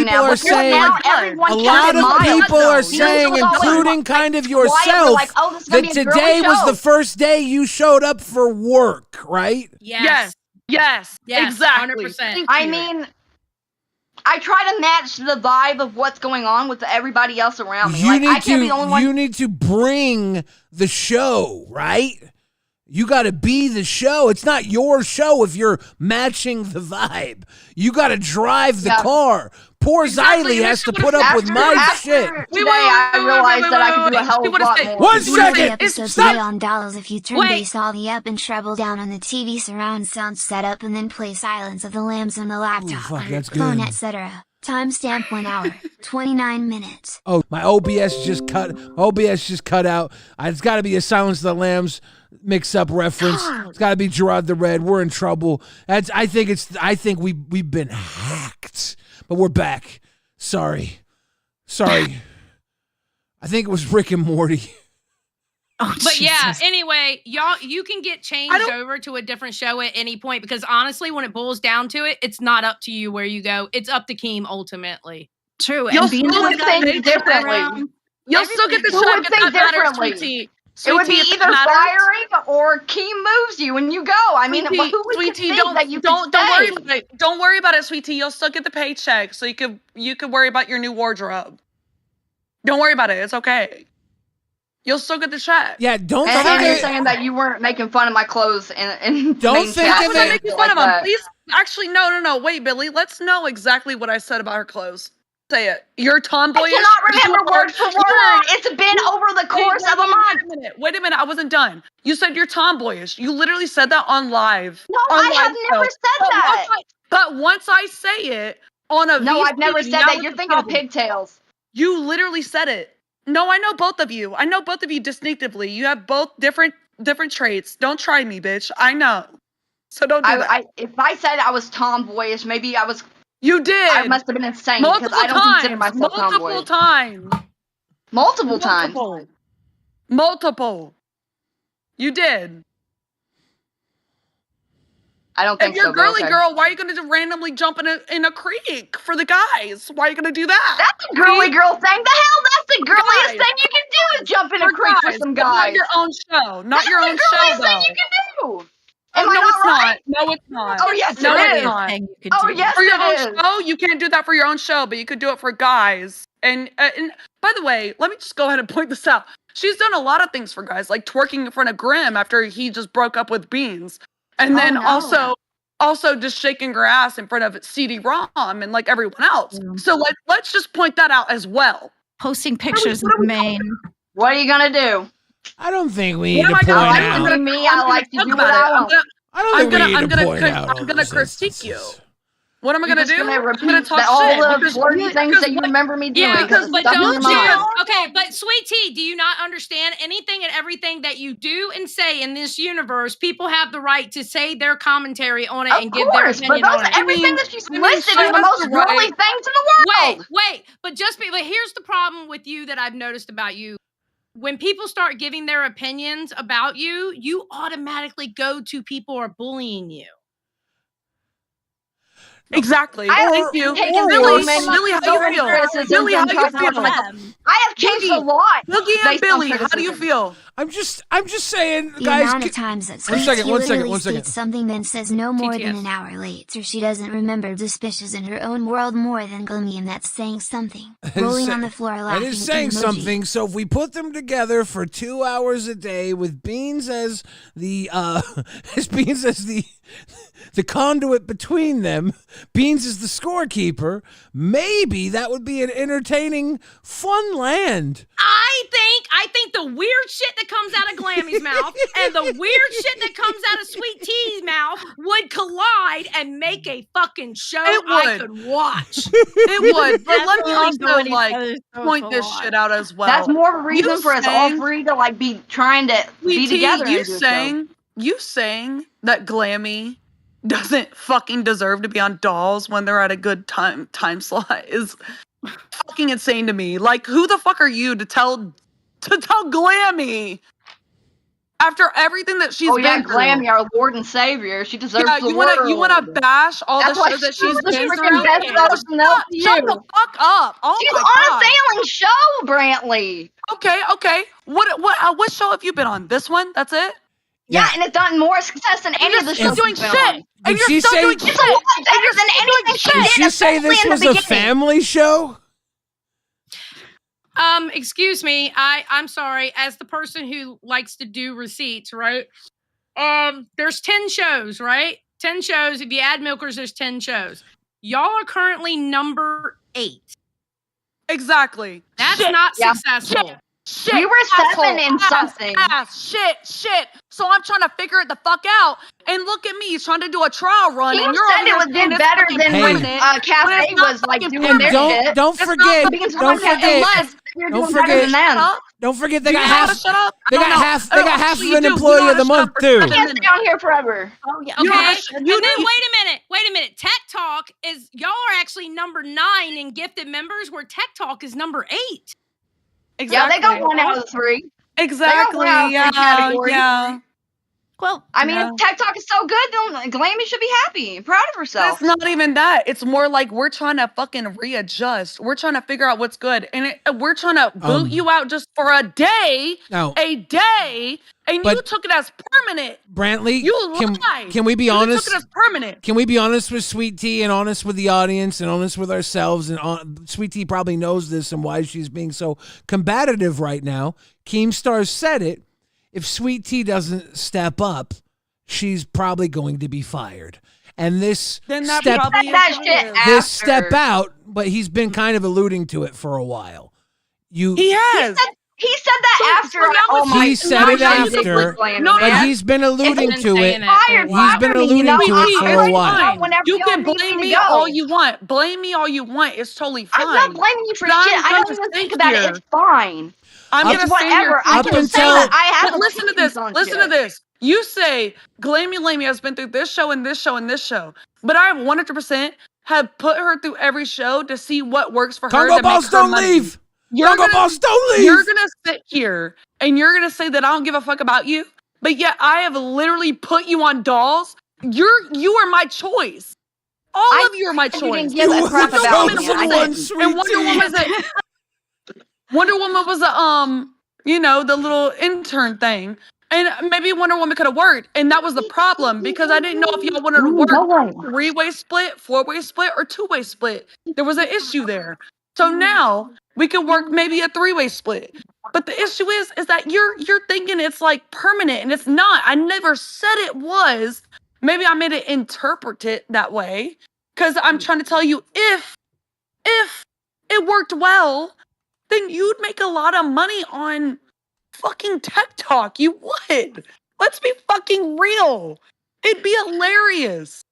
A: kind of yourself, that today was the first day you showed up for work, right?
K: Yes, exactly.
B: 100%.
L: I mean, I try to match the vibe of what's going on with everybody else around me. I can't be the only one.
A: You need to bring the show, right? You got to be the show. It's not your show if you're matching the vibe. You got to drive the car. Poor Xylee has to put up with my shit.
L: Today, I realized that I could do a hell of a lot more.
A: 1
C: The
A: second.
C: episodes
A: Stop.
C: play on dolls if you turn bass all the up and treble down on the TV surround sound setup and then play Silence of the Lambs on the laptop,
A: fuck, that's
C: phone,
A: good.
C: etc. Timestamp 1 hour, 29 minutes.
A: Oh, my OBS just cut. OBS just cut out. It's got to be a Silence of the Lambs mix-up reference. It's got to be Gerard the Red. We're in trouble. I think we've been hacked, but we're back. Sorry. I think it was Rick and Morty.
B: Oh, but yeah, anyway, y'all, you can get changed over to a different show at any point because honestly, when it boils down to it, it's not up to you where you go. It's up to Keem ultimately.
J: True.
L: You'll still think differently.
K: You'll still get the
L: Who
K: check
L: would
K: if
L: think
K: that matters,
L: differently?
K: sweetie.
L: It would be
K: Sweetie, if
L: either
K: it matters.
L: firing or Keem moves you and you go. I mean, who would
K: Sweetie,
L: think that you
K: don't
L: could
K: worry
L: stay?
K: about it. Don't worry about it, sweetie. You'll still get the paycheck, so you could worry about your new wardrobe. Don't worry about it. It's okay. You'll still get the check.
A: Yeah, don't
L: And
A: think
L: you're
A: it-
L: saying that you weren't making fun of my clothes and
A: Don't think
K: Why
A: of
K: was I
A: it
K: making fun
L: like
K: of them?
L: that.
K: Please, actually, no. Wait, Billy. Let's know exactly what I said about her clothes. Say it. You're tomboyish.
L: I cannot remember word for word. It's been over the course of a month.
K: Wait a minute. I wasn't done. You said you're tomboyish. You literally said that on live.
L: No,
K: On
L: I
K: live
L: have never
K: show.
L: said that.
K: But once I say it on a
L: No,
K: VC,
L: I've never said
K: now
L: that.
K: it's
L: You're
K: a
L: thinking of
K: problem.
L: pigtails.
K: You literally said it. No, I know both of you. I know both of you distinctively. You have both different traits. Don't try me, bitch. I know. So don't do that.
L: If I said I was tomboyish, maybe I was.
K: You did.
L: I must have been insane because
K: Multiple
L: I don't consider
K: times.
L: myself
K: Multiple
L: tomboyish.
K: times.
L: Multiple times.
K: Multiple. You did.
L: I don't
K: If
L: think
K: you're
L: so.
K: a girly
L: but okay.
K: girl, why are you gonna just randomly jump in a creek for the guys? Why are you gonna do that?
L: That's a girly girl thing. The hell, that's the girliest
K: Guys.
L: thing you can do is jump in a
K: For
L: creek for
K: guys,
L: some
K: but not
L: guys.
K: your own show. Not
L: That's
K: your
L: the
K: own show,
L: girliest
K: though.
L: thing you can do.
K: Oh,
L: Am I
K: no,
L: not
K: it's
L: right?
K: not. No, it's not.
L: Oh, yes,
K: no,
L: it
K: it's
L: is.
K: not.
L: Oh, yes,
K: For your own
L: it is.
K: show, you can't do that for your own show, but you could do it for guys. And by the way, let me just go ahead and point this out. She's done a lot of things for guys, like twerking in front of Grimm after he just broke up with Beans, and then also just shaking her ass in front of CD-ROM and like everyone else. So let's just point that out as well.
J: Posting pictures of the main.
L: What are you gonna do?
A: I don't think we need
K: What
A: to
K: am I
A: point
K: gonna do?
A: out.
K: I'm gonna-
L: Me,
K: I'm
L: I
K: gonna
L: like to
K: talk
L: do
K: about
L: what
K: it.
L: I want.
A: I don't think we need to point out all
K: I'm gonna
A: those
K: critique you.
A: instances.
K: What am I
L: You're
K: gonna
L: just
K: do?
L: gonna
K: I'm
L: repeat
K: gonna talk
L: all
K: shit.
L: the
K: because-
L: flirty things that you
K: what-
L: remember me doing.
B: Yeah,
L: because
B: but
L: it's stuck in
B: don't
L: your
B: you?
L: mind.
B: Okay, but Sweet Tea, do you not understand anything and everything that you do and say in this universe? People have the right to say their commentary on it and give their
L: Of course,
B: opinion
L: but
B: on it.
L: everything that she's
K: I mean,
L: listed
K: she
L: is the
K: has
L: most
K: the right-
L: girly things in the world.
B: Wait, but here's the problem with you that I've noticed about you. When people start giving their opinions about you, you automatically go to people are bullying you.
K: Exactly.
L: I
K: Thank
L: have
K: you.
L: taken
K: Billy,
L: so
K: Billy, how do you feel?
L: criticism
K: Billy, how
L: from
K: do you
L: talking about
K: feel?
L: myself. I have changed a lot.
K: Boogie and
L: based on
K: Billy, how do you
L: criticism.
K: feel?
A: I'm just saying,
C: The
A: guys.
C: amount of times that
A: One
C: Sweet
A: second,
C: Tea
A: one second,
C: literally
A: one second.
C: states something then says no more than
B: TTS.
C: an hour late, or she doesn't remember suspicious in her own world more than gloomy, and that's saying something. Rolling on the floor
A: That
C: laughing.
A: is saying
C: emoji.
A: something. So if we put them together for 2 hours a day with Beans as the the conduit between them, Beans is the scorekeeper, maybe that would be an entertaining, fun land.
B: I think the weird shit that comes out of Glammy's mouth and the weird shit that comes out of Sweet Tea's mouth would collide and make a fucking show I could watch.
K: It would, but let me
J: Definitely
K: also
J: going
K: like
J: each other's throats
K: point
J: a
K: this
J: lot.
K: shit out as well.
L: That's more of a reason
K: You
L: for us all
K: saying-
L: three to like be trying to be
K: Sweet Tea,
L: together.
K: you
L: and do a show.
K: saying that Glammy doesn't fucking deserve to be on Dolls when they're at a good time slot is fucking insane to me. Like, who the fuck are you to tell Glammy after everything that she's
L: Oh
K: been
L: yeah,
K: through?
L: Glammy, our Lord and Savior. She deserves
K: Yeah,
L: the
K: you
L: world.
K: wanna bash all
L: That's
K: the
L: why
K: shows that
L: she's
K: she's
L: the
K: been
L: freaking
K: through?
L: best host in
K: Shut
L: LCU.
K: the fuck up! Oh
L: She's
K: my
L: on
K: god!
L: a failing show, Brantley.
K: Okay. What show have you been on? This one? That's it?
L: Yeah, and it's gotten more success than any of the
K: You're
L: shows
K: still doing
L: she's been
K: shit.
L: on.
K: And
A: Did
K: you're
A: she
K: still
A: say-
K: doing
L: It's
K: shit.
L: a lot better than anything she
A: Did
L: did,
A: she say this
L: especially in
A: was
L: the
A: a
L: beginning.
A: family show?
B: Excuse me. I'm sorry. As the person who likes to do receipts, right? There's 10 shows, right? 10 shows. If you add Milkers, there's 10 shows. Y'all are currently number 8.
K: Exactly.
B: That's
K: Shit.
B: not
L: Yeah.
B: successful.
K: Shit.
L: We were 7 and
K: ass,
L: something.
K: Shit. So I'm trying to figure it the fuck out. And look at me, he's trying to do a trial run.
L: He
K: and you're
L: said
K: over
L: it was
K: here saying
L: did
K: it's
L: better
K: fucking
L: than
A: Hey.
L: when
K: permanent,
L: Cafe
K: when it's not
L: was like
K: fucking
L: doing
A: And
L: their
K: permanent.
L: shit.
A: don't forget,
L: Because
A: don't
L: unless
A: forget,
L: you're
A: don't
L: doing better
A: forget,
L: than them.
A: don't forget they
K: Do
A: got
K: you know how to
A: half,
K: shut up?
A: they
K: I
A: got
K: don't know.
A: half, they
K: No,
A: got half
K: actually,
A: of
K: you
A: an
K: do. You know
A: employee
K: how
A: of the
K: to shut
A: month
K: up for
A: too.
L: I can't stay on here forever.
B: Oh, yeah.
K: You know
B: Okay.
K: how to
B: And then wait a minute. Tech Talk is y'all are actually number 9 in gifted members, where Tech Talk is number 8.
L: Yeah, they got 1 out of the 3.
K: Exactly.
L: Yeah, categories.
K: Yeah.
J: Well,
L: I mean,
K: Yeah.
L: if Tech Talk is so good, then Glammy should be happy and proud of
K: But
L: herself.
K: it's not even that. It's more like we're trying to fucking readjust. We're trying to figure out what's good. And we're trying to boot you out just for a day.
A: No.
K: A day. And you
A: But-
K: took it as permanent.
A: Brantley,
K: You lied.
A: can we be
K: You
A: honest?
K: took it as permanent.
A: Can we be honest with Sweet Tea and honest with the audience and honest with ourselves? And Sweet Tea probably knows this and why she's being so combative right now. Keemstar said it. If Sweet Tea doesn't step up, she's probably going to be fired. And this
K: Then that
A: step,
K: probably
L: That
K: is
L: shit
K: what it is.
A: this step
L: after.
A: out, but he's been kind of alluding to it for a while. You,
K: He has.
L: He said that
K: So-
L: after.
K: so now
L: oh
K: it's-
L: my
A: He said it
L: God,
A: after,
K: No,
A: but
K: yeah.
A: he's been alluding
B: been
A: to
B: saying
A: it.
B: it.
L: fired.
A: He's been alluding to it for a while.
K: You can blame me all you want. Blame me all you want. It's totally fine.
L: I'm not blaming you for
K: But
L: shit.
K: I'm
L: I don't
K: gonna
L: even think
K: sit
L: about it.
K: here.
L: It's fine.
K: I'm
A: Up-
K: gonna stand here.
L: Whatever. I
A: up
L: can say
A: until-
L: that. I have
K: But listen to
L: opinions
K: this.
L: on
K: Listen to
L: shit.
K: this. You say Glammy has been through this show and this show and this show, but I 100% have put her through every show to see what works for her
A: Congo
K: to
A: Balls
K: make her
A: don't
K: money.
A: leave. Congo
K: gonna-
A: Balls don't leave.
K: You're gonna sit here and you're gonna say that I don't give a fuck about you, but yet I have literally put you on dolls. You are my choice. All of you are my
L: You
K: choice.
L: didn't give a crap
K: Wonder
L: about
K: Woman
L: me.
K: was
L: I
K: it.
L: didn't.
K: And Wonder Woman was a the little intern thing. And maybe Wonder Woman could have worked. And that was the problem because I didn't know if y'all wanted to work 3-way split, 4-way split, or 2-way split. There was an issue there. So now we can work maybe a 3-way split. But the issue is that you're thinking it's like permanent and it's not. I never said it was. Maybe I made it interpret it that way. Because I'm trying to tell you if it worked well, then you'd make a lot of money on fucking Tech Talk. You would. Let's be fucking real. It'd be hilarious.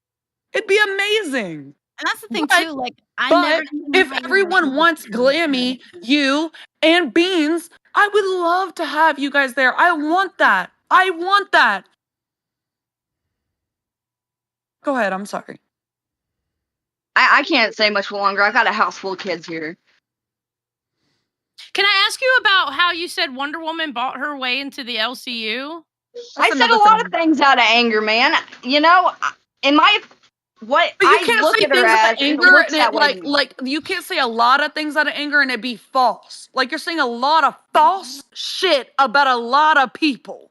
K: It'd be amazing.
J: And that's the thing
K: But-
J: too. Like, I
K: But
J: never.
K: if everyone wants Glammy, you, and Beans, I would love to have you guys there. I want that. I want that. Go ahead. I'm sorry.
L: I can't say much longer. I got a house full of kids here.
B: Can I ask you about how you said Wonder Woman bought her way into the LCU?
L: I said a lot of things out of anger, man. You know, in my what
K: But you
L: I
K: can't
L: look
K: say
L: at her
K: things out
L: as,
K: of
L: it
K: anger
L: looks
K: and
L: that
K: it,
L: way to me.
K: like you can't say a lot of things out of anger and it be false. Like you're saying a lot of false shit about a lot of people.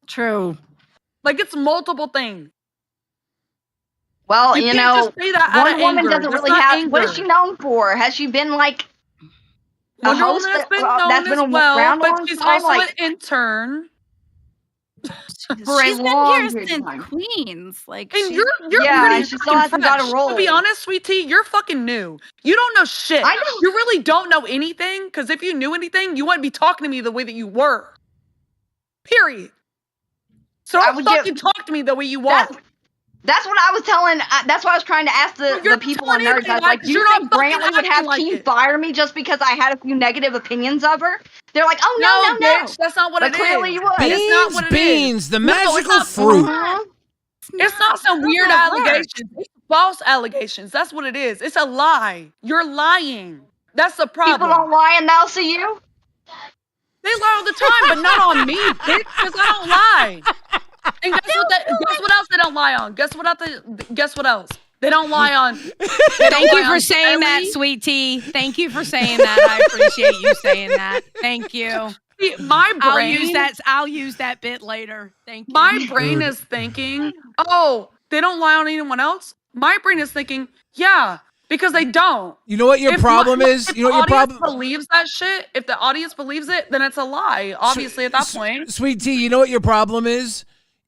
B: True.
K: Like it's multiple things.
L: Well,
K: You
L: you
K: can't
L: know,
K: just say that out
L: Wonder
K: of
L: Woman
K: anger.
L: doesn't
K: That's
L: really
K: not
L: have. What is
K: anger.
L: she known for? Has she been like a
K: Wonder
L: host
K: Woman has been
L: that's
K: known
L: been
K: as well,
L: around a
K: but
L: long
K: she's
L: time?
K: also
L: Like,
K: an intern.
L: for a
J: She's been
L: long
J: here
L: period of
J: since
L: time.
J: Queens. Like,
K: And
J: she,
K: you're
L: Yeah,
K: pretty
L: and she still
K: fucking
L: hasn't got a
K: fresh.
L: role.
K: To be honest, Sweet Tea, you're fucking new. You don't know shit.
L: I know.
K: You really don't know anything, because if you knew anything, you wouldn't be talking to me the way that you were. Period. So
L: I
K: don't
L: would
K: fucking
L: get-
K: talk to me the way you walk.
L: That's what I was telling. That's what I was trying to ask the
K: You're
L: people on
K: telling
L: Nerds. I was
K: me
L: like,
K: that
L: do you
K: you're
L: think
K: not fucking
L: Brantley would have
K: acting like
L: Team
K: it.
L: fire me just because I had a few negative opinions of her? They're like, oh,
K: No,
L: no.
K: bitch, that's not what
L: But
K: it is.
L: clearly you would.
K: It's not what it is.
A: Beans, the
K: No, it's
A: magical
K: not
A: fruit.
L: Mhm.
K: It's not some weird
J: not work.
K: allegations. It's false allegations. That's what it is. It's a lie. You're lying. That's the
L: People
K: problem.
L: don't lie and they'll see you.
K: They lie all the time, but not on me, bitch, because I don't lie. And guess what else they don't lie on? Guess what else? They don't lie on.
B: Thank you for saying that,
K: Ellie.
B: Sweet Tea. Thank you for saying that. I appreciate you saying that. Thank you.
K: See, my brain.
B: I'll use that bit later. Thank you.
K: My brain is thinking, oh, they don't lie on anyone else. My brain is thinking, yeah, because they don't.
A: You know what your problem is?
K: If
A: You know what your
K: the audience
A: problem?
K: believes that shit. If the audience believes it, then it's a lie. Obviously, at that point.
A: Sweet Tea, you know what your problem is?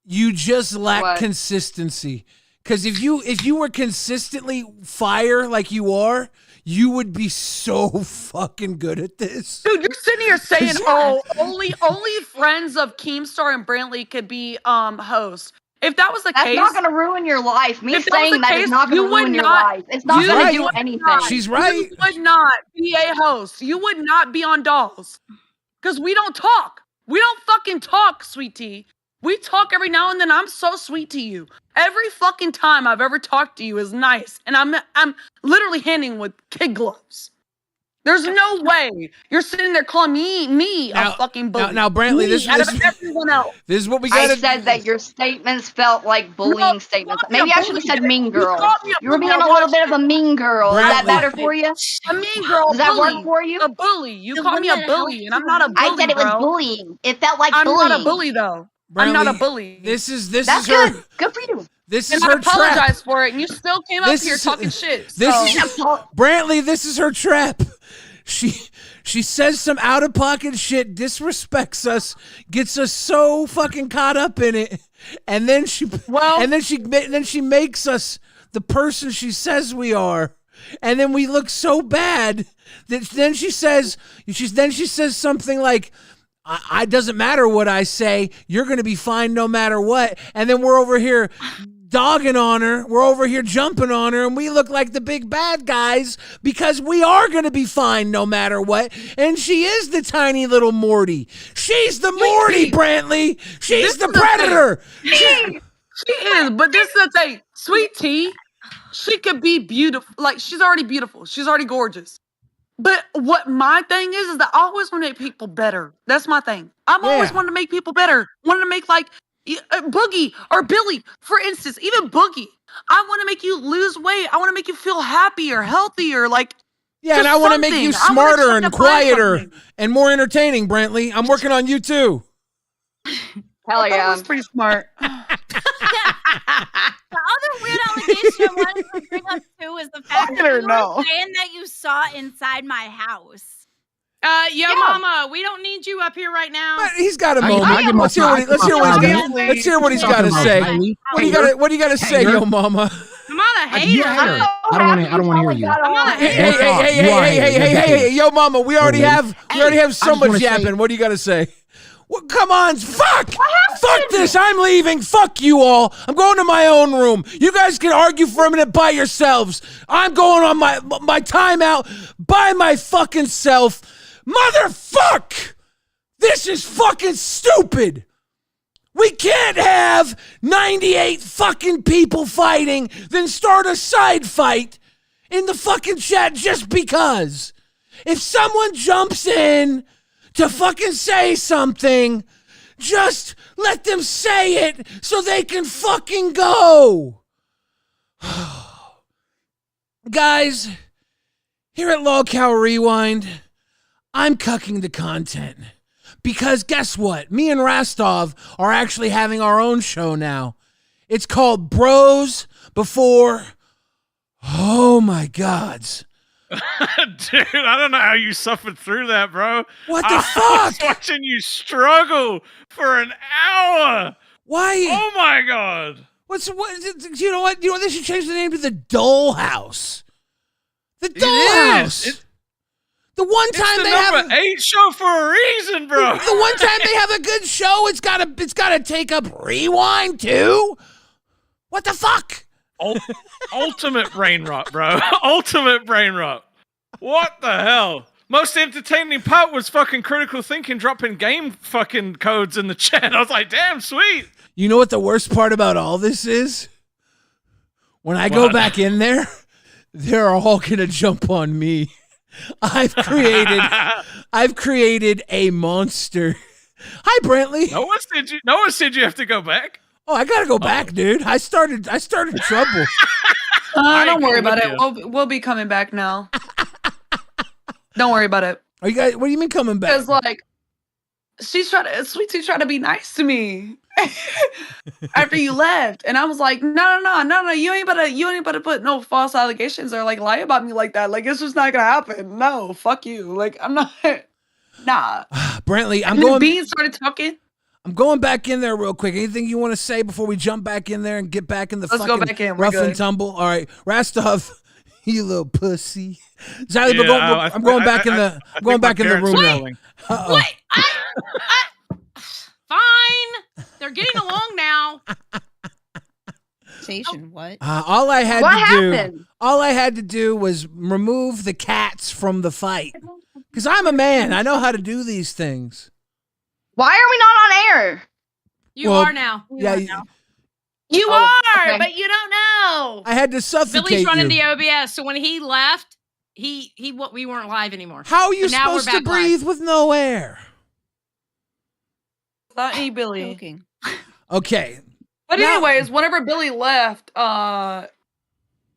A: You just lack
L: What?
A: consistency. Because if you were consistently fire like you are, you would be so fucking good at this.
K: Dude, you're sitting here saying, "Oh, only friends of Keemstar and Brantley could be hosts." If that was the
L: That's
K: case,
L: not going to ruin your life. Me
K: if that was
L: saying
K: the
L: that
K: case,
L: is not going
K: you
L: to
K: would
L: ruin your
K: not-
L: life. It's not
K: you
L: going
K: would
L: to do
K: not-
L: anything.
A: She's right.
K: you would not be a host. You would not be on Dolls. Because we don't talk. We don't fucking talk, sweet tea. We talk every now and then. I'm so sweet to you. Every fucking time I've ever talked to you is nice. And I'm literally handing with kid gloves. There's no way you're sitting there calling me
A: Now-
K: a fucking bully.
A: now, Brantley,
K: Me
A: this-
K: out
A: this-
K: of everyone else.
A: This is what we
L: I
A: got.
L: said that your statements felt like bullying statements. Maybe I should have said mean girl. You were being a little bit of a mean girl. Is that
A: Brantley.
L: better for you?
K: A mean girl.
L: Does that
K: bully.
L: work for you?
K: A bully. You
J: The
K: call
J: one
K: me a
J: that
K: bully, and I'm not a bully.
L: I said it was
K: bro.
L: bullying. It felt like
K: I'm
L: bullying.
K: not a bully though. I'm not a
A: Brantley,
K: bully.
A: This is
L: That's
A: her.
L: good. Good for you.
A: This
K: and
A: is
K: I
A: her trap.
K: apologize for it, and you still came up
A: This
K: here
A: is-
K: talking shit.
A: This
K: so.
A: is Brantley. This is her trap. She says some out of pocket shit, disrespects us, gets us so fucking caught up in it, and then she makes us the person she says we are, and then we look so bad that then she says something like, I doesn't matter what I say, you're going to be fine no matter what. And then we're over here dogging on her. We're over here jumping on her, and we look like the big bad guys because we are going to be fine no matter what. And she is the tiny little Morty. She's the Morty, Brantley. She's the Predator.
K: She is, but this is the thing. Sweet Tea, she could be beautiful. Like, she's already beautiful. She's already gorgeous. But what my thing is that I always want to make people better. That's my thing. I'm always wanting to make people better. Wanting to make, like, Boogie or Billy, for instance, even Boogie. I want to make you lose weight. I want to make you feel happier, healthier, like.
A: Yeah, and I want to make you smarter and quieter and more entertaining, Brantley. I'm working on you too.
L: Hell yeah.
K: That was pretty smart.
J: The other weird allegation I wanted to bring up too is the fact that you were saying that you saw inside my house.
B: Yo, mama, we don't need you up here right now.
A: But he's got a moment. Let's hear what he's got to say. What do you got to say, yo, mama?
B: I'm not a hater.
M: I don't want to hear you.
B: I'm not a
A: Hey, yo, mama, we already have so much yapping. What do you got to say? Well, come on, fuck this, I'm leaving, fuck you all, I'm going to my own room, you guys can argue for a minute by yourselves, I'm going on my timeout by my fucking self, motherfuck, this is fucking stupid, we can't have 98 fucking people fighting, then start a side fight in the fucking chat just because, if someone jumps in to fucking say something, just let them say it so they can fucking go. Guys, here at LolcowRewind, I'm cucking the content. Because guess what? Me and Rastov are actually having our own show now. It's called Bros Before... Oh my gods.
E: Dude, I don't know how you suffered through that, bro.
A: What the fuck?
E: I was watching you struggle for an hour.
A: Why?
E: Oh my god.
A: You know what? They should change the name to the Dole House. The Dole House. The one time they have
E: number 8 show for a reason, bro.
A: The one time they have a good show, it's gotta take up Rewind too. What the fuck?
E: Ultimate brain rot, bro. Ultimate brain rot. What the hell? Most entertaining part was fucking critical thinking dropping game fucking codes in the chat. I was like, damn, sweet.
A: You know what the worst part about all this is? When I go back in there, they're all gonna jump on me. I've created a monster. Hi, Brantley.
E: No one said you have to go back.
A: Oh, I gotta go back, dude. I started trouble.
K: Don't worry about it. We'll be coming back now. Don't worry about it.
A: Are you guys? What do you mean coming back?
K: Because like, Sweet Tea's trying to be nice to me after you left, and I was like, no, you ain't about to put no false allegations or like lie about me like that. Like, it's just not gonna happen. No, fuck you. Like, I'm not. Nah.
A: Brantley,
K: Bean started talking.
A: I'm going back in there real quick. Anything you want to say before we jump back in there and get back in the
K: Let's go
A: fucking
K: back in. We're
A: rough and
K: good.
A: tumble? All right, Rastov, you little pussy. Ziley,
E: Yeah,
A: I'm going back in the room now. Uh-oh.
B: What? Fine. They're getting along now.
J: What?
A: All I had
L: What
A: to
L: happened?
A: do, all I had to do was remove the cats from the fight. Because I'm a man, I know how to do these things.
L: Why are we not on air?
B: You
A: Well,
B: are now.
A: Yeah,
B: You
L: Oh,
B: are,
L: okay.
B: but you don't know.
A: I had to suffocate
B: Billy's running
A: you.
B: the OBS, so when he left, we weren't live anymore.
A: How are you
B: So now we're
A: supposed to
B: back live.
A: breathe with no air?
K: Not any Billy.
A: Okay.
K: But
A: Now-
K: anyways, whenever Billy left, I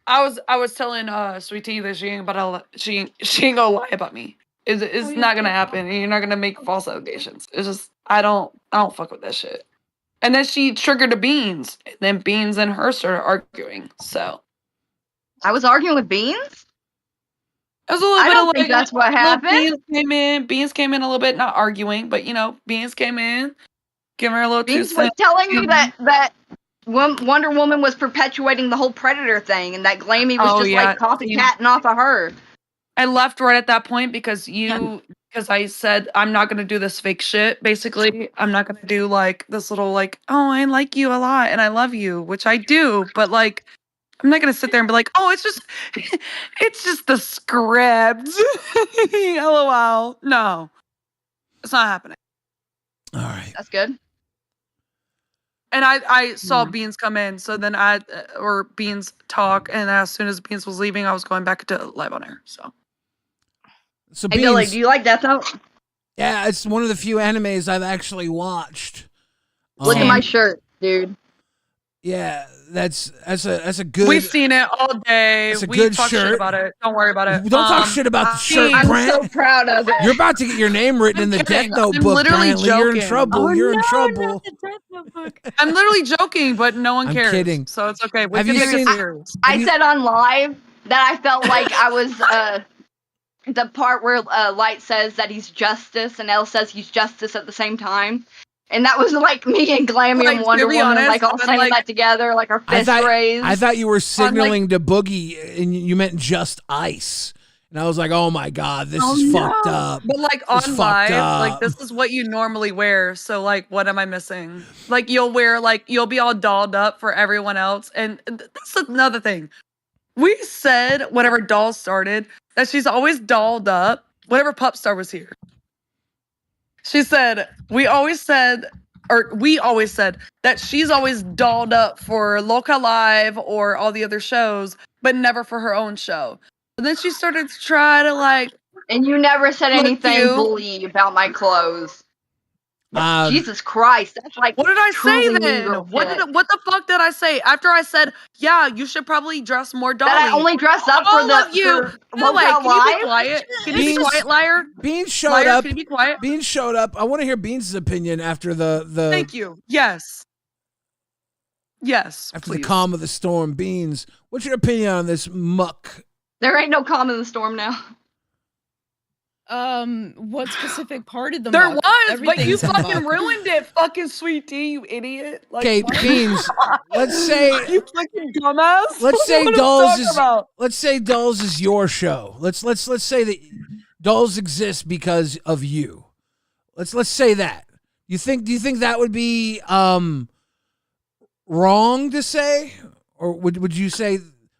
K: was telling Sweet Tea that she ain't gonna lie about me. It's not gonna happen. And you're not gonna make false allegations. It's just I don't fuck with that shit. And then she triggered the Beans, and then Beans and her started arguing. So
L: I was arguing with Beans?
K: it was a little
L: I
K: bit
L: don't
K: of
L: think
K: like
L: that's what
K: little
L: happened.
K: Beans came in a little bit, not arguing, but Beans came in, giving her a little
L: Beans
K: 2
L: was
K: cents.
L: telling me that Wonder Woman was perpetuating the whole Predator thing, and that Glammy was just like copycatting off of her.
K: I left right at that point because I said I'm not gonna do this fake shit. Basically, I'm not gonna do like this little like, oh, I like you a lot and I love you, which I do, but like I'm not gonna sit there and be like, oh, it's just the script. LOL. No, it's not happening.
A: All right.
L: That's good.
K: And I saw Beans come in, so then or Beans talk, and as soon as Beans was leaving, I was going back to live on air. So
A: So
L: Hey, Billy,
A: Beans,
L: do you like Death Note?
A: yeah, it's one of the few animes I've actually watched.
L: Look at my shirt, dude.
A: Yeah, that's a good.
K: we've seen it all day.
A: It's a
K: We
A: good
K: talk shit
A: shirt.
K: about it. Don't worry about it.
A: Don't talk shit about the shirt,
L: I'm
A: Brant.
L: so proud of it.
A: You're about to get your name written in the
K: kidding.
A: Death Note
K: I'm
A: book,
K: literally
A: Brantley. You're in
K: joking.
A: trouble.
K: Oh,
A: You're in
K: no,
A: trouble.
K: I'm literally joking, but no one
A: I'm
K: cares.
A: kidding.
K: So it's okay. We
A: Have
K: can
A: you
K: take it
A: seen-
K: serious.
L: I said on live that I felt like I was the part where Light says that he's Justice and Elle says he's Justice at the same time. And that was like me and Glammy
K: Like,
L: and Wonder
K: to be
L: Woman,
K: honest,
L: like all
K: I'm
L: saying
K: like-
L: that together, like our
A: I
L: fists raised.
A: thought you were signaling to Boogie, and you meant just ice. And I was like, oh my god, this is fucked up.
K: But like
A: This
K: on
A: fucked
K: live, like
A: up.
K: this is what you normally wear. So like, what am I missing? Like you'll be all dolled up for everyone else, and that's another thing. We said whenever Dolls started that she's always dolled up. Whenever Pupstar was here, she said we always said that she's always dolled up for Loca Live or all the other shows, but never for her own show. And then she started to try to like.
L: And you never said
K: Look
L: anything
K: you.
L: bully about my clothes.
A: Um,
L: Jesus Christ, that's like
K: What did I say
L: truly
K: then?
L: legal
K: What
L: shit.
K: what the fuck did I say after I said, yeah, you should probably dress more dolly?
L: That I only dress up
K: All
L: for the
K: of you.
L: for
K: By the way,
L: Local
K: can you be
L: Live?
K: quiet? Can you be
A: Beans-
K: quiet, liar?
A: Beans showed
K: Liar,
A: up.
K: can you be quiet?
A: Beans showed up. I want to hear Beans' opinion after the
K: Thank you. Yes. Yes.
A: after
K: please.
A: the calm of the storm. Beans, what's your opinion on this muck?
L: There ain't no calm in the storm now.
J: What specific part of the
K: There
J: muck?
K: was, but you
J: Everything's a
K: fucking
J: muck.
K: ruined it, fucking Sweet Tea, you idiot. Like,
A: Okay,
K: what?
A: Beans. Let's say
K: You fucking dumbass.
A: let's say
K: What are you
A: Dolls
K: talking
A: is
K: about?
A: let's say Dolls is your show. Let's say that Dolls exists because of you. Let's say that. Do you think that would be wrong to say, or would you say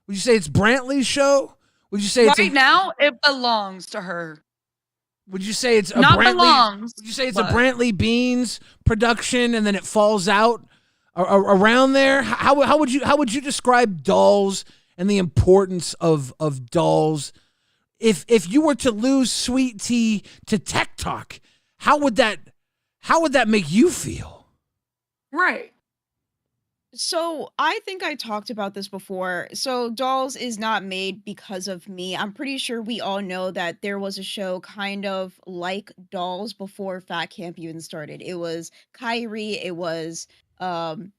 A: it's Brantley's show? Would you say it's
K: Right now, it belongs to her.
A: Would you say it's a
K: Not
A: Brantley?
K: belongs,
A: Would you say it's
K: but-
A: a Brantley Beans production and then it falls out around there? How would you describe Dolls and the importance of Dolls? If you were to lose Sweet Tea to Tech Talk, how would that make you feel?
K: Right.
J: So I think I talked about this before. So Dolls is not made because of me. I'm pretty sure we all know that there was a show kind of like Dolls before Fat Camp even started. It was Kyrie, it was Brantley,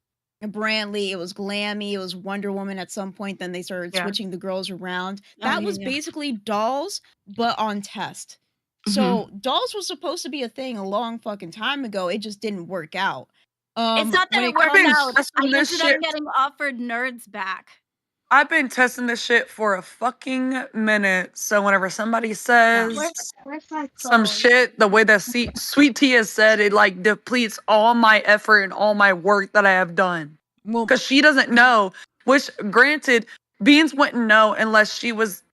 J: it was Glammy, it was Wonder Woman at some point. Then they started
K: Yeah.
J: switching the girls around.
K: Oh,
J: That
K: yeah,
J: was
K: yeah.
J: basically Dolls, but on test.
N: So dolls was supposed to be a thing a long fucking time ago. It just didn't work out.
J: It's not that
N: when
J: it
N: it
J: worked
N: comes-
J: out. I
K: testing this
J: ended up
K: shit.
J: getting offered nerds back.
K: I've been testing this shit for a fucking minute. So whenever somebody says
L: Where's my
K: some
L: phone?
K: shit, the way that Sweet Tea has said, it like depletes all my effort and all my work that I have done.
A: Well,
K: Because she doesn't know, which granted, Beans wouldn't know unless she was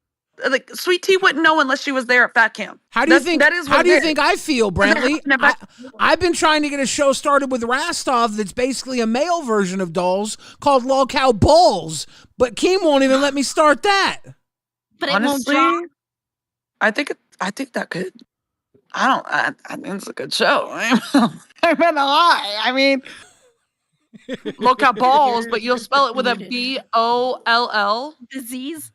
K: like Sweet Tea wouldn't know unless she was there at Fat Camp.
A: How do you think?
K: That is
A: How
K: what
A: do you
K: it
A: think
K: is.
A: I feel, Brantley?
K: Never-
A: I've been trying to get a show started with Rastov that's basically a male version of dolls called Lolcow Balls, but Keem won't even let me start that.
J: But
K: Honestly,
J: it won't drop.
K: I think that could. I think it's a good show. I'm gonna lie. I mean, look at balls, but you'll spell it with a B-O-L-L.
J: Disease.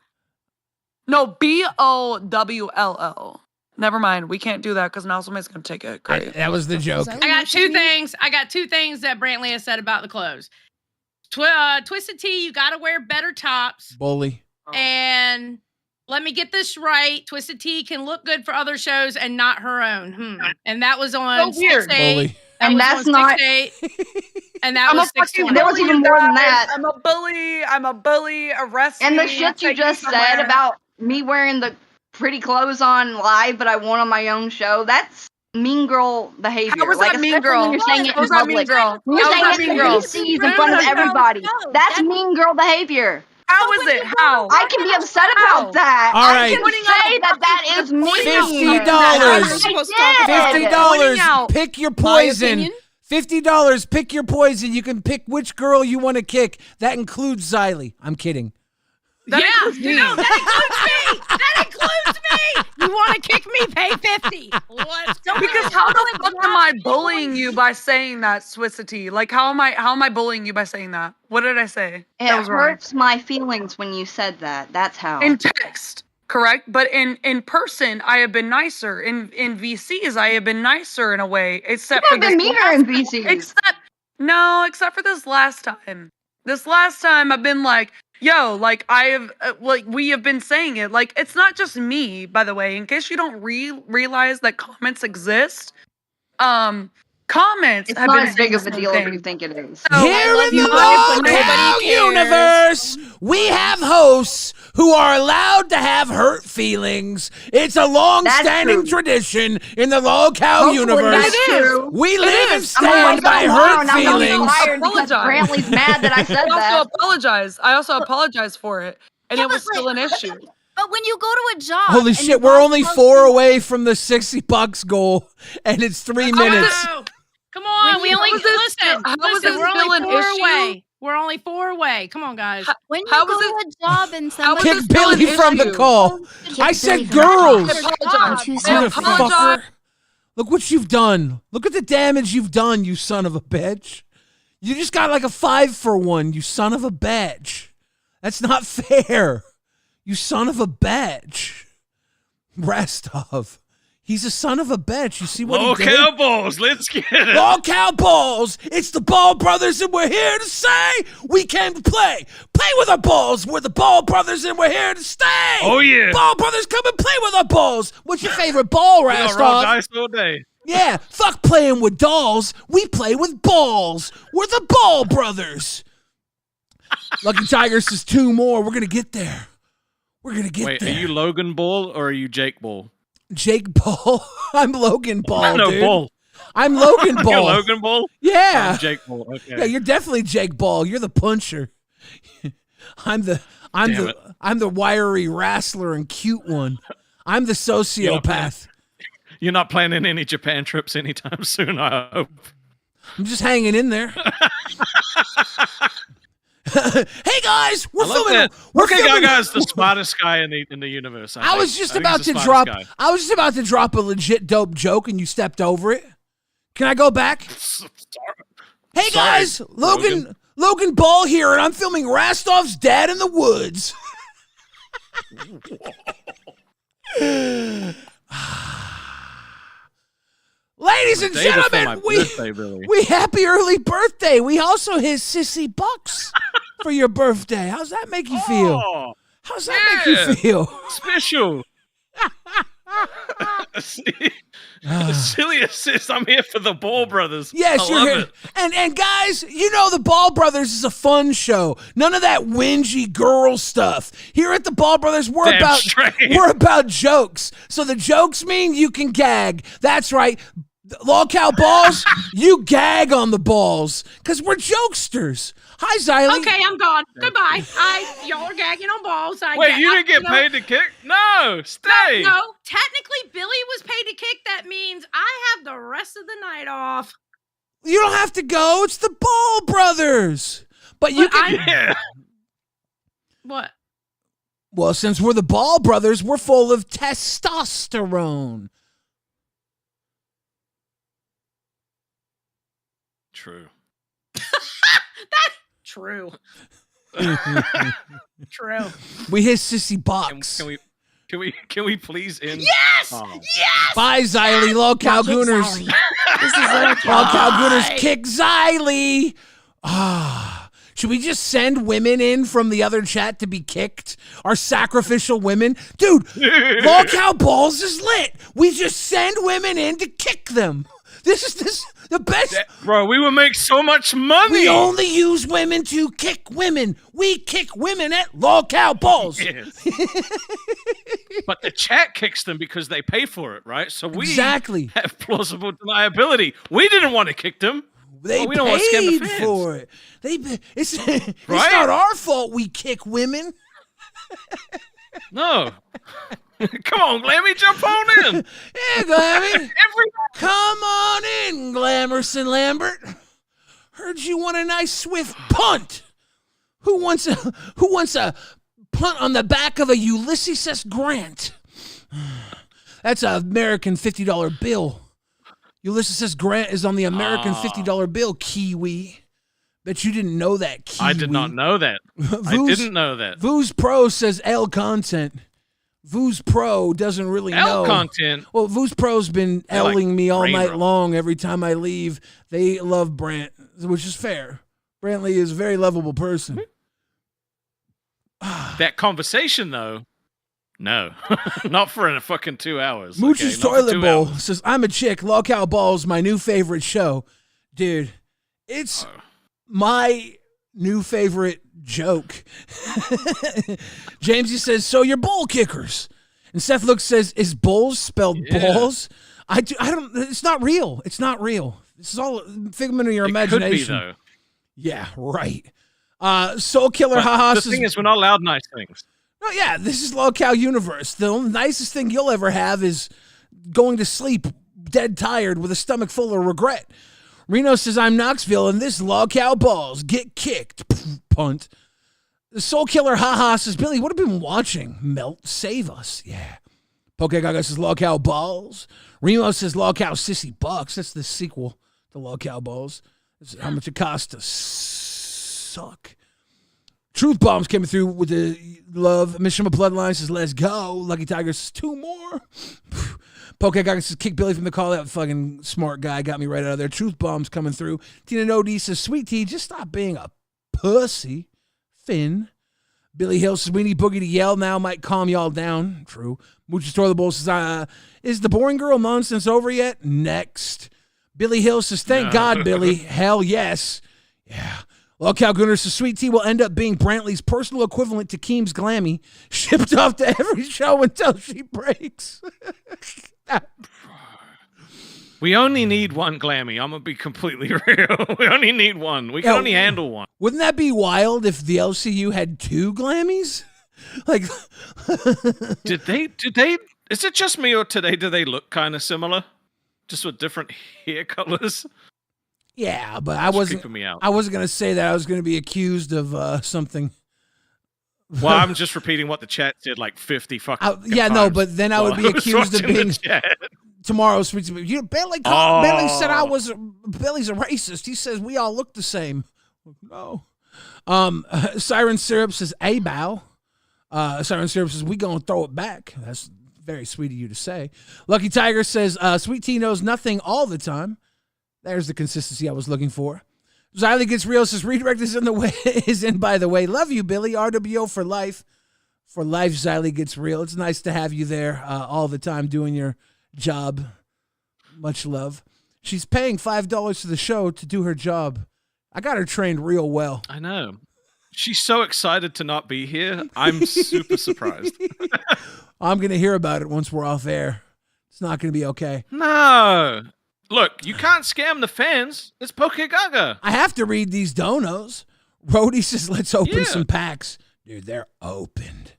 K: No, B-O-W-L-L. Never mind. We can't do that because now somebody's gonna take it. Great.
A: That was the joke.
B: I got two things. I got two things that Brantley has said about the clothes. Twisted Tea, you got to wear better tops.
A: Bully.
B: And let me get this right. Twisted Tea can look good for other shows and not her own. And that was on
K: So weird.
B: 6-8.
A: Bully.
L: And that's not.
B: 6-8. And that
K: I'm
B: was
K: a fucking
B: 6-20.
L: There was even more than that.
K: I'm a bully. I'm a bully. Arrest
L: And the
K: me,
L: shit you
K: take me
L: just said
K: somewhere.
L: about me wearing the pretty clothes on live, but I won on my own show, that's mean girl behavior.
K: How was
L: like,
K: that mean
L: especially
K: girl?
L: when you're saying it
K: How
L: in
K: was that mean
L: public.
K: girl?
L: When you're
K: How was that
L: saying
K: mean
L: it
K: girl?
L: to PCs in front of everybody. That's mean girl behavior.
K: How is it? How?
L: I can be upset about that.
A: All
L: I
A: right.
L: can say that is mean.
A: $50.
L: $50.
A: Pick your poison. $50. Pick your poison. You can pick which girl you want to kick. That includes Xylee. I'm kidding.
B: No, that includes me. That includes me. You want to kick me? Pay 50. Let's go.
K: Because how the fuck am I bullying you by saying that, Swissity? Like, how am I bullying you by saying that? What did I say?
L: It
K: That was wrong.
L: hurts my feelings when you said that. That's how.
K: In text, correct? But in person, I have been nicer. In VCs, I have been nicer in a way, except for
L: I've been
K: this
L: meaner
K: last
L: in
K: time.
L: VCs.
K: Except for this last time. This last time, I've been like, yo, like I have, like we have been saying it. Like it's not just me, by the way. In case you don't realize that comments exist, comments
L: It's
K: have
L: not
K: been
L: as big of a
K: saying
L: deal as
K: something.
L: you think it is.
K: So,
A: Here
K: I
A: in the
K: love you,
A: Lolcow universe, we have hosts who are allowed to have hurt feelings. It's a long-standing tradition in the Lolcow universe. We live and stand by hurt feelings.
L: Brantley's mad that I said
K: I
L: that.
K: also apologize. I also apologize for it, and it was still an issue.
J: But when you go to a job,
A: Holy
J: and
A: shit,
J: your
A: we're
J: boss
A: only
J: tells
A: 4
J: you-
A: away from the $60 goal, and it's 3 minutes.
B: Come on, we only listen.
K: How is
B: Listen,
K: this
B: we're
K: still
B: only
K: an
B: 4
K: issue?
B: away. We're only 4 away. Come on, guys.
J: When you
K: How
J: go
K: is
J: to a job and somebody
A: Kick Billy from the call. I said girls. Motherfucker. Look what you've done. Look at the damage you've done, you son of a bitch. You just got like a 5-for-1, you son of a bitch. That's not fair. You son of a bitch. Rastov. He's a son of a bitch. You see what he did?
E: Lolcow Balls, let's get it.
A: Lolcow Balls. It's the Ball Brothers, and we're here to say we came to play. Play with our balls. We're the Ball Brothers, and we're here to stay.
E: Oh, yeah.
A: Ball Brothers, come and play with our balls. What's your favorite ball,
E: We gonna roll
A: Rastov?
E: dice all day.
A: Yeah, fuck playing with dolls. We play with balls. We're the Ball Brothers. Lucky Tiger says 2 more. We're going to get there. We're going to get
E: Wait,
A: there.
E: are you Logan Ball or are you Jake Ball?
A: Jake Ball. I'm Logan Ball,
E: No,
A: dude.
E: Ball.
A: I'm Logan Ball.
E: You're Logan Ball?
A: Yeah.
E: I'm Jake Ball. Okay.
A: Yeah, you're definitely Jake Ball. You're the puncher. I'm the wiry wrestler and cute one. I'm the sociopath.
E: You're not planning any Japan trips anytime soon, I hope.
A: I'm just hanging in there. Hey guys, we're filming.
E: That.
A: We're
E: Okay,
A: filming.
E: guy's the smartest guy in the universe.
A: I was just about to drop. I was just about to drop a legit dope joke, and you stepped over it. Can I go back? Hey guys, Logan Ball here, and I'm filming Rastov's Dad in the Woods. Ladies and gentlemen, we happy early birthday. We also hit Sissy Bucks for your birthday. How's that make you feel? How's that make you feel?
E: Special. Silliest is I'm here for the Ball Brothers.
A: Yes,
E: I
A: you're
E: love
A: here.
E: it.
A: And guys, you know the Ball Brothers is a fun show. None of that whingy girl stuff. Here at the Ball Brothers, we're about jokes. So the jokes mean you can gag. That's right. LolCow balls, you gag on the balls because we're jokesters. Hi, Xylee.
B: Okay, I'm gone. Goodbye. Y'all are gagging on balls.
E: Wait, you didn't get paid to kick? No, stay.
B: No, technically, Billy was paid to kick. That means I have the rest of the night off.
A: You don't have to go. It's the Ball Brothers. But you can.
B: What?
A: Well, since we're the Ball Brothers, we're full of testosterone.
E: True.
B: That's true. True.
A: We hit sissy box.
E: Can we please end?
B: Yes! Yes!
A: Bye, Xylee. LolCow Gooners. LolCow Gooners kick Xylee. Should we just send women in from the other chat to be kicked? Our sacrificial women? Dude, LolCow Balls is lit. We just send women in to kick them. This is the best.
E: Bro, we would make so much money.
A: We only use women to kick women. We kick women at LolCow Balls.
E: Yes. But the chat kicks them because they pay for it, right? So we have plausible deniability. We didn't want to kick them.
A: They
E: we don't want to scam the fans.
A: For it. It's not our fault we kick women.
E: No. Come on, Glammy, jump on in.
A: Yeah, Glammy. Come on in, Glamerson Lambert. Heard you want a nice swift punt. Who wants a punt on the back of a Ulysses S. Grant? That's an American $50 bill. Ulysses S. Grant is on the American $50 bill, Kiwi. Bet you didn't know that, Kiwi.
E: I did not know that. I didn't know that.
A: Vooz Pro says L content. Vooz Pro doesn't really know.
E: L content?
A: Well, Vooz Pro's been L-ing me all night long every time I leave. They love Brant, which is fair. Brantley is a very lovable person.
E: That conversation, though, no. Not for a fucking 2 hours.
A: Mooch's Toilet Bowl says, I'm a chick. LolCow Balls, my new favorite show. Dude, it's my new favorite joke. Jamesy says, so you're bull kickers. And Seth Looks says, is bulls spelled balls? I don't, it's not real. It's not real. This is all a figment of your imagination.
E: Could be, though.
A: Yeah, right. Soul Killer Haha says,
E: the thing is, we're not allowed nice things.
A: No, yeah, this is LolCow Universe. The nicest thing you'll ever have is going to sleep dead tired with a stomach full of regret. Reno says, I'm Knoxville, and this LolCow Balls get kicked. Punt. The Soul Killer Haha says, Billy, what have you been watching? Melt, save us. Yeah. Poke Gaga says, LolCow Balls. Remo says, LolCow Sissy Bucks. That's the sequel to LolCow Balls. This is how much it costs to suck. Truth Bombs came through with the love. Mishima Bloodline says, let's go. Lucky Tiger says, 2 more. Poke Gaga says, kick Billy from the call. That fucking smart guy got me right out of there. Truth Bombs coming through. Tina Nodi says, Sweet Tea, just stop being a pussy. Finn. Billy Hill says, we need Boogie to yell now. Might calm y'all down. True. Mooch's Toilet Bowl says, is the boring girl nonsense over yet? Next. Billy Hill says, thank God, Billy. Hell yes. Yeah. LolCow Gunner says, Sweet Tea will end up being Brantley's personal equivalent to Keem's Glammy, shipped off to every show until she breaks.
E: We only need one Glammy. I'm going to be completely real. We only need one. We can only handle one.
A: Wouldn't that be wild if the LCU had 2 Glammys? Like,
E: did they, is it just me or today do they look kind of similar? Just with different hair colors?
A: Yeah, but I wasn't going to say that. I was going to be accused of something.
E: Well, I'm just repeating what the chat said like 50 fucking
A: yeah,
E: times
A: no, but then I would be accused of being tomorrow's Sweet Tea. You know, Billy said Billy's a racist. He says we all look the same. No. Siren Syrup says, a bow. Siren Syrup says, we gonna throw it back. That's very sweet of you to say. Lucky Tiger says, Sweet Tea knows nothing all the time. There's the consistency I was looking for. Xylee Gets Real says, redirect is in by the way. Love you, Billy. RWO for life. for Life Xylee Gets Real. It's nice to have you there all the time doing your job. Much love. She's paying $5 to the show to do her job. I got her trained real well.
E: I know. She's so excited to not be here. I'm super surprised.
A: I'm going to hear about it once we're off air. It's not going to be okay.
E: No. Look, you can't scam the fans. It's Pokegaga.
A: I have to read these donos. Rhodey says, let's open some packs. Dude, they're opened.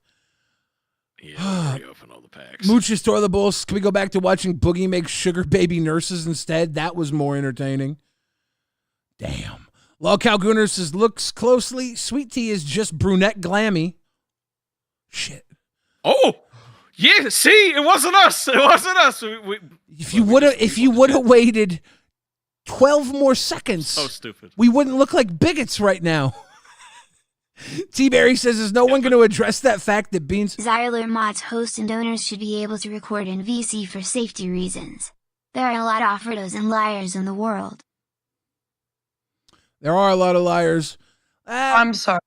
E: Yeah, already open all the packs.
A: Mooch's Toilet Bowls. Can we go back to watching Boogie make sugar baby nurses instead? That was more entertaining. Damn. Lolcow Gooner says, looks closely. Sweet Tea is just brunette glammy. Shit.
E: Oh, yeah. See, it wasn't us. It wasn't us.
A: If you would have waited 12 more seconds,
E: so stupid.
A: We wouldn't look like bigots right now. T-Berry says, is no one going to address that fact that Beans...
C: Xyler mods hosts and donors should be able to record in VC for safety reasons. There are a lot of Fredos and liars in the world.
A: There are a lot of liars.
K: I'm sorry.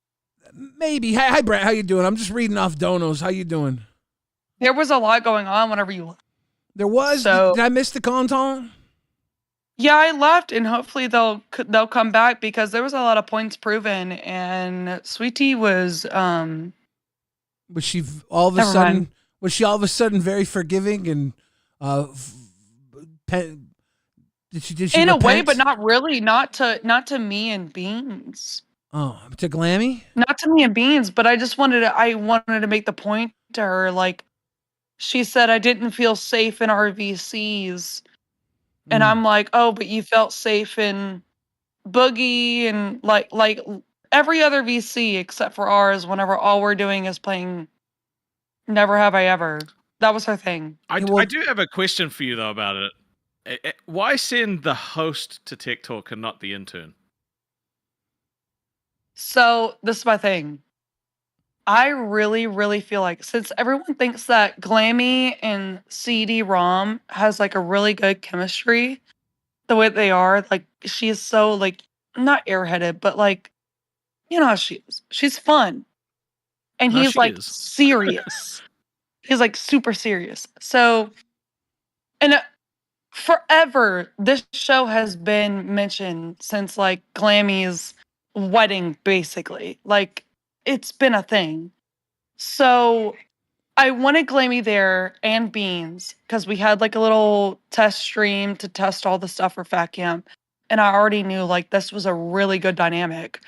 A: Maybe. Hi, Brett. How you doing? I'm just reading off Donos. How you doing?
K: There was a lot going on whenever you left.
A: There was?
K: So,
A: did I miss the content?
K: Yeah, I left, and hopefully they'll come back because there was a lot of points proven, and Sweet Tea was
A: Was she all of a sudden? Was she all of a sudden very forgiving and did she
K: in
A: repent?
K: a way, but not really. Not to me and Beans.
A: Oh, to Glammy?
K: Not to me and Beans, but I wanted to make the point to her, like she said, I didn't feel safe in our VCs. And I'm like, oh, but you felt safe in Boogie and like every other VC except for ours whenever all we're doing is playing Never Have I Ever. That was her thing.
E: I do have a question for you, though, about it. Why send the host to Tech Talk and not the intern?
K: So this is my thing. I really, really feel like since everyone thinks that Glammy and CD-ROM has like a really good chemistry, the way they are, like she is so like not airheaded, but like you know how she is. She's fun, and he's like serious. He's like super serious. So, and forever this show has been mentioned since like Glammy's wedding, basically. Like it's been a thing. So I wanted Glammy there and Beans because we had like a little test stream to test all the stuff for Fat Camp. And I already knew like this was a really good dynamic.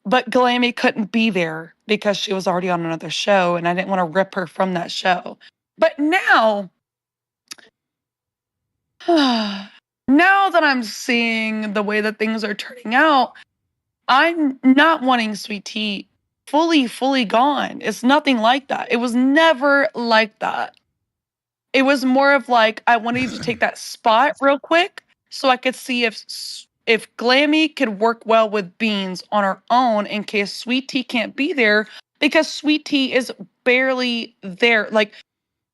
K: But Glammy couldn't be there because she was already on another show and I didn't want to rip her from that show. But now that I'm seeing the way that things are turning out, I'm not wanting Sweet Tea fully gone. It's nothing like that. It was never like that. It was more of like, I wanted you to take that spot real quick so I could see if Glammy could work well with Beans on her own in case Sweet Tea can't be there, because Sweet Tea is barely there. Like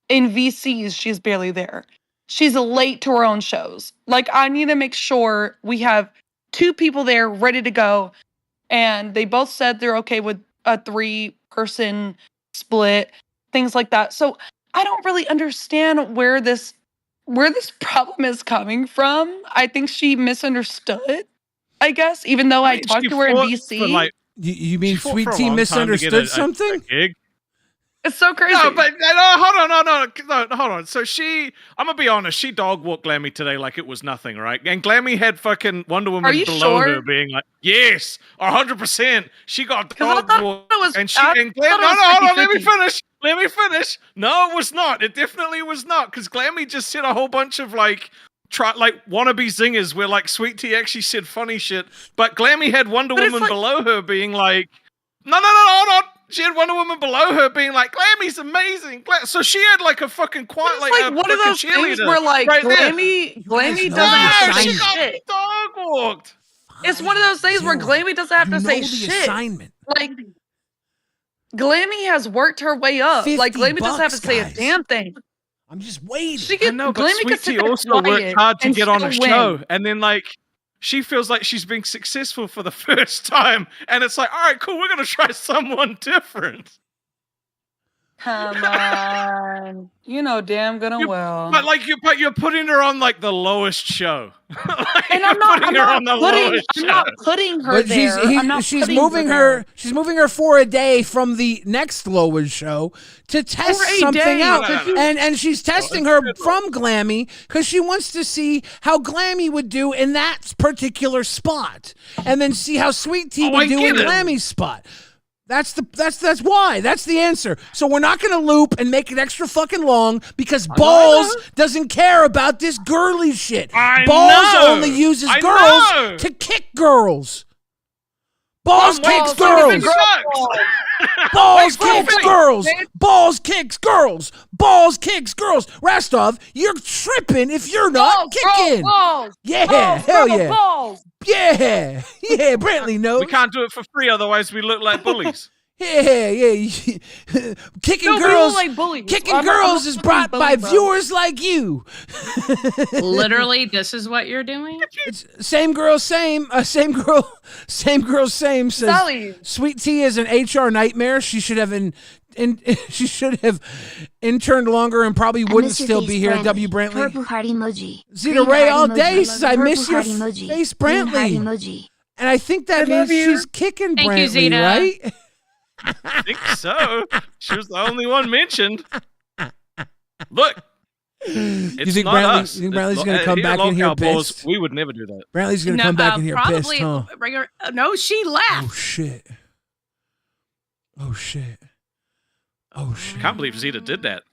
K: in VCs, she's barely there. She's late to her own shows. Like I need to make sure we have 2 people there ready to go. And they both said they're okay with a 3-person split, things like that. So I don't really understand where this problem is coming from. I think she misunderstood, I guess, even though I talked to her in VC.
E: Like,
A: you mean Sweet Tea misunderstood something?
K: It's so crazy.
E: No, but hold on. So I'm gonna be honest, she dog walked Glammy today like it was nothing, right? And Glammy had fucking Wonder Woman below her being like, yes, 100%. She got dog walked. And Glammy, hold on, let me finish. No, it was not. It definitely was not, because Glammy just said a whole bunch of like wannabe zingers where like Sweet Tea actually said funny shit, but Glammy had Wonder Woman below her being like, no, hold on. She had Wonder Woman below her being like, Glammy's amazing. So she had like a fucking quiet, like a
K: one of those things where like
E: right
K: Glammy doesn't have to say
E: she got
K: shit.
E: Dog walked.
K: It's one of those things where Glammy doesn't have to say shit.
A: Assignment.
K: Like Glammy has worked her way up. Like Glammy doesn't have to say a damn thing.
A: I'm just waiting.
K: She
E: I know, but Sweet Tea also worked hard to get on a show, and then like she feels like she's being successful for the first time, and it's like, all right, cool, we're gonna try someone different.
K: Come on. You know damn good and well.
E: But you're putting her on like the lowest show.
K: And I'm not putting her
A: But
K: there. I'm not
A: she's
K: putting
A: moving
K: there.
A: she's moving her for a day from the next lowest show to test
K: For a
A: something
K: day.
A: out.
K: No.
A: And she's testing her from Glammy because she wants to see how Glammy would do in that particular spot. And then see how Sweet Tea would do in Glammy's spot. That's why. That's the answer. So we're not gonna loop and make it extra fucking long because Balls doesn't care about this girly shit. Balls only uses girls to kick girls. Balls kicks girls. Balls kicks girls. Balls kicks girls. Balls kicks girls. Rastov, you're tripping if you're not kicking. Yeah, hell yeah. Yeah, Brantley knows.
E: We can't do it for free, otherwise we look like bullies.
A: Yeah. Kicking girls, kicking girls is brought by viewers like you.
B: Literally, this is what you're doing?
A: It's same girl, same girl, same. Says
K: Sally.
A: Sweet Tea is an HR nightmare. She should have she should have interned longer and probably wouldn't still be here. W. Brantley.
C: Purple heart emoji.
A: Zeta
C: Green
A: Ray
C: heart
A: all day
C: emoji.
A: says I miss
C: Purple
A: your
C: heart emoji.
A: face,
C: Green heart
A: Brantley.
C: emoji.
A: And I think that means she's kicking
B: Thank
A: Brantley,
B: you, Zeta.
A: right?
E: I think so. She was the only one mentioned. Look.
A: You think Brantley's going to come back in here pissed?
E: We would never do that.
A: Brantley's going to come back in here pissed, huh?
B: No, she left.
A: Oh shit.
E: I can't believe Zeta did that.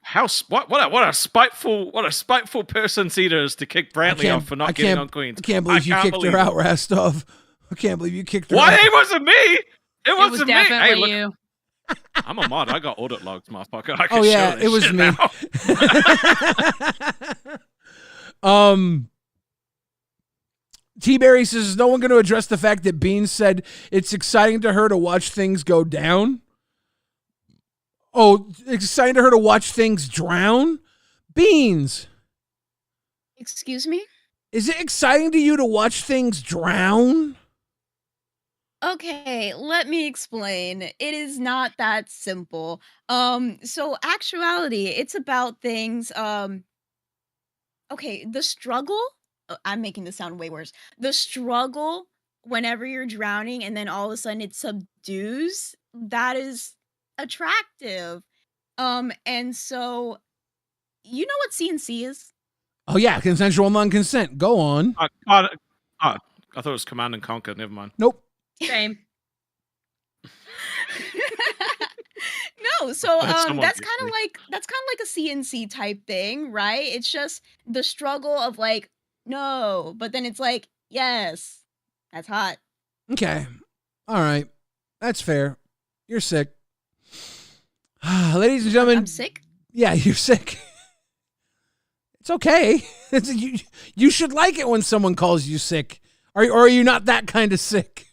E: What a spiteful person Zeta is to kick Brantley off for not getting on Queens.
A: I can't believe you kicked her out, Rastov. I can't believe you kicked her out.
E: Why? It wasn't me. It
B: was
E: wasn't me.
B: definitely
E: Hey,
B: you.
E: I'm a mod. I got audit logs, motherfucker. I can
A: Oh yeah,
E: show this
A: it was
E: shit
A: me.
E: now.
A: T-Berry says, is no one going to address the fact that Beans said it's exciting to her to watch things go down? Oh, it's exciting to her to watch things drown? Beans.
N: Excuse me?
A: Is it exciting to you to watch things drown?
N: Okay, let me explain. It is not that simple. So actuality, it's about things, okay, the struggle, I'm making this sound way worse. The struggle whenever you're drowning and then all of a sudden it subdues, that is attractive. And so you know what CNC is?
A: Oh yeah, consensual non-consent. Go on.
E: I thought it was Command and Conquer. Never mind.
A: Nope.
B: Same.
N: No, so that's
E: someone
N: kind
E: gets
N: of
E: me.
N: like a CNC type thing, right? It's just the struggle of like no, but then it's like yes, that's hot.
A: Okay. All right. That's fair. You're sick. Ladies and gentlemen.
N: I'm sick?
A: Yeah, you're sick. It's okay. You should like it when someone calls you sick. Or are you not that kind of sick?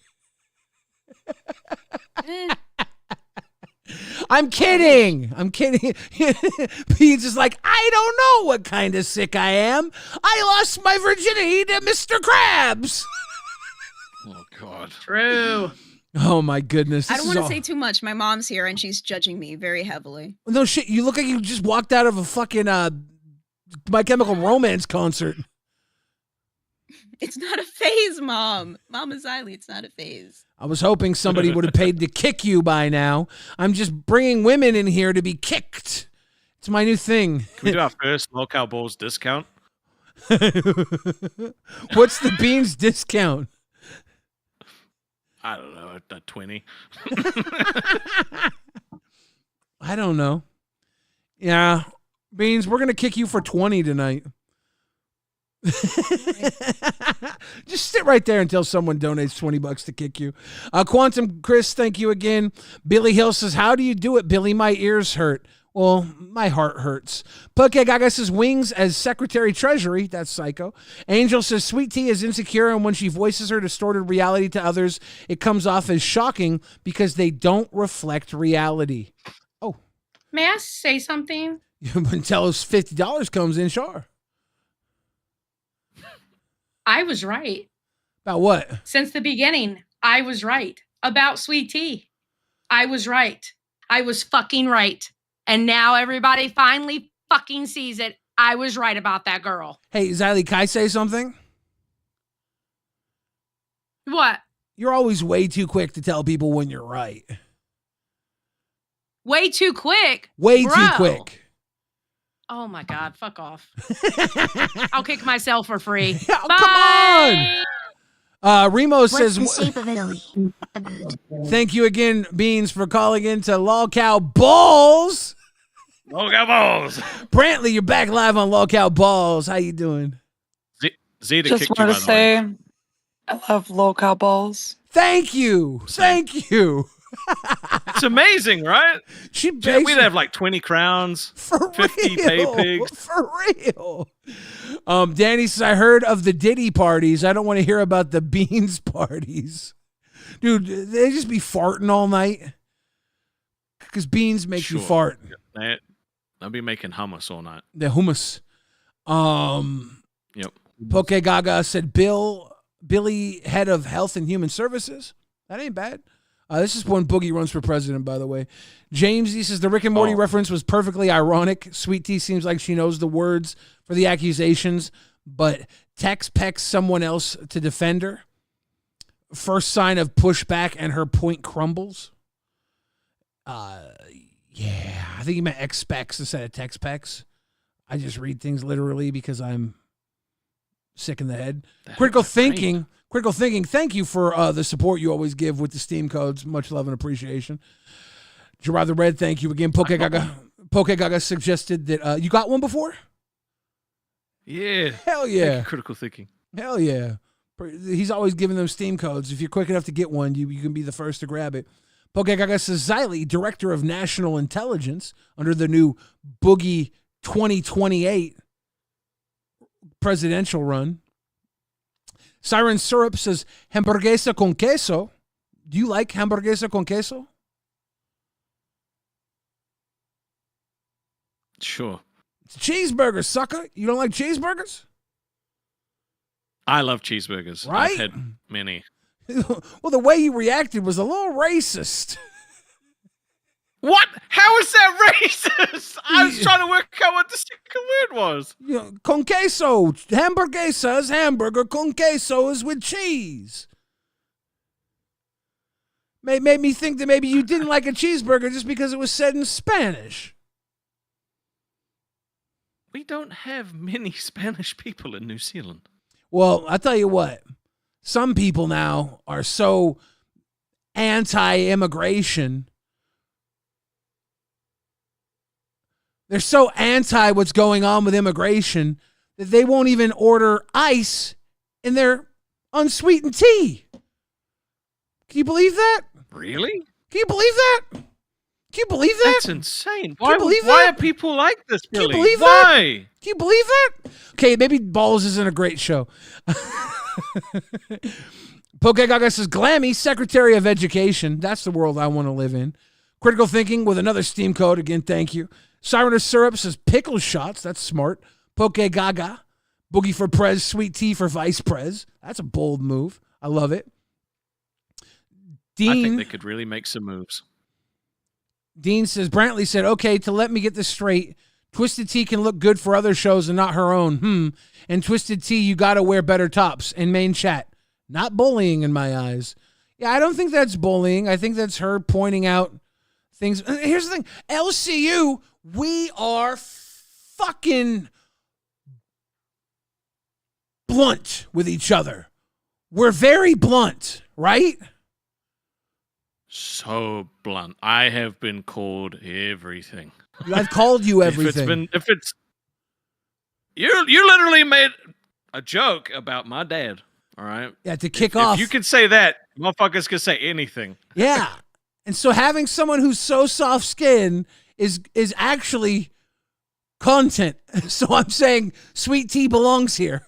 A: I'm kidding. Pete's just like, I don't know what kind of sick I am. I lost my virginity to Mr. Krabs.
E: Oh, God.
B: True.
A: Oh, my goodness.
N: I don't want to say too much. My mom's here and she's judging me very heavily.
A: No shit. You look like you just walked out of a fucking My Chemical Romance concert.
N: It's not a phase, Mom. Mama Xylee, it's not a phase.
A: I was hoping somebody would have paid to kick you by now. I'm just bringing women in here to be kicked. It's my new thing.
E: Can we do our first Local Balls discount?
A: What's the Beans discount?
E: I don't know, a 20.
A: I don't know. Yeah. Beans, we're going to kick you for 20 tonight. Just sit right there until someone donates $20 to kick you. Quantum Chris, thank you again. Billy Hill says, how do you do it, Billy? My ears hurt. Well, my heart hurts. Poke Gaga says, wings as Secretary Treasury. That's psycho. Angel says, Sweet Tea is insecure, and when she voices her distorted reality to others, it comes off as shocking because they don't reflect reality. Oh.
B: May I say something?
A: Until $50 comes in, sure.
B: I was right.
A: About what?
B: Since the beginning, I was right. About Sweet Tea. I was right. I was fucking right. And now everybody finally fucking sees it. I was right about that girl.
A: Hey, Xylee, can I say something?
B: What?
A: You're always way too quick to tell people when you're right.
B: Way too quick?
A: Way
B: Bro.
A: too quick.
B: Oh my God, fuck off. I'll kick myself for free.
A: Oh,
B: Bye.
A: come on. Remo
C: What's
A: says,
C: the shape of Italy? A boot.
A: thank you again, Beans, for calling into LolCow Balls.
E: LolCow Balls.
A: Brantley, you're back live on LolCow Balls. How you doing?
E: Zeta
K: Just
E: kicked you,
K: want
E: by
K: to
E: the way.
K: say, I love LolCow balls.
A: Thank you. Thank you.
E: It's amazing, right?
A: We'd
E: have like 20 crowns, 50 pay pigs.
A: For real. Danny says, I heard of the Diddy parties. I don't want to hear about the Beans parties. Dude, they just be farting all night. Because Beans make you fart.
E: I'll be making hummus all night.
A: The hummus.
E: Yep.
A: Poke Gaga said, Billy, head of Health and Human Services. That ain't bad. This is when Boogie runs for president, by the way. James, he says, the Rick and Morty reference was perfectly ironic. Sweet Tea seems like she knows the words for the accusations, but Tex pecks someone else to defend her. First sign of pushback and her point crumbles. Yeah, I think he meant X-Specs instead of Tex Pecs. I just read things literally because I'm sick in the head. Critical thinking, thank you for the support you always give with the Steam codes. Much love and appreciation. Gerard the Red, thank you again. Poke Gaga suggested that you got one before?
E: Yeah.
A: Hell yeah.
E: Critical thinking.
A: Hell yeah. He's always giving them Steam codes. If you're quick enough to get one, you can be the first to grab it. Poke Gaga says, Xylee, Director of National Intelligence under the new Boogie 2028 presidential run. Siren Syrup says, hamburguesa con queso. Do you like hamburguesa con queso?
E: Sure.
A: It's a cheeseburger, sucker. You don't like cheeseburgers?
E: I love cheeseburgers.
A: Right?
E: I've had many.
A: Well, the way you reacted was a little racist.
E: What? How is that racist? I was trying to work out what the second word was.
A: You know, con queso. Hamburguesa is hamburger. Con queso is with cheese. Made me think that maybe you didn't like a cheeseburger just because it was said in Spanish.
E: We don't have many Spanish people in New Zealand.
A: Well, I'll tell you what. Some people now are so anti-immigration. They're so anti what's going on with immigration that they won't even order ice in their unsweetened tea. Can you believe that?
E: Really?
A: Can you believe that? Can you believe that?
E: That's insane.
A: Can you believe
E: why
A: that?
E: are people like this, Billy?
A: Can you believe
E: why?
A: that? Can you believe that? Okay, maybe Balls isn't a great show. Poke Gaga says, Glammy, Secretary of Education. That's the world I want to live in. Critical Thinking with another Steam code. Again, thank you. Siren of Syrup says, pickle shots. That's smart. Poke Gaga. Boogie for Prez. Sweet Tea for Vice Prez. That's a bold move. I love it. Dean,
E: I think they could really make some moves.
A: Dean says, Brantley said, okay, to let me get this straight, Twisted Tea can look good for other shows and not her own. And Twisted Tea, you got to wear better tops. In main chat. Not bullying in my eyes. Yeah, I don't think that's bullying. I think that's her pointing out things. Here's the thing. LCU, we are fucking blunt with each other. We're very blunt, right?
E: So blunt. I have been called everything.
A: I've called you everything.
E: You literally made a joke about my dad. All right.
A: Yeah, to kick off.
E: If you could say that, motherfuckers could say anything.
A: Yeah. And so having someone who's so soft skinned is actually content. So I'm saying Sweet Tea belongs here.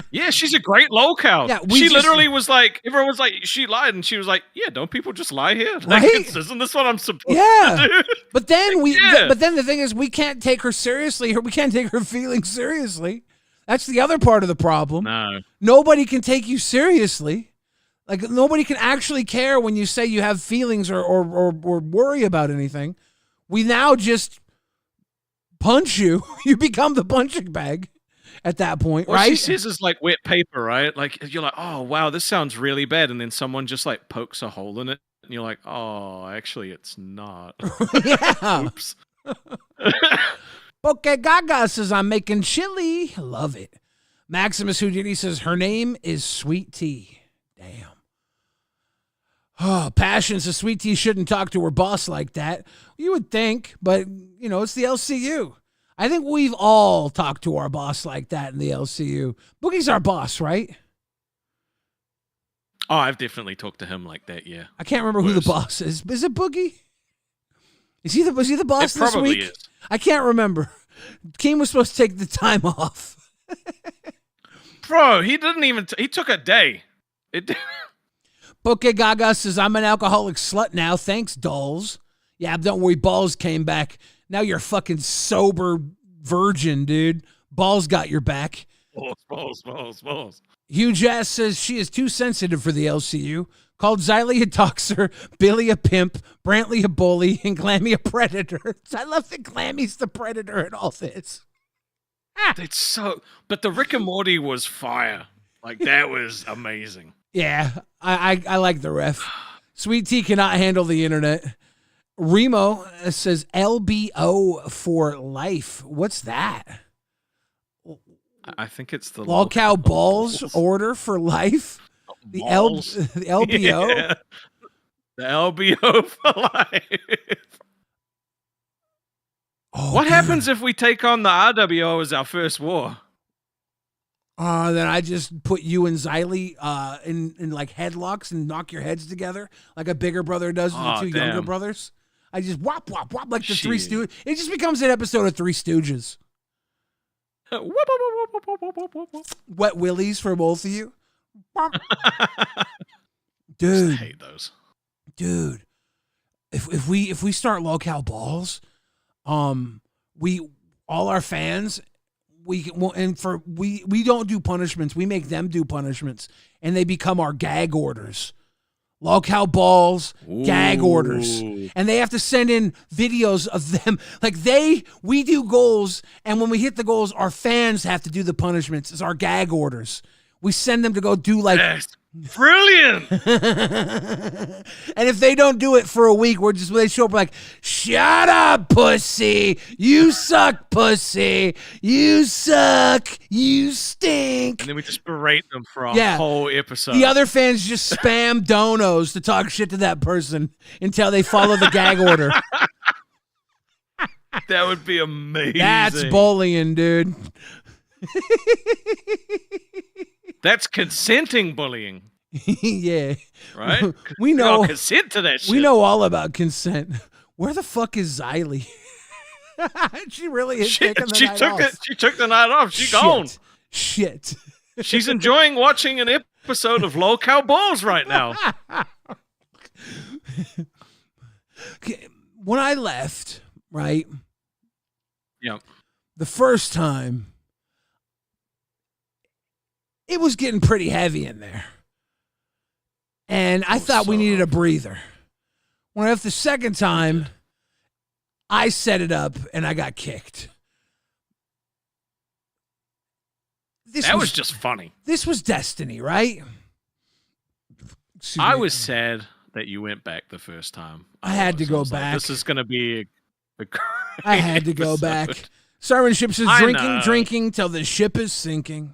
E: Yeah, she's a great lolcow.
A: Yeah,
E: she literally was like, everyone was like, she lied, and she was like, yeah, don't people just lie here? Like,
A: Right?
E: Isn't this what I'm supposed
A: Yeah.
E: to do?
A: But then
E: Yeah.
A: but then the thing is, we can't take her seriously. We can't take her feelings seriously. That's the other part of the problem.
E: No.
A: Nobody can take you seriously. Like, nobody can actually care when you say you have feelings or worry about anything. We now just punch you. You become the punching bag at that point,
E: What
A: right?
E: she says is like wet paper, right? Like you're like, oh wow, this sounds really bad, and then someone just like pokes a hole in it, and you're like, oh, actually, it's not.
A: Yeah.
E: Oops.
A: Poke Gaga says, I'm making chili. Love it. Maximus Houdini says, her name is Sweet Tea. Damn. Oh, Passion says, Sweet Tea shouldn't talk to her boss like that. You would think, but, you know, it's the LCU. I think we've all talked to our boss like that in the LCU. Boogie's our boss, right?
E: Oh, I've definitely talked to him like that, yeah.
A: I can't remember who the boss is. Is it Boogie? Was he the boss
E: It
A: this
E: probably
A: week?
E: is.
A: I can't remember. King was supposed to take the time off.
E: Bro, he didn't even, he took a day.
A: Poke Gaga says, I'm an alcoholic slut now. Thanks, dolls. Yeah, don't worry. Balls came back. Now you're a fucking sober virgin, dude. Balls got your back.
E: Balls.
A: Hugh Jazz says she is too sensitive for the LCU. Called Xylee a toxer, Billy a pimp, Brantley a bully, and Glammy a predator. I love that Glammy's the predator in all this.
E: It's so, but the Rick and Morty was fire. Like that was amazing.
A: Yeah, I like the ref. Sweet Tea cannot handle the internet. Remo says LBO for life. What's that?
E: I think it's the
A: Lolcow balls order for life. The LBO.
E: Yeah. The LBO for life.
A: Oh,
E: what happens if we take on the RWO as our first war?
A: Then I just put you and Xylee in like headlocks and knock your heads together like a bigger brother does with the two younger brothers. I just whop like the Three Stooges. It just becomes an episode of Three Stooges. Wet willies for both of you. Dude,
E: I hate those.
A: Dude, if we start Lolcow balls, we all our fans, we don't do punishments. We make them do punishments, and they become our gag orders. Lolcow balls, gag orders. And they have to send in videos of them. Like we do goals, and when we hit the goals, our fans have to do the punishments. It's our gag orders. We send them to go do like...
E: Yes. Brilliant!
A: And if they don't do it for a week, they show up like, shut up, pussy. You suck, pussy. You suck. You stink.
E: And then we just berate them for a whole episode.
A: The other fans just spam Donos to talk shit to that person until they follow the gag order.
E: That would be amazing.
A: That's bullying, dude.
E: That's consenting bullying.
A: Yeah.
E: Right?
A: We know.
E: all consent to that shit.
A: We know all about consent. Where the fuck is Xylee? She really is taking the night off.
E: She took the night off. She's gone.
A: Shit.
E: She's enjoying watching an episode of Lolcow Balls right now.
A: When I left, right?
E: Yeah.
A: The first time, it was getting pretty heavy in there. And I thought we needed a breather. When I left the second time, I set it up and I got kicked.
E: That was just funny.
A: This was destiny, right?
E: I was sad that you went back the first time.
A: I had to go back.
E: This is going to be a
A: I had to go back. Sermon Ship says, drinking till the ship is sinking.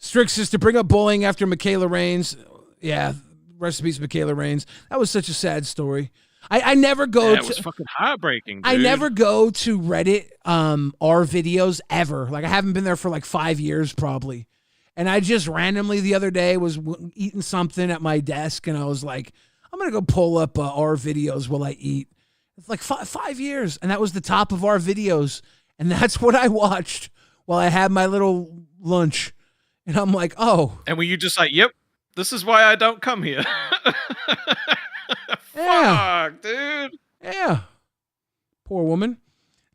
A: Strix says to bring up bullying after Michaela Raines. Yeah, rest in peace, Michaela Raines. That was such a sad story. I never go
E: to... That was fucking heartbreaking, dude.
A: I never go to Reddit, our videos ever. Like, I haven't been there for like 5 years probably. And I just randomly the other day was eating something at my desk, and I was like, I'm going to go pull up our videos while I eat. It's like 5 years, and that was the top of our videos. And that's what I watched while I had my little lunch. And I'm like, oh.
E: And were you just like, yep, this is why I don't come here.
A: Yeah.
E: Fuck, dude.
A: Yeah. Poor woman.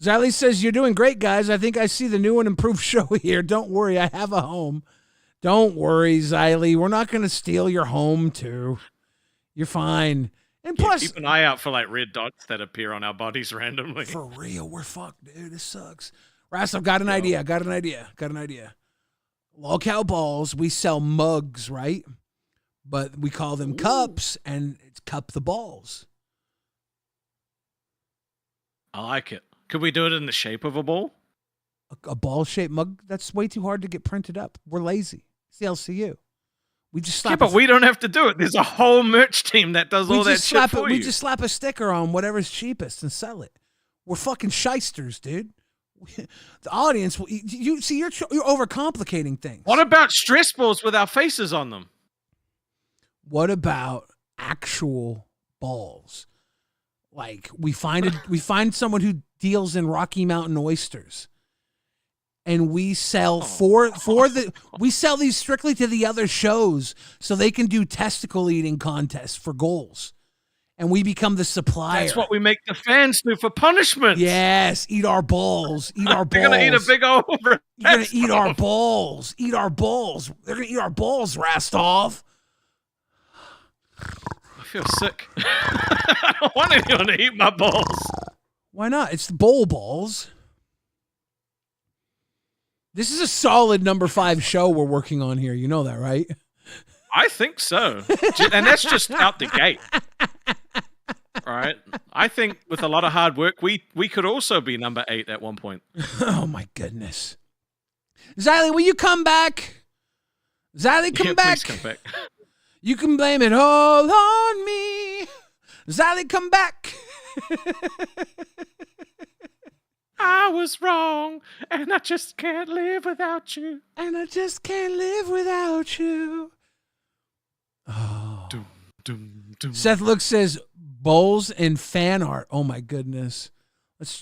A: Xylee says, you're doing great, guys. I think I see the new and improved show here. Don't worry, I have a home. Don't worry, Xylee. We're not going to steal your home, too. You're fine. And
E: Yeah,
A: plus,
E: keep an eye out for like red dots that appear on our bodies randomly.
A: for real, we're fucked, dude. This sucks. Rast, I've got an idea. Got an idea. Lolcow balls, we sell mugs, right? But we call them cups, and it's cup the balls.
E: I like it. Could we do it in the shape of a ball?
A: A ball-shaped mug? That's way too hard to get printed up. We're lazy. It's the LCU. We just slap.
E: Yeah, but we don't have to do it. There's a whole merch team that does all that shit for
A: We
E: you.
A: just slap a sticker on whatever's cheapest and sell it. We're fucking shysters, dude. The audience, you see, you're overcomplicating things.
E: What about stress balls with our faces on them?
A: What about actual balls? Like we find someone who deals in Rocky Mountain oysters, and we sell we sell these strictly to the other shows so they can do testicle eating contests for goals, and we become the supplier.
E: That's what we make the fans do for punishment.
A: Yes, eat our balls. Eat our balls.
E: They're gonna eat a big old.
A: You're gonna eat our balls. Eat our balls. They're gonna eat our balls, Rastov.
E: I feel sick. I don't want anyone to eat my balls.
A: Why not? It's the bowl balls. This is a solid number 5 show we're working on here. You know that, right?
E: I think so. And that's just out the gate. All right. I think with a lot of hard work, we could also be number 8 at one point.
A: Oh, my goodness. Xylee, will you come back? Xylee, come back.
E: Please come back.
A: You can blame it all on me. Xylee, come back.
E: I was wrong, and I just can't live without you.
A: And I just can't live without you. Oh. Seth Look says bowls and fan art. Oh my goodness.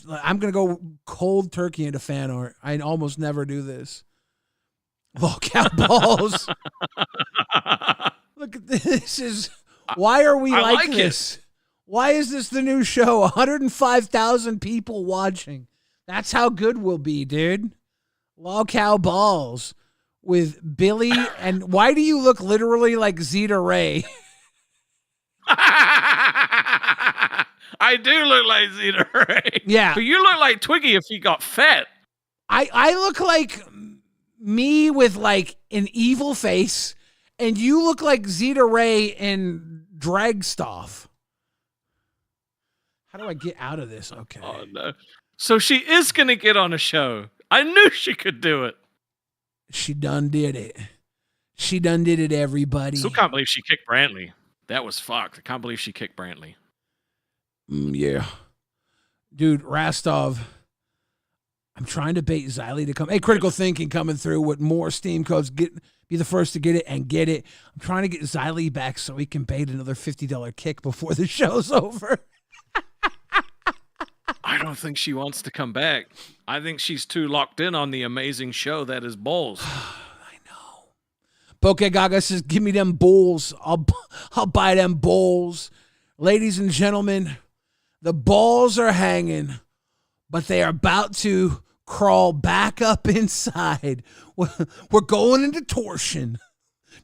A: I'm gonna go cold turkey into fan art. I almost never do this. Lolcow balls. Look at this. Why are we like this? Why is this the new show? 105,000 people watching. That's how good we'll be, dude. Lolcow balls with Billy. And why do you look literally like Zeta Ray?
E: I do look like Zeta Ray.
A: Yeah.
E: But you look like Twiggy if you got fat.
A: I look like me with like an evil face, and you look like Zeta Ray and Dragstaff. How do I get out of this? Okay.
E: Oh, no. So she is going to get on a show. I knew she could do it.
A: She done did it. She done did it, everybody.
E: Still can't believe she kicked Brantley. That was fucked. I can't believe she kicked Brantley.
A: Yeah. Dude, Rastov, I'm trying to bait Xylee to come. Hey, Critical Thinking coming through with more Steam codes. Be the first to get it and get it. I'm trying to get Xylee back so we can bait another $50 kick before the show's over.
E: I don't think she wants to come back. I think she's too locked in on the amazing show that is Balls.
A: I know. Bokeh Gaga says, give me them bowls. I'll buy them bowls. Ladies and gentlemen, the balls are hanging, but they are about to crawl back up inside. We're going into torsion.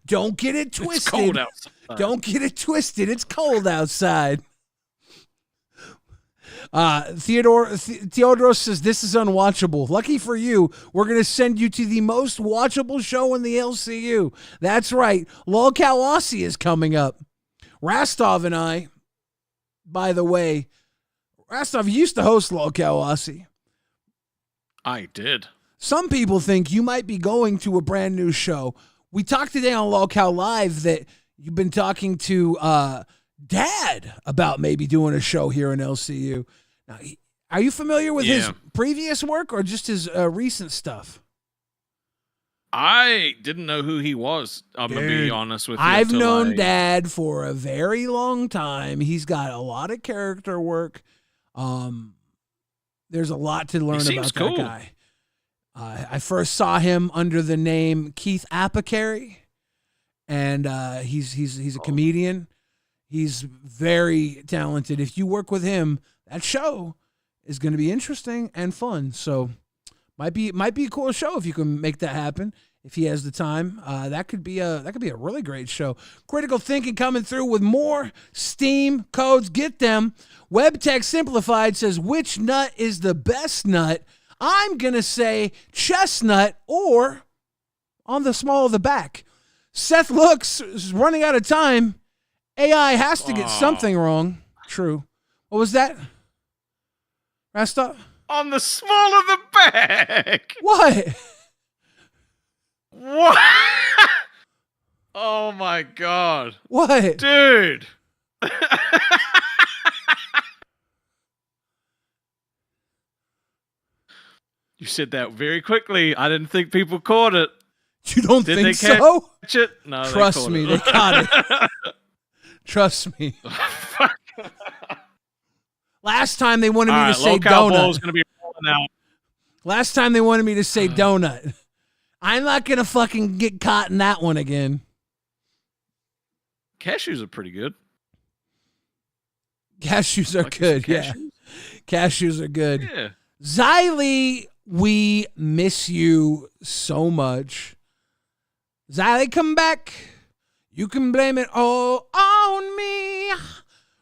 A: Don't get it twisted.
E: It's cold outside.
A: Don't get it twisted. It's cold outside. Theodoros says, this is unwatchable. Lucky for you, we're going to send you to the most watchable show in the LCU. That's right. Lolcow Aussie is coming up. Rastov and I, by the way, Rastov used to host Lolcow Aussie.
E: I did.
A: Some people think you might be going to a brand new show. We talked today on Lolcow Live that you've been talking to Dad about maybe doing a show here in LCU. Now, are you familiar with his previous work or just his recent stuff?
E: I didn't know who he was. I'm going to be honest with you.
A: I've known Dad for a very long time. He's got a lot of character work. There's a lot to learn about that guy. I first saw him under the name Keith Apicary, and he's a comedian. He's very talented. If you work with him, that show is going to be interesting and fun. So might be a cool show if you can make that happen. if he has the time. That could be a really great show. Critical thinking coming through with more Steam codes. Get them. WebTech Simplified says, which nut is the best nut? I'm gonna say chestnut or on the small of the back. Seth Looks is running out of time. AI has to get something wrong. True. What was that? Rasta?
E: On the small of the back.
A: What?
E: What? Oh my god.
A: What?
E: Dude. You said that very quickly. I didn't think people caught it.
A: You don't
E: Did
A: think
E: they
A: so?
E: catch it? No,
A: Trust me, they caught it. Trust me. Last time they wanted me to say donut.
E: Gonna be rolling out.
A: Last time they wanted me to say donut. I'm not gonna fucking get caught in that one again.
E: Cashews are pretty good.
A: Cashews are good, yeah. Cashews are good.
E: Yeah.
A: Xylee, we miss you so much. Xylee, come back. You can blame it all on me.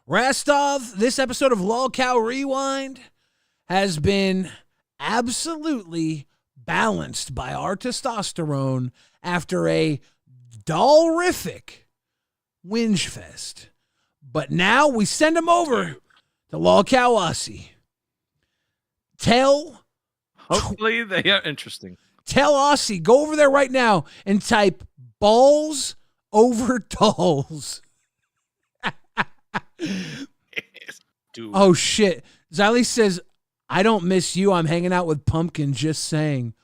A: Rastov, this episode of LolcowRewind has been absolutely balanced by our testosterone after a dollrific whinge fest. But now we send him over to Lolcow Aussie.
E: Hopefully they are interesting.
A: Tell Aussie, go over there right now and type balls over dolls.
E: Dude.
A: Oh, shit. Xylee says, I don't miss you. I'm hanging out with Pumpkin, just saying.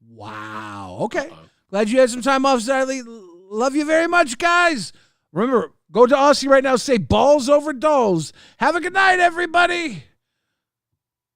A: Wow. Okay. Glad you had some time off, Xylee. Love you very much, guys. Remember, go to Aussie right now. Say balls over dolls. Have a good night, everybody.